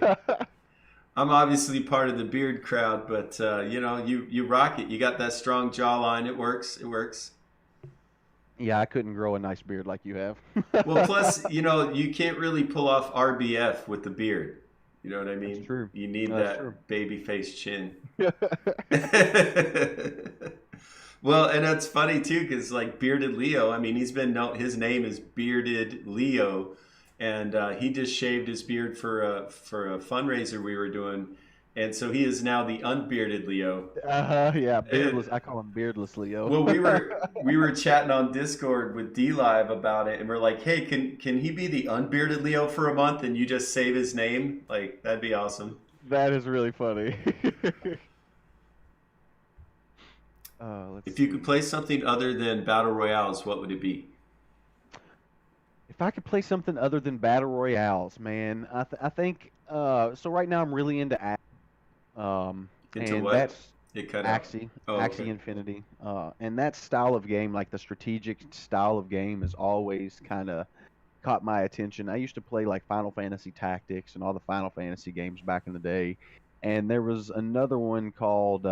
Speaker 1: I'm obviously part of the beard crowd, but you rock it. You got that strong jawline. It works. It works.
Speaker 2: Yeah, I couldn't grow a nice beard like you have.
Speaker 1: Well, plus, you can't really pull off RBF with the beard. You know what I
Speaker 2: That's
Speaker 1: mean?
Speaker 2: true.
Speaker 1: You need
Speaker 2: That's true.
Speaker 1: that baby face chin. Well, and that's funny too, because like Bearded Leo, I mean, he's been known. His name is Bearded Leo, and he just shaved his beard for a fundraiser we were doing, and so he is now the unbearded Leo.
Speaker 2: Yeah,
Speaker 1: And
Speaker 2: beardless. I call him beardless Leo.
Speaker 1: well, we were chatting on Discord with D Live about it, and we're like, "Hey, can he be the unbearded Leo for a month, and you just save his name? Like that'd be awesome."
Speaker 2: That is really funny. Let's
Speaker 1: If you could
Speaker 2: see.
Speaker 1: play something other than battle royales, what would it be?
Speaker 2: If I could play something other than battle royales, man, I think so. Right now, I'm really into
Speaker 1: Into
Speaker 2: and
Speaker 1: what?
Speaker 2: that's
Speaker 1: It cut out. Oh,
Speaker 2: Axie
Speaker 1: okay.
Speaker 2: Infinity, and that style of game, like the strategic style of game, has always kind of caught my attention. I used to play like Final Fantasy Tactics and all the Final Fantasy games back in the day, and there was another one called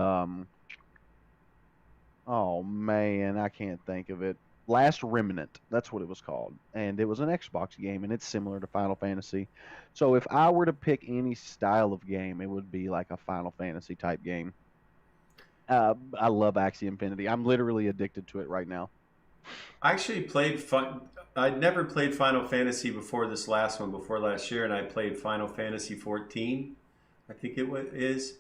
Speaker 2: oh man, I can't think of it. Last Remnant. That's what it was called, and it was an Xbox game, and it's similar to Final Fantasy. So if I were to pick any style of game, it would be like a Final Fantasy type game. I love Axie Infinity. I'm literally addicted to it right now.
Speaker 1: I actually played fun. I'd never played Final Fantasy before this last one, before last year, and I played Final Fantasy 14. I think is.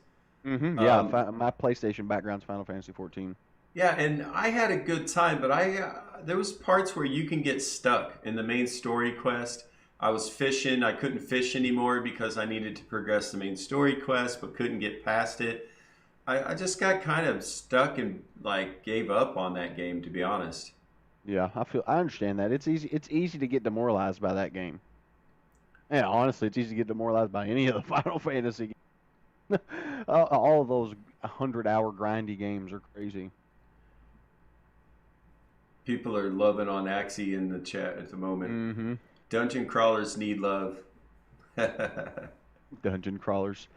Speaker 2: Yeah,
Speaker 1: Um,
Speaker 2: my PlayStation background's Final Fantasy 14.
Speaker 1: yeah, and I had a good time, but I there was parts where you can get stuck in the main story quest. I was fishing. I couldn't fish anymore because I needed to progress the main story quest, but couldn't get past it. I just got kind of stuck and like gave up on that game, to be honest.
Speaker 2: Yeah, I understand that. It's easy to get demoralized by that game. And honestly, it's easy to get demoralized by any of the Final Fantasy games. All of those 100-hour grindy games are crazy.
Speaker 1: People are loving on Axie in the chat at the moment.
Speaker 2: Hmm.
Speaker 1: Dungeon crawlers need love. Yeah,
Speaker 2: Dungeon crawlers.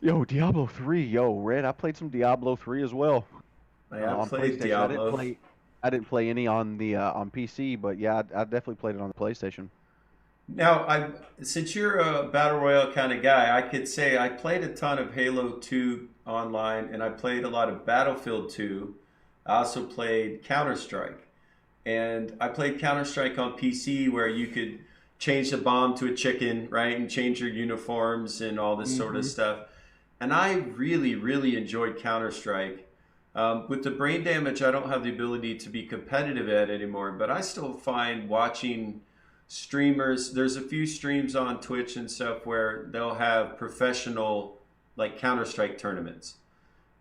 Speaker 2: Yo, Diablo 3. Yo, Red, I played some Diablo 3 as well.
Speaker 1: I
Speaker 2: On
Speaker 1: played
Speaker 2: PlayStation. I didn't
Speaker 1: Diablo.
Speaker 2: play I didn't play any on the on PC, but yeah, I definitely played it on the PlayStation.
Speaker 1: Now, I since you're a battle royale kind of guy, I could say I played a ton of Halo 2 online, and I played a lot of Battlefield 2. I also played Counter Strike, and I played Counter Strike on PC where you could change the bomb to a chicken, right, and change your uniforms and all this sort of
Speaker 2: Hmm.
Speaker 1: stuff. And I really, really enjoyed Counter Strike. With the brain damage, I don't have the ability to be competitive at it anymore, but I still find watching streamers, there's a few streams on Twitch and stuff where they'll have professional, like Counter Strike tournaments.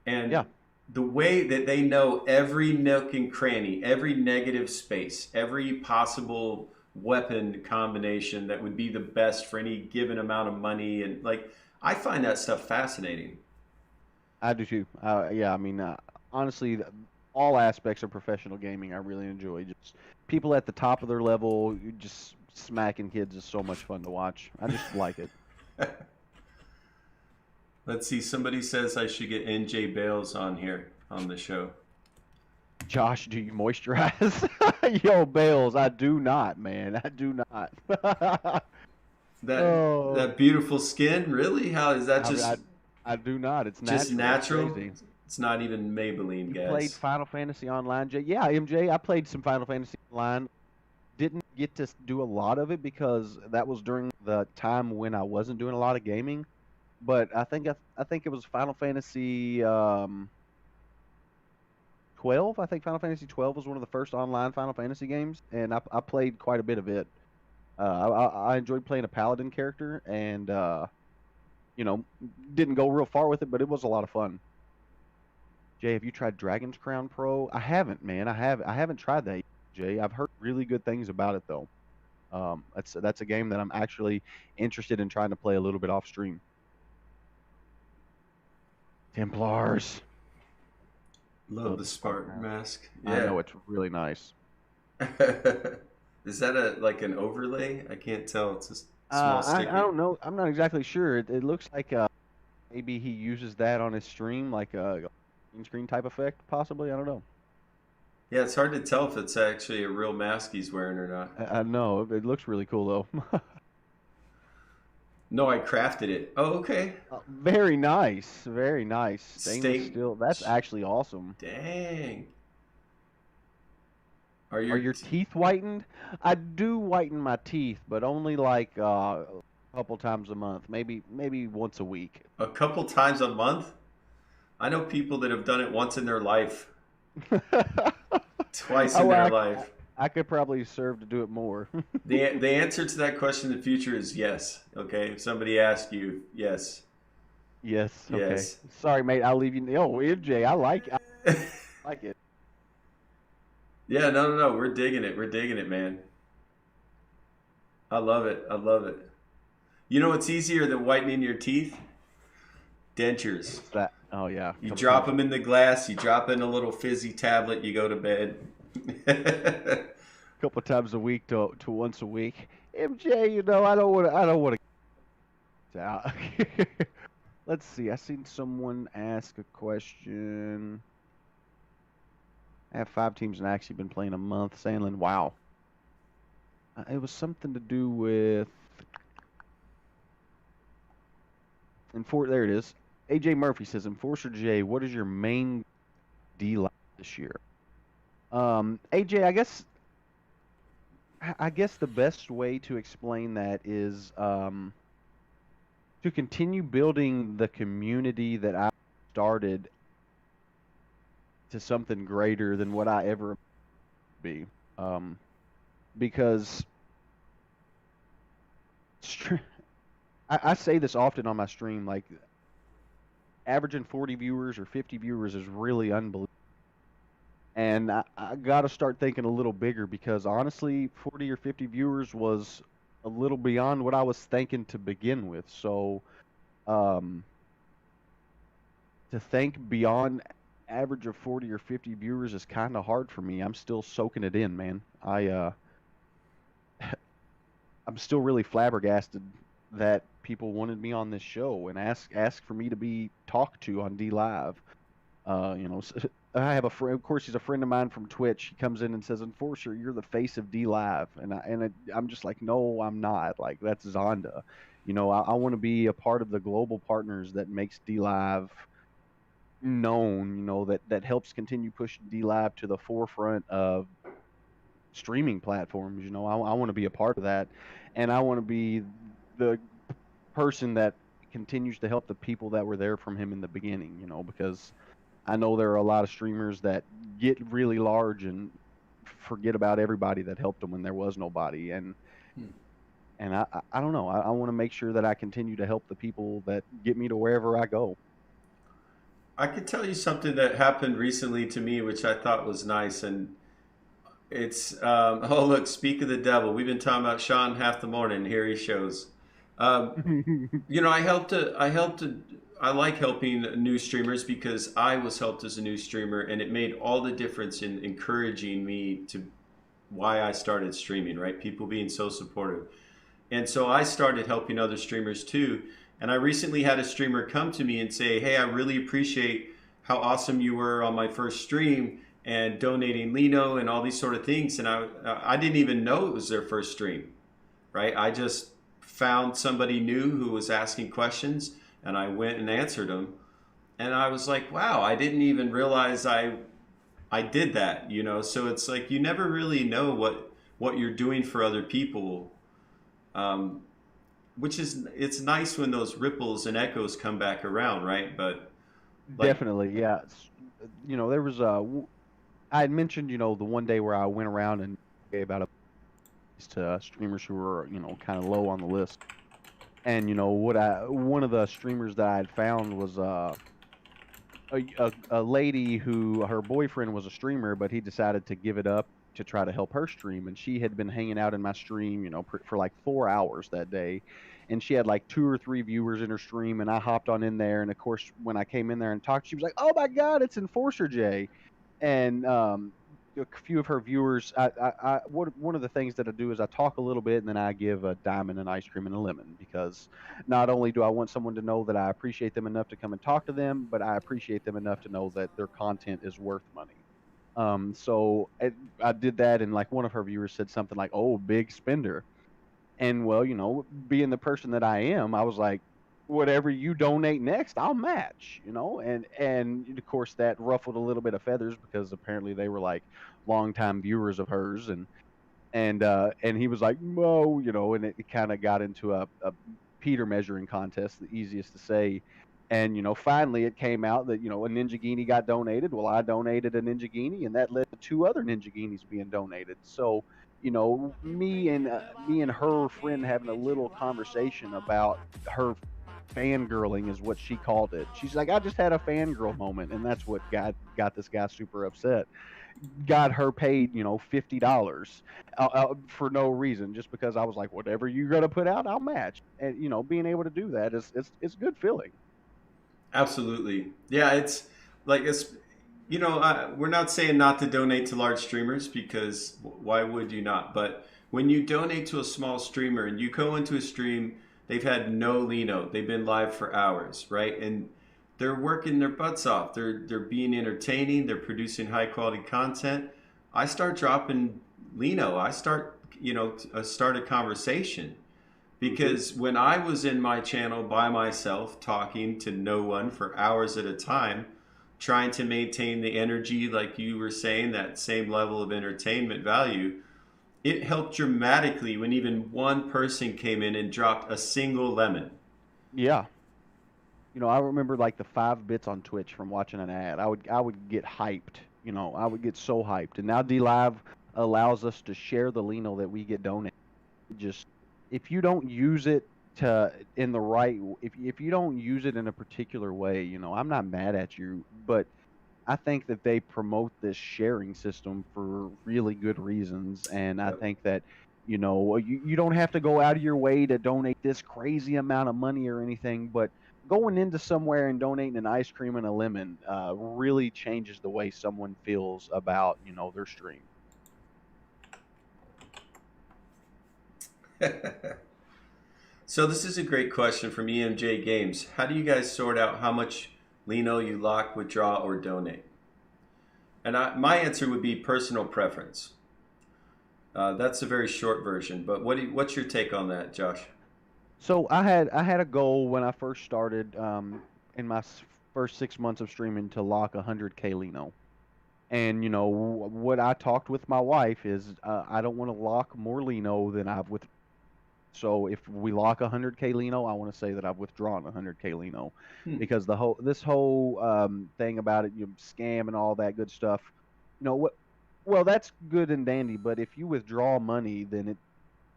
Speaker 2: Yeah,
Speaker 1: And the way that they know every nook and cranny, every negative space, every possible weapon combination that would be the best for any given amount of money, and like, I find that stuff fascinating.
Speaker 2: I do too. Yeah, I mean, honestly, all aspects of professional gaming I really enjoy. Just people at the top of their level, you just smacking kids is so much fun to watch. I just like it.
Speaker 1: Let's see. Somebody says I should get NJ Bales on here on the show.
Speaker 2: Josh, do you moisturize? Yo, Bales, I do not, man. I do not.
Speaker 1: That
Speaker 2: Oh,
Speaker 1: that beautiful skin, really? How is that
Speaker 2: I, I,
Speaker 1: just
Speaker 2: I do not. It's
Speaker 1: just
Speaker 2: natural. It's
Speaker 1: natural?
Speaker 2: crazy.
Speaker 1: It's not even Maybelline,
Speaker 2: You played
Speaker 1: guys.
Speaker 2: Final Fantasy Online, Jay? Yeah, MJ, I played some Final Fantasy Online. Didn't get to do a lot of it because that was during the time when I wasn't doing a lot of gaming. But I think it was Final Fantasy 12. I think Final Fantasy 12 was one of the first online Final Fantasy games, and I played quite a bit of it. I enjoyed playing a paladin character, and you know, didn't go real far with it, but it was a lot of fun. Jay, have you tried Dragon's Crown Pro? I haven't, man. I haven't tried that yet, Jay. I've heard really good things about it though. That's a game that I'm actually interested in trying to play a little bit off stream. Templars.
Speaker 1: Love
Speaker 2: Love
Speaker 1: the
Speaker 2: the Spartan
Speaker 1: Spartan
Speaker 2: mask.
Speaker 1: mask.
Speaker 2: I
Speaker 1: Yeah.
Speaker 2: know it's really nice.
Speaker 1: Is that a like an overlay? I can't tell. It's a small
Speaker 2: I
Speaker 1: sticker.
Speaker 2: don't know. I'm not exactly sure. It looks like maybe he uses that on his stream, like a green screen type effect, possibly. I don't know.
Speaker 1: Yeah, it's hard to tell if it's actually a real mask he's wearing or not.
Speaker 2: I know it looks really cool though.
Speaker 1: No, I crafted it. Oh, okay.
Speaker 2: Very nice, very nice. Stainless
Speaker 1: Steak.
Speaker 2: steel. That's actually awesome.
Speaker 1: Dang. Are
Speaker 2: Are
Speaker 1: your
Speaker 2: your teeth whitened? I do whiten my teeth, but only like a couple times a month, maybe once a week.
Speaker 1: a couple times a month? I know people that have done it once in their life, twice in
Speaker 2: Oh,
Speaker 1: their
Speaker 2: I
Speaker 1: life.
Speaker 2: I could probably serve to do it more.
Speaker 1: The answer to that question in the future is yes. Okay, if somebody asks you, yes,
Speaker 2: Yes. Okay.
Speaker 1: yes.
Speaker 2: Sorry, mate. I'll leave you. Oh, MJ, I like it.
Speaker 1: Yeah, no, no, no. We're digging it. We're digging it, man. I love it. I love it. You know what's easier than whitening your teeth? Dentures.
Speaker 2: What's that? Oh yeah, a
Speaker 1: You
Speaker 2: couple
Speaker 1: drop
Speaker 2: times.
Speaker 1: them in the glass, you drop in a little fizzy tablet, you go to bed.
Speaker 2: Couple times a week to once a week. MJ, I don't want to. Let's see. I seen someone ask a question. I have 5 teams and I actually been playing a month. Sandlin, wow. It was something to do with there it is. AJ Murphy says, Enforcer J, what is your main D line this year? AJ, I guess the best way to explain that is to continue building the community that I started to something greater than what I ever be. Um, because str- I say this often on my stream, like averaging 40 viewers or 50 viewers is really unbelievable. And I got to start thinking a little bigger because honestly, 40 or 50 viewers was a little beyond what I was thinking to begin with. So, um, to think beyond average of 40 or 50 viewers is kind of hard for me. I'm still soaking it in, man. I'm still really flabbergasted that people wanted me on this show and ask for me to be talked to on D Live. I have a friend. Of course, he's a friend of mine from Twitch. He comes in and says, "Enforcer, you're the face of D Live," I'm just like, "No, I'm not. Like that's Zonda. I want to be a part of the global partners that makes D Live known. That helps continue pushing D Live to the forefront of streaming platforms. I want to be a part of that, and I want to be the person that continues to help the people that were there from him in the beginning. Because I know there are a lot of streamers that get really large and forget about everybody that helped them when there was nobody. And I don't know. I want to make sure that I continue to help the people that get me to wherever I go.
Speaker 1: I could tell you something that happened recently to me, which I thought was nice, and it's oh look, speak of the devil. We've been talking about Sean half the morning. Here he shows. Um, I like helping new streamers because I was helped as a new streamer, and it made all the difference in encouraging me to why I started streaming. Right, people being so supportive, and so I started helping other streamers too. And I recently had a streamer come to me and say, "Hey, I really appreciate how awesome you were on my first stream and donating Lino and all these sort of things." And I didn't even know it was their first stream, right? I just found somebody new who was asking questions, and I went and answered them. And I was like, "Wow, I didn't even realize I did that." So it's like you never really know what you're doing for other people. Um, which is it's nice when those ripples and echoes come back around, right? But like,
Speaker 2: Definitely, yeah. There was I had mentioned, the one day where I went around and gave out a to streamers who were, kind of low on the list. And one of the streamers that I had found was a lady who her boyfriend was a streamer, but he decided to give it up to try to help her stream. And she had been hanging out in my stream, for like 4 hours that day. And she had like 2 or 3 viewers in her stream. And I hopped on in there. And of course, when I came in there and talked, she was like, "Oh my God, it's Enforcer J." And a few of her viewers, one of the things that I do is I talk a little bit and then I give a diamond, an ice cream, and a lemon because not only do I want someone to know that I appreciate them enough to come and talk to them, but I appreciate them enough to know that their content is worth money. I did that, and like one of her viewers said something like, "Oh, big spender." And well, being the person that I am, I was like, whatever you donate next, I'll match, and of course that ruffled a little bit of feathers because apparently they were like longtime viewers of hers, and he was like, "No," and it kind of got into a Peter measuring contest, the easiest to say. And finally it came out that a Ninja Genie got donated. Well, I donated a Ninja Genie, and that led to 2 other Ninja Genies being donated. So me and her friend having a little conversation about her fangirling is what she called it. She's like, "I just had a fangirl moment," and that's what got this guy super upset. Got her paid, $50 for no reason, just because I was like, "Whatever you're gonna put out, I'll match." And being able to do that is it's good feeling.
Speaker 1: absolutely, yeah, it's like we're not saying not to donate to large streamers because why would you not? But when you donate to a small streamer and you go into a stream, they've had no Lino, they've been live for hours, right? And they're working their butts off. They're being entertaining. They're producing high quality content. I start dropping Lino. I start a conversation
Speaker 2: Hmm.
Speaker 1: because when I was in my channel by myself, talking to no one for hours at a time, trying to maintain the energy, like you were saying, that same level of entertainment value, it helped dramatically when even one person came in and dropped a single lemon.
Speaker 2: Yeah. I remember like the 5 bits on Twitch from watching an ad. I would get hyped. I would get so hyped. And now D Live allows us to share the Lino that we get donated. Just if you don't use it to in the right, if you don't use it in a particular way, I'm not mad at you, but I think that they promote this sharing system for really good reasons. And I
Speaker 1: Yep.
Speaker 2: think that, you don't have to go out of your way to donate this crazy amount of money or anything, but going into somewhere and donating an ice cream and a lemon really changes the way someone feels about, their stream.
Speaker 1: So this is a great question from EMJ Games. How do you guys sort out how much Lino you lock, withdraw, or donate? And my answer would be personal preference. That's a very short version, but what's your take on that, Josh?
Speaker 2: So I had a goal when I first started in my first 6 months of streaming to lock 100K Lino. And what I talked with my wife is I don't want to lock more Lino than I've with. So if we lock 100K Lino, I want to say that I've withdrawn 100K Lino,
Speaker 1: Hmm.
Speaker 2: because this whole thing about it, scam and all that good stuff. What? Well, that's good and dandy, but if you withdraw money, then it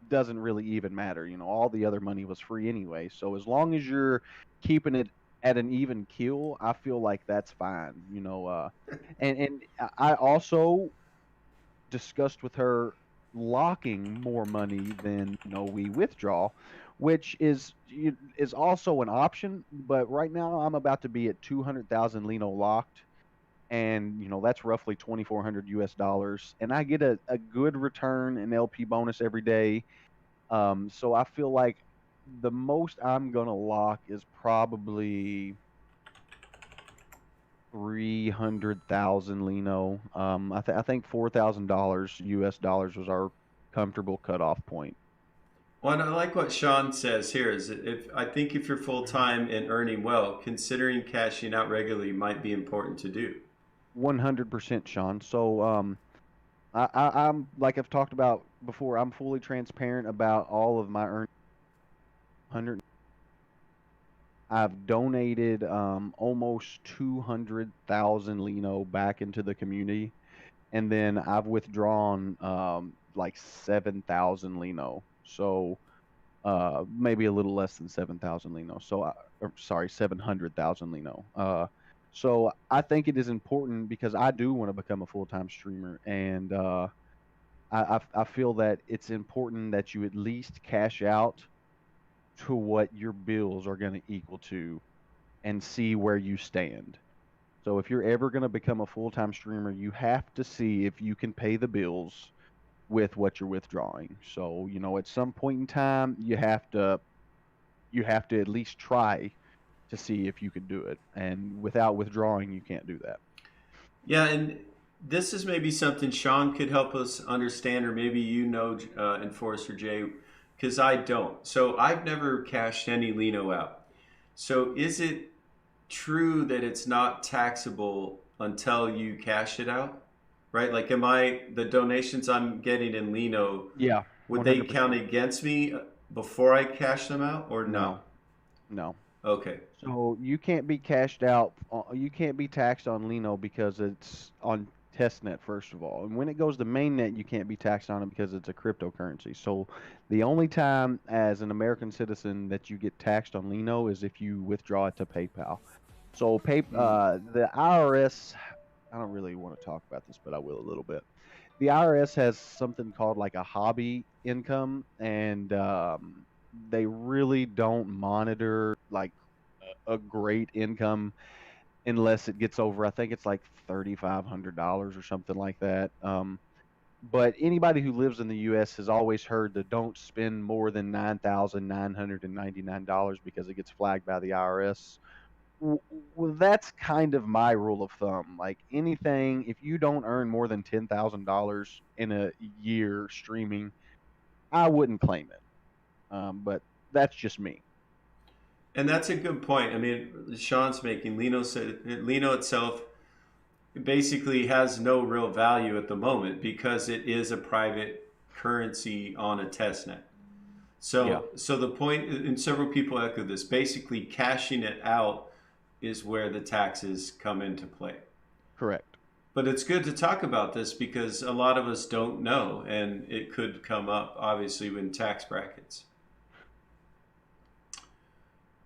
Speaker 2: doesn't really even matter. All the other money was free anyway. So as long as you're keeping it at an even keel, I feel like that's fine. And I also discussed with her locking more money than we withdraw, which is also an option. But right now, I'm about to be at 200,000 Lino locked, and that's roughly 2,400 US dollars, and I get a good return in LP bonus every day. So I feel like the most I'm gonna lock is probably 300,000 Lino. I think $4,000 US dollars was our comfortable cutoff point.
Speaker 1: Well, and I like what Sean says here. Is that if I think if you're full time and earning well, considering cashing out regularly might be important to do.
Speaker 2: 100%, Sean. So I'm like I've talked about before. I'm fully transparent about all of my earnings. 100. I've donated almost 200,000 Lino back into the community, and then I've withdrawn like 7,000 Lino. So maybe a little less than 7,000 Lino. Or, sorry, 700,000 Lino. So I think it is important because I do want to become a full-time streamer, and I feel that it's important that you at least cash out to what your bills are going to equal to, and see where you stand. So if you're ever going to become a full-time streamer, you have to see if you can pay the bills with what you're withdrawing. So, at some point in time, you have to at least try to see if you can do it. And without withdrawing, you can't do that.
Speaker 1: Yeah, and this is maybe something Sean could help us understand, or maybe Enforcer Jay, because I don't. So I've never cashed any Lino out. So is it true that it's not taxable until you cash it out? Right? Like, am I the donations I'm getting in Lino?
Speaker 2: Yeah,
Speaker 1: Would they count
Speaker 2: 100%.
Speaker 1: against me before I cash them out, or
Speaker 2: No,
Speaker 1: not?
Speaker 2: no.
Speaker 1: Okay.
Speaker 2: So you can't be cashed out. You can't be taxed on Lino because it's on testnet, first of all. And when it goes to mainnet, you can't be taxed on it because it's a cryptocurrency. So the only time as an American citizen that you get taxed on Lino is if you withdraw it to PayPal. So
Speaker 1: Hmm.
Speaker 2: the IRS, I don't really want to talk about this, but I will a little bit. The IRS has something called like a hobby income, and they really don't monitor like a great income unless it gets over. I think it's like $3,500 or something like that. But anybody who lives in the U.S. has always heard that don't spend more than $9,999 because it gets flagged by the IRS. Well, that's kind of my rule of thumb. Like anything, if you don't earn more than $10,000 in a year streaming, I wouldn't claim it. But that's just me.
Speaker 1: And that's a good point. I mean, Sean's making Lino said Lino itself basically has no real value at the moment because it is a private currency on a test net.
Speaker 2: Yeah,
Speaker 1: So the point, and several people echo this, basically cashing it out is where the taxes come into play.
Speaker 2: correct.
Speaker 1: But it's good to talk about this because a lot of us don't know, and it could come up obviously in tax brackets.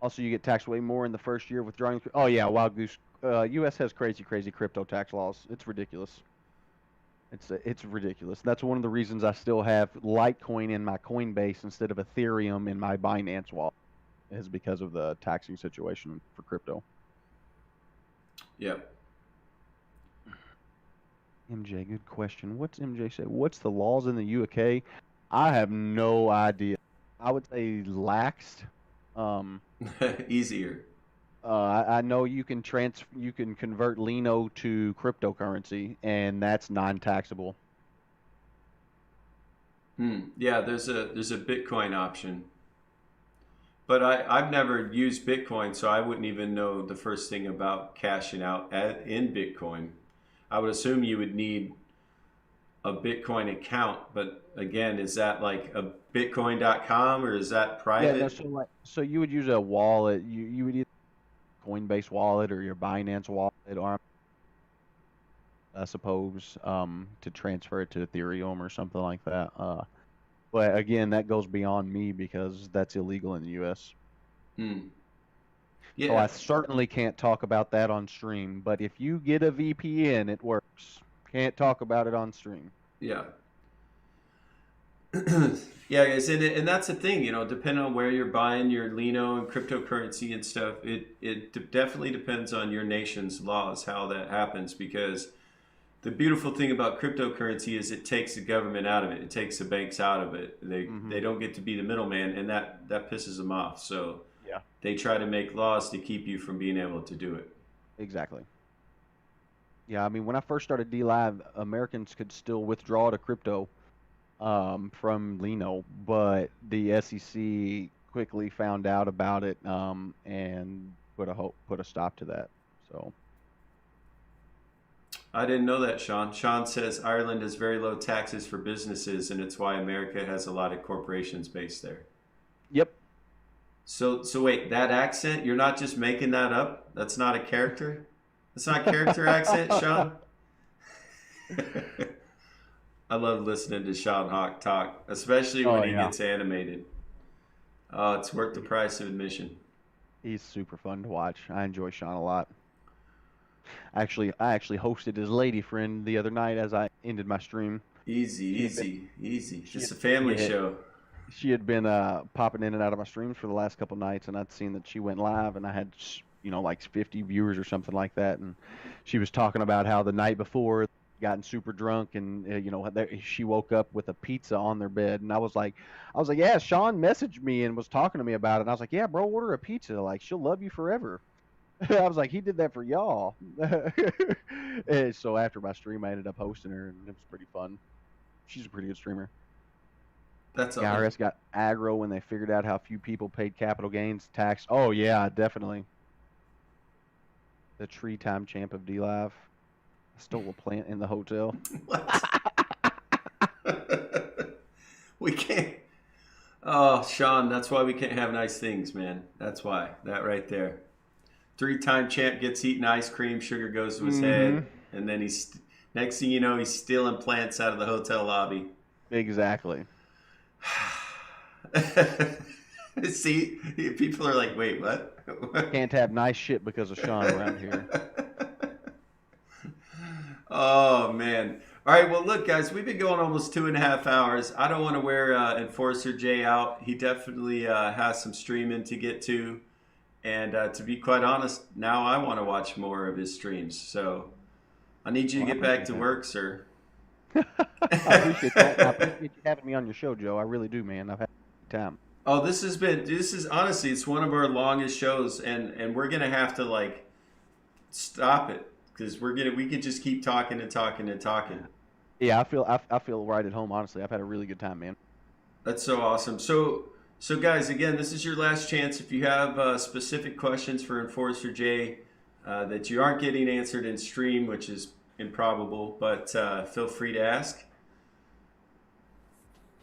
Speaker 2: Also, you get taxed way more in the first year of withdrawing. Oh yeah, Wild Goose. U.S. has crazy, crazy crypto tax laws. It's ridiculous. It's ridiculous. That's one of the reasons I still have Litecoin in my Coinbase instead of Ethereum in my Binance wallet, is because of the taxing situation for crypto.
Speaker 1: Yeah.
Speaker 2: MJ, good question. What's MJ say? What's the laws in the UK? I have no idea. I would say laxed. Um,
Speaker 1: Easier.
Speaker 2: I know you can convert Lino to cryptocurrency, and that's non-taxable.
Speaker 1: Yeah, there's a Bitcoin option. But I've never used Bitcoin, so I wouldn't even know the first thing about cashing out in Bitcoin. I would assume you would need a Bitcoin account, but again, is that like a Bitcoin.com or is that
Speaker 2: Yeah, no.
Speaker 1: private?
Speaker 2: So you would use a wallet. You would either Coinbase wallet or your Binance wallet, or I suppose to transfer it to Ethereum or something like that. But again, that goes beyond me because that's illegal in the U.S.
Speaker 1: Hmm.
Speaker 2: So I
Speaker 1: Yeah,
Speaker 2: certainly can't talk about that on stream. But if you get a VPN, it works. Can't talk about it on stream.
Speaker 1: yeah. Yeah, guys, and that's the thing, depending on where you're buying your Lino and cryptocurrency and stuff, it definitely depends on your nation's laws how that happens because the beautiful thing about cryptocurrency is it takes the government out of it. It takes the banks out of it. They
Speaker 2: Hmm.
Speaker 1: don't get to be the middleman, and that pisses them off. So
Speaker 2: Yeah,
Speaker 1: they try to make laws to keep you from being able to do it.
Speaker 2: exactly. Yeah, I mean, when I first started D Live, Americans could still withdraw to crypto from Lino, but the SEC quickly found out about it and put a stop to that. So
Speaker 1: I didn't know that, Sean. Sean says Ireland has very low taxes for businesses, and it's why America has a lot of corporations based there.
Speaker 2: yep.
Speaker 1: So wait, that accent, you're not just making that up? That's not a character? That's not a character accent, Sean? I love listening to Sean Hawk talk, especially when
Speaker 2: Oh
Speaker 1: he
Speaker 2: yeah,
Speaker 1: gets animated. Oh, it's worth the price of admission.
Speaker 2: he's super fun to watch. I enjoy Sean a lot. I actually hosted his lady friend the other night as I ended my stream.
Speaker 1: Easy,
Speaker 2: She had been
Speaker 1: easy, easy.
Speaker 2: she
Speaker 1: Just
Speaker 2: had,
Speaker 1: a family
Speaker 2: yeah,
Speaker 1: show.
Speaker 2: she had been popping in and out of my streams for the last couple nights, and I'd seen that she went live, and I had like 50 viewers or something like that, and she was talking about how the night before gotten super drunk, and she woke up with a pizza on their bed, and I was like, yeah, Sean messaged me and was talking to me about it, and I was like, yeah, bro, order a pizza, like she'll love you forever. I was like, he did that for y'all. And so after my stream, I ended up hosting her, and it was pretty fun. She's a pretty good streamer.
Speaker 1: That's
Speaker 2: The
Speaker 1: all.
Speaker 2: IRS got aggro when they figured out how few people paid capital gains tax. Oh yeah, definitely. The tree time champ of D Live. I stole a plant in the hotel.
Speaker 1: What? We can't. Oh, Sean, that's why we can't have nice things, man. That's why. That right there. Three-time champ gets eaten ice cream, sugar goes to his
Speaker 2: Mm-hmm.
Speaker 1: head, and then next thing you know, he's stealing plants out of the hotel lobby.
Speaker 2: Exactly.
Speaker 1: See, people are like, wait, what?
Speaker 2: Can't have nice shit because of Sean around here.
Speaker 1: Oh man. All right, well, look, guys, we've been going almost 2.5 hours. I don't want to wear Enforcer Jay out. He definitely has some streaming to get to. And to be quite honest, now I want to watch more of his streams. So I need you
Speaker 2: Well,
Speaker 1: to
Speaker 2: I
Speaker 1: get back
Speaker 2: appreciate
Speaker 1: to
Speaker 2: that.
Speaker 1: work, sir.
Speaker 2: I appreciate that. I appreciate you having me on your show, Joe. I really do, man. I've had a good time.
Speaker 1: Oh, this is honestly, it's one of our longest shows, and we're gonna have to like stop it because we could just keep talking and talking and talking.
Speaker 2: Yeah, I feel right at home. Honestly, I've had a really good time, man.
Speaker 1: That's so awesome. So guys, again, this is your last chance. If you have specific questions for Enforcer Jay that you aren't getting answered in stream, which is improbable, but feel free to ask.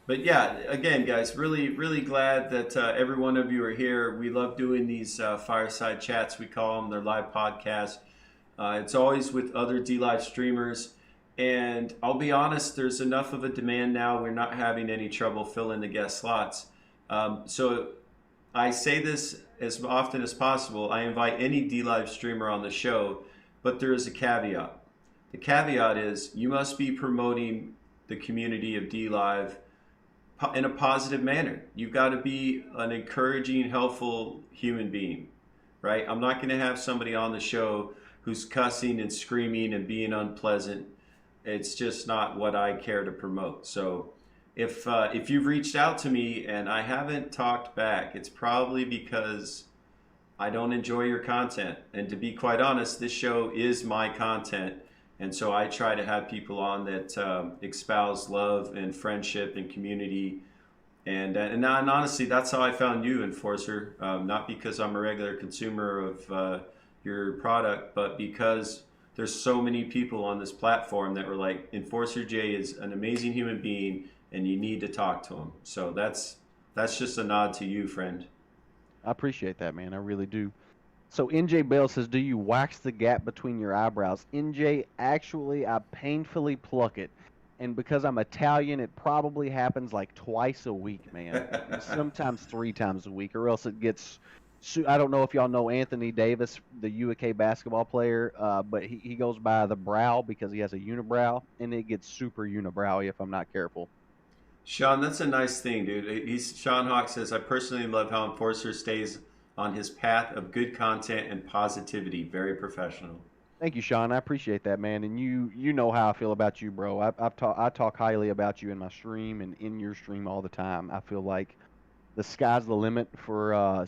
Speaker 1: But yeah, again, guys, really, really glad that every one of you are here. We love doing these fireside chats. We call them. They're live podcasts. It's always with other D Live streamers. And I'll be honest, there's enough of a demand now. We're not having any trouble filling the guest slots. So I say this as often as possible. I invite any D Live streamer on the show, but there is a caveat. The caveat is you must be promoting the community of D Live in a positive manner. You've got to be an encouraging, helpful human being, right? I'm not going to have somebody on the show who's cussing and screaming and being unpleasant. It's just not what I care to promote. So if you've reached out to me and I haven't talked back, it's probably because I don't enjoy your content. And to be quite honest, this show is my content. And so I try to have people on that espouse love and friendship and community. And honestly, that's how I found you, Enforcer. Not because I'm a regular consumer of your product, but because there's so many people on this platform that were like, Enforcer J is an amazing human being, and you need to talk to him. So that's just a nod to you, friend.
Speaker 2: I appreciate that, man. I really do. So NJ Bell says, "Do you wax the gap between your eyebrows?" NJ, actually, I painfully pluck it, and because I'm Italian, it probably happens like twice a week, man. Sometimes 3 times a week, or else it gets. I don't know if y'all know Anthony Davis, the UK basketball player, but he goes by the brow because he has a unibrow, and it gets super unibrowy if I'm not careful.
Speaker 1: Sean, that's a nice thing, dude. Sean Hawk says, I personally love how Enforcer stays on his path of good content and positivity. Very professional.
Speaker 2: Thank you, Sean. I appreciate that, man. And you know how I feel about you, bro. I talk highly about you in my stream and in your stream all the time. I feel like the sky's the limit for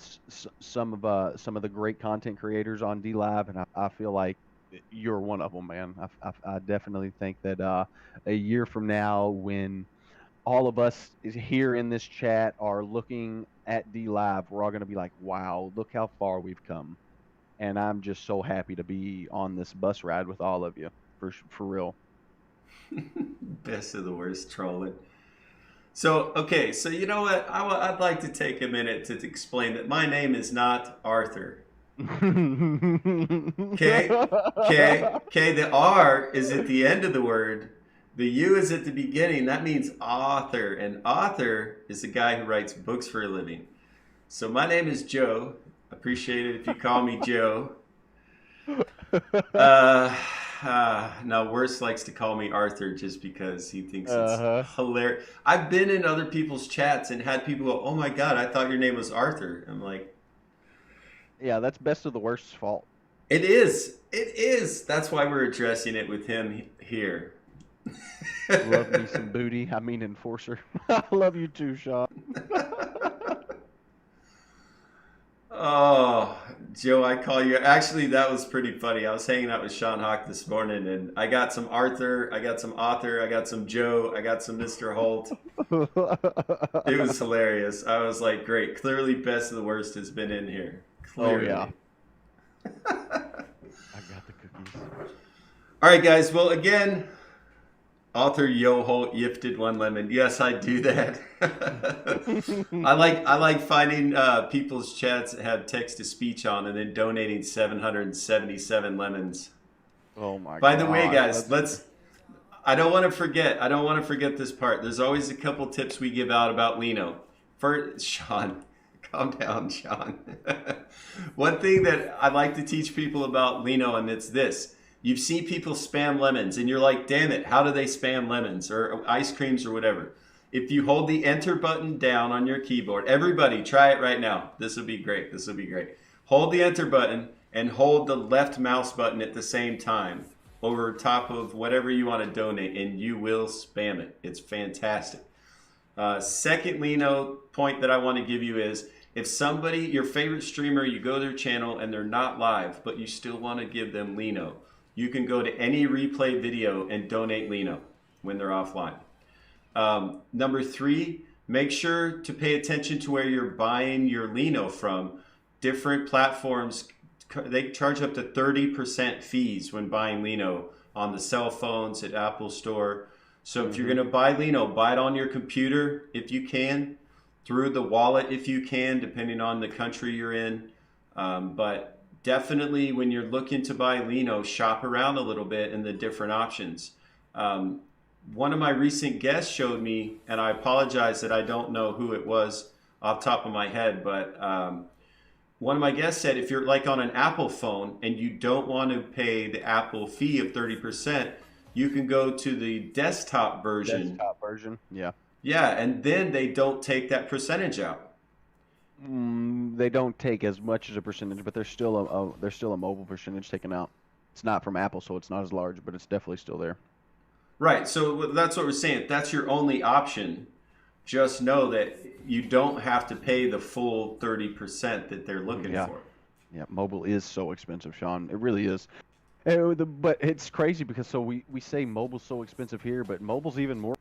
Speaker 2: some of the great content creators on D Live, and I feel like you're one of them, man. I definitely think that a year from now, when all of us is here in this chat are looking at D Live, we're all going to be like, "Wow, look how far we've come." And I'm just so happy to be on this bus ride with all of you, for real.
Speaker 1: Best of the worst trolling. So, okay, so you know what? I'd like to take a minute to explain that my name is not Arthur. Okay? Okay? Okay, the R is at the end of the word. The U is at the beginning. That means author. And author is the guy who writes books for a living. So my name is Joe. Appreciate it if you call me Joe. Uh, now, Worst likes to call me Arthur just because he thinks it's
Speaker 2: Uh-huh.
Speaker 1: hilarious. I've been in other people's chats and had people go, "Oh my God, I thought your name was Arthur." I'm like,
Speaker 2: Yeah, that's best of the worst's fault.
Speaker 1: it is. It is. That's why we're addressing it with him here.
Speaker 2: Love me some booty. I mean, enforcer. I love you too, Sean.
Speaker 1: Oh, Joe, I call you. Actually, that was pretty funny. I was hanging out with Sean Hawk this morning, and I got some Arthur, I got some author, I got some Joe, I got some Mr. Holt. It was hilarious. I was like, great. Clearly, best of the worst has been in here.
Speaker 2: Oh
Speaker 1: Clearly.
Speaker 2: yeah, I got the cookies.
Speaker 1: All right, guys. Well, again, author Yo Holt gifted one lemon. Yes, I do that. I like finding people's chats that have text to speech on and then donating 777 lemons.
Speaker 2: Oh my
Speaker 1: By the way,
Speaker 2: gosh,
Speaker 1: guys,
Speaker 2: that's
Speaker 1: I don't want to forget. I don't want to forget this part. There's always a couple tips we give out about Lino. First, Sean, calm down, Sean. One thing that I like to teach people about Lino, and it's this. You've seen people spam lemons, and you're like, damn it, how do they spam lemons or ice creams or whatever? If you hold the enter button down on your keyboard, everybody try it right now. This will be great. This will be great. Hold the enter button and hold the left mouse button at the same time over top of whatever you want to donate, and you will spam it. It's fantastic. Second Lino point that I want to give you is if somebody, your favorite streamer, you go to their channel and they're not live, but you still want to give them Lino, you can go to any replay video and donate Lino when they're offline. Number three, make sure to pay attention to where you're buying your Lino from. Different platforms, they charge up to 30% fees when buying Lino on the cell phones at Apple Store. So if you're going to buy Lino, buy it on your computer if you can, through the wallet if you can, depending on the country you're in. But definitely when you're looking to buy Lino, shop around a little bit in the different options. One of my recent guests showed me, and I apologize that I don't know who it was off the top of my head, but one of my guests said if you're like on an Apple phone and you don't want to pay the Apple fee of 30%, you can go to the desktop version.
Speaker 2: Desktop version, yeah.
Speaker 1: Yeah, and then they don't take that percentage out.
Speaker 2: They don't take as much as a percentage, but there's still a mobile percentage taken out. It's not from Apple, so it's not as large, but it's definitely still there.
Speaker 1: Right, so that's what we're saying. If that's your only option, just know that you don't have to pay the full 30% that they're looking for.
Speaker 2: Yeah, mobile is so expensive, Sean. It really is. But it's crazy because we say mobile's so expensive here, but mobile's even more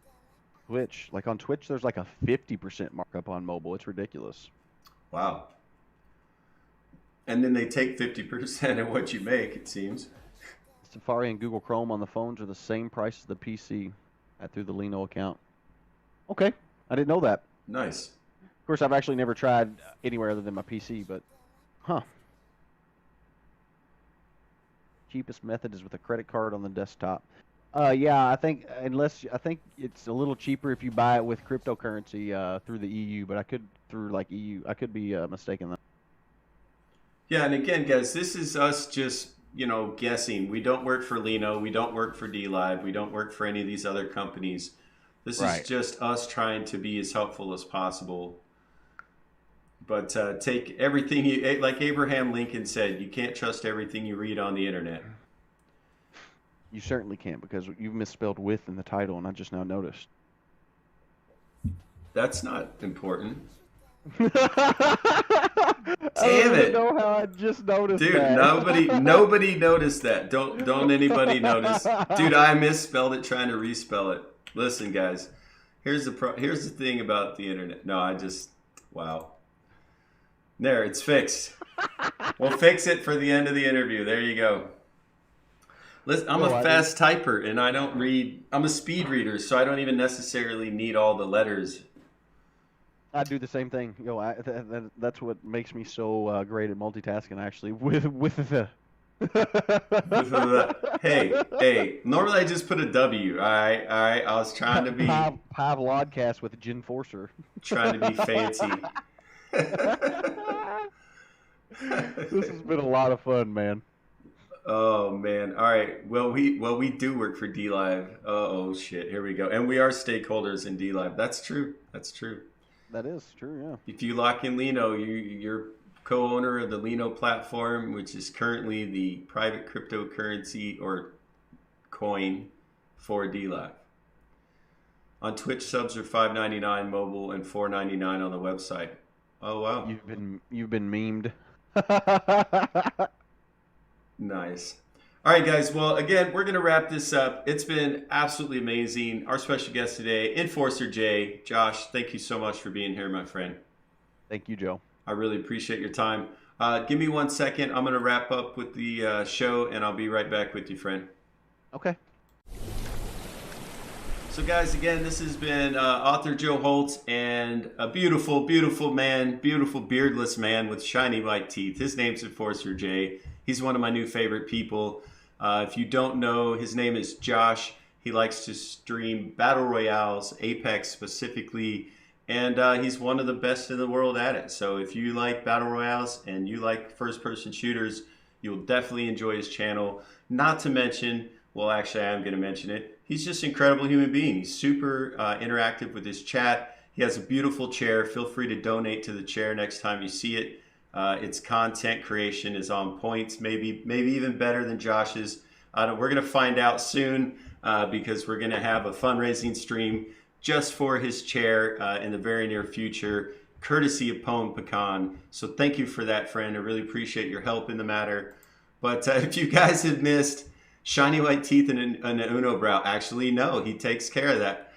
Speaker 2: Twitch. Like on Twitch, there's like a 50% markup on mobile. It's ridiculous.
Speaker 1: Wow. And then they take 50% of what you make, it seems.
Speaker 2: Safari and Google Chrome on the phones are the same price as the PC through the Lino account. Okay, I didn't know that.
Speaker 1: Nice.
Speaker 2: Of course, I've actually never tried anywhere other than my PC, but cheapest method is with a credit card on the desktop. Yeah, I think it's a little cheaper if you buy it with cryptocurrency through the EU, but I could be mistaken that.
Speaker 1: Yeah, and again, guys, this is us just guessing. We don't work for Lino, we don't work for DLive, we don't work for any of these other companies. This is just us trying to be as helpful as possible. But take everything like Abraham Lincoln said, you can't trust everything you read on the internet.
Speaker 2: You certainly can't, because you've misspelled "with" in the title, and I just now noticed.
Speaker 1: That's not important.
Speaker 2: Damn it! I don't know how I just noticed
Speaker 1: Dude,
Speaker 2: that.
Speaker 1: nobody noticed that. Don't anybody notice. Dude, I misspelled it trying to respell it. Listen, guys, here's the thing about the internet. No, wow. There, it's fixed. We'll fix it for the end of the interview. There you go. Listen, I'm a fast typer, and I don't read. I'm a speed reader, so I don't even necessarily need all the letters.
Speaker 2: I do the same thing. That's what makes me so great at multitasking. Actually, with the.
Speaker 1: Hey. Normally I just put a W. All right. I was trying to be
Speaker 2: Pavlodcast with Jen Forcer.
Speaker 1: Trying to be fancy.
Speaker 2: This has been a lot of fun, man.
Speaker 1: Oh man! All right. Well, we do work for DLive. Oh shit! Here we go. And we are stakeholders in DLive. That's true. That's true.
Speaker 2: That is true. Yeah.
Speaker 1: If you lock in Lino, you're co-owner of the Lino platform, which is currently the private cryptocurrency or coin for DLive. On Twitch, subs are $5.99 mobile and $4.99 on the website. Oh wow!
Speaker 2: You've been memed.
Speaker 1: Nice. All right, guys. Well, again, we're going to wrap this up. It's been absolutely amazing. Our special guest today, Enforcer Jay. Josh, thank you so much for being here, my friend.
Speaker 2: Thank you, Joe.
Speaker 1: I really appreciate your time. Give me 1 second. I'm going to wrap up with the show, and I'll be right back with you, friend.
Speaker 2: Okay.
Speaker 1: So, guys, again, this has been author Joe Holt and a beautiful, beautiful man, beautiful beardless man with shiny white teeth. His name's Enforcer Jay. He's one of my new favorite people. If you don't know, his name is Josh. He likes to stream battle royales, Apex specifically, and he's one of the best in the world at it. So if you like battle royales and you like first-person shooters, you'll definitely enjoy his channel. Not to mention, well, actually, I am going to mention it. He's just an incredible human being. He's super interactive with his chat. He has a beautiful chair. Feel free to donate to the chair next time you see it. Its content creation is on point, maybe even better than Josh's. We're going to find out soon because we're going to have a fundraising stream just for his chair in the very near future, courtesy of Pone Pecan. So thank you for that, friend. I really appreciate your help in the matter. But if you guys have missed shiny white teeth and an unibrow, actually, no, he takes care of that.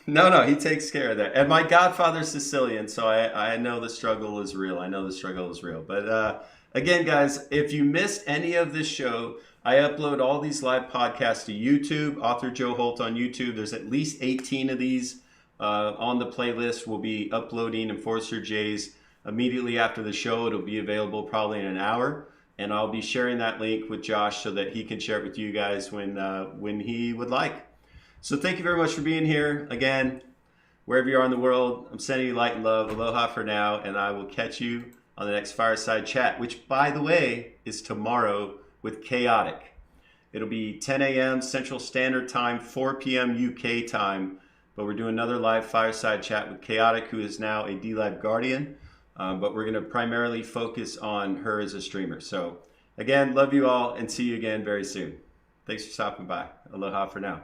Speaker 1: No, he takes care of that. And my godfather's Sicilian, so I know the struggle is real. I know the struggle is real. But again, guys, if you missed any of this show, I upload all these live podcasts to YouTube, Author Joe Holt on YouTube. There's at least 18 of these on the playlist. We'll be uploading Enforcer J's immediately after the show. It'll be available probably in an hour. And I'll be sharing that link with Josh so that he can share it with you guys when he would like. So thank you very much for being here. Again, wherever you are in the world, I'm sending you light and love. Aloha for now, and I will catch you on the next Fireside Chat, which, by the way, is tomorrow with Chaotic. It'll be 10 a.m. Central Standard Time, 4 p.m. UK time, but we're doing another live Fireside Chat with Chaotic, who is now a DLive Guardian, but we're going to primarily focus on her as a streamer. So, again, love you all, and see you again very soon. Thanks for stopping by. Aloha for now.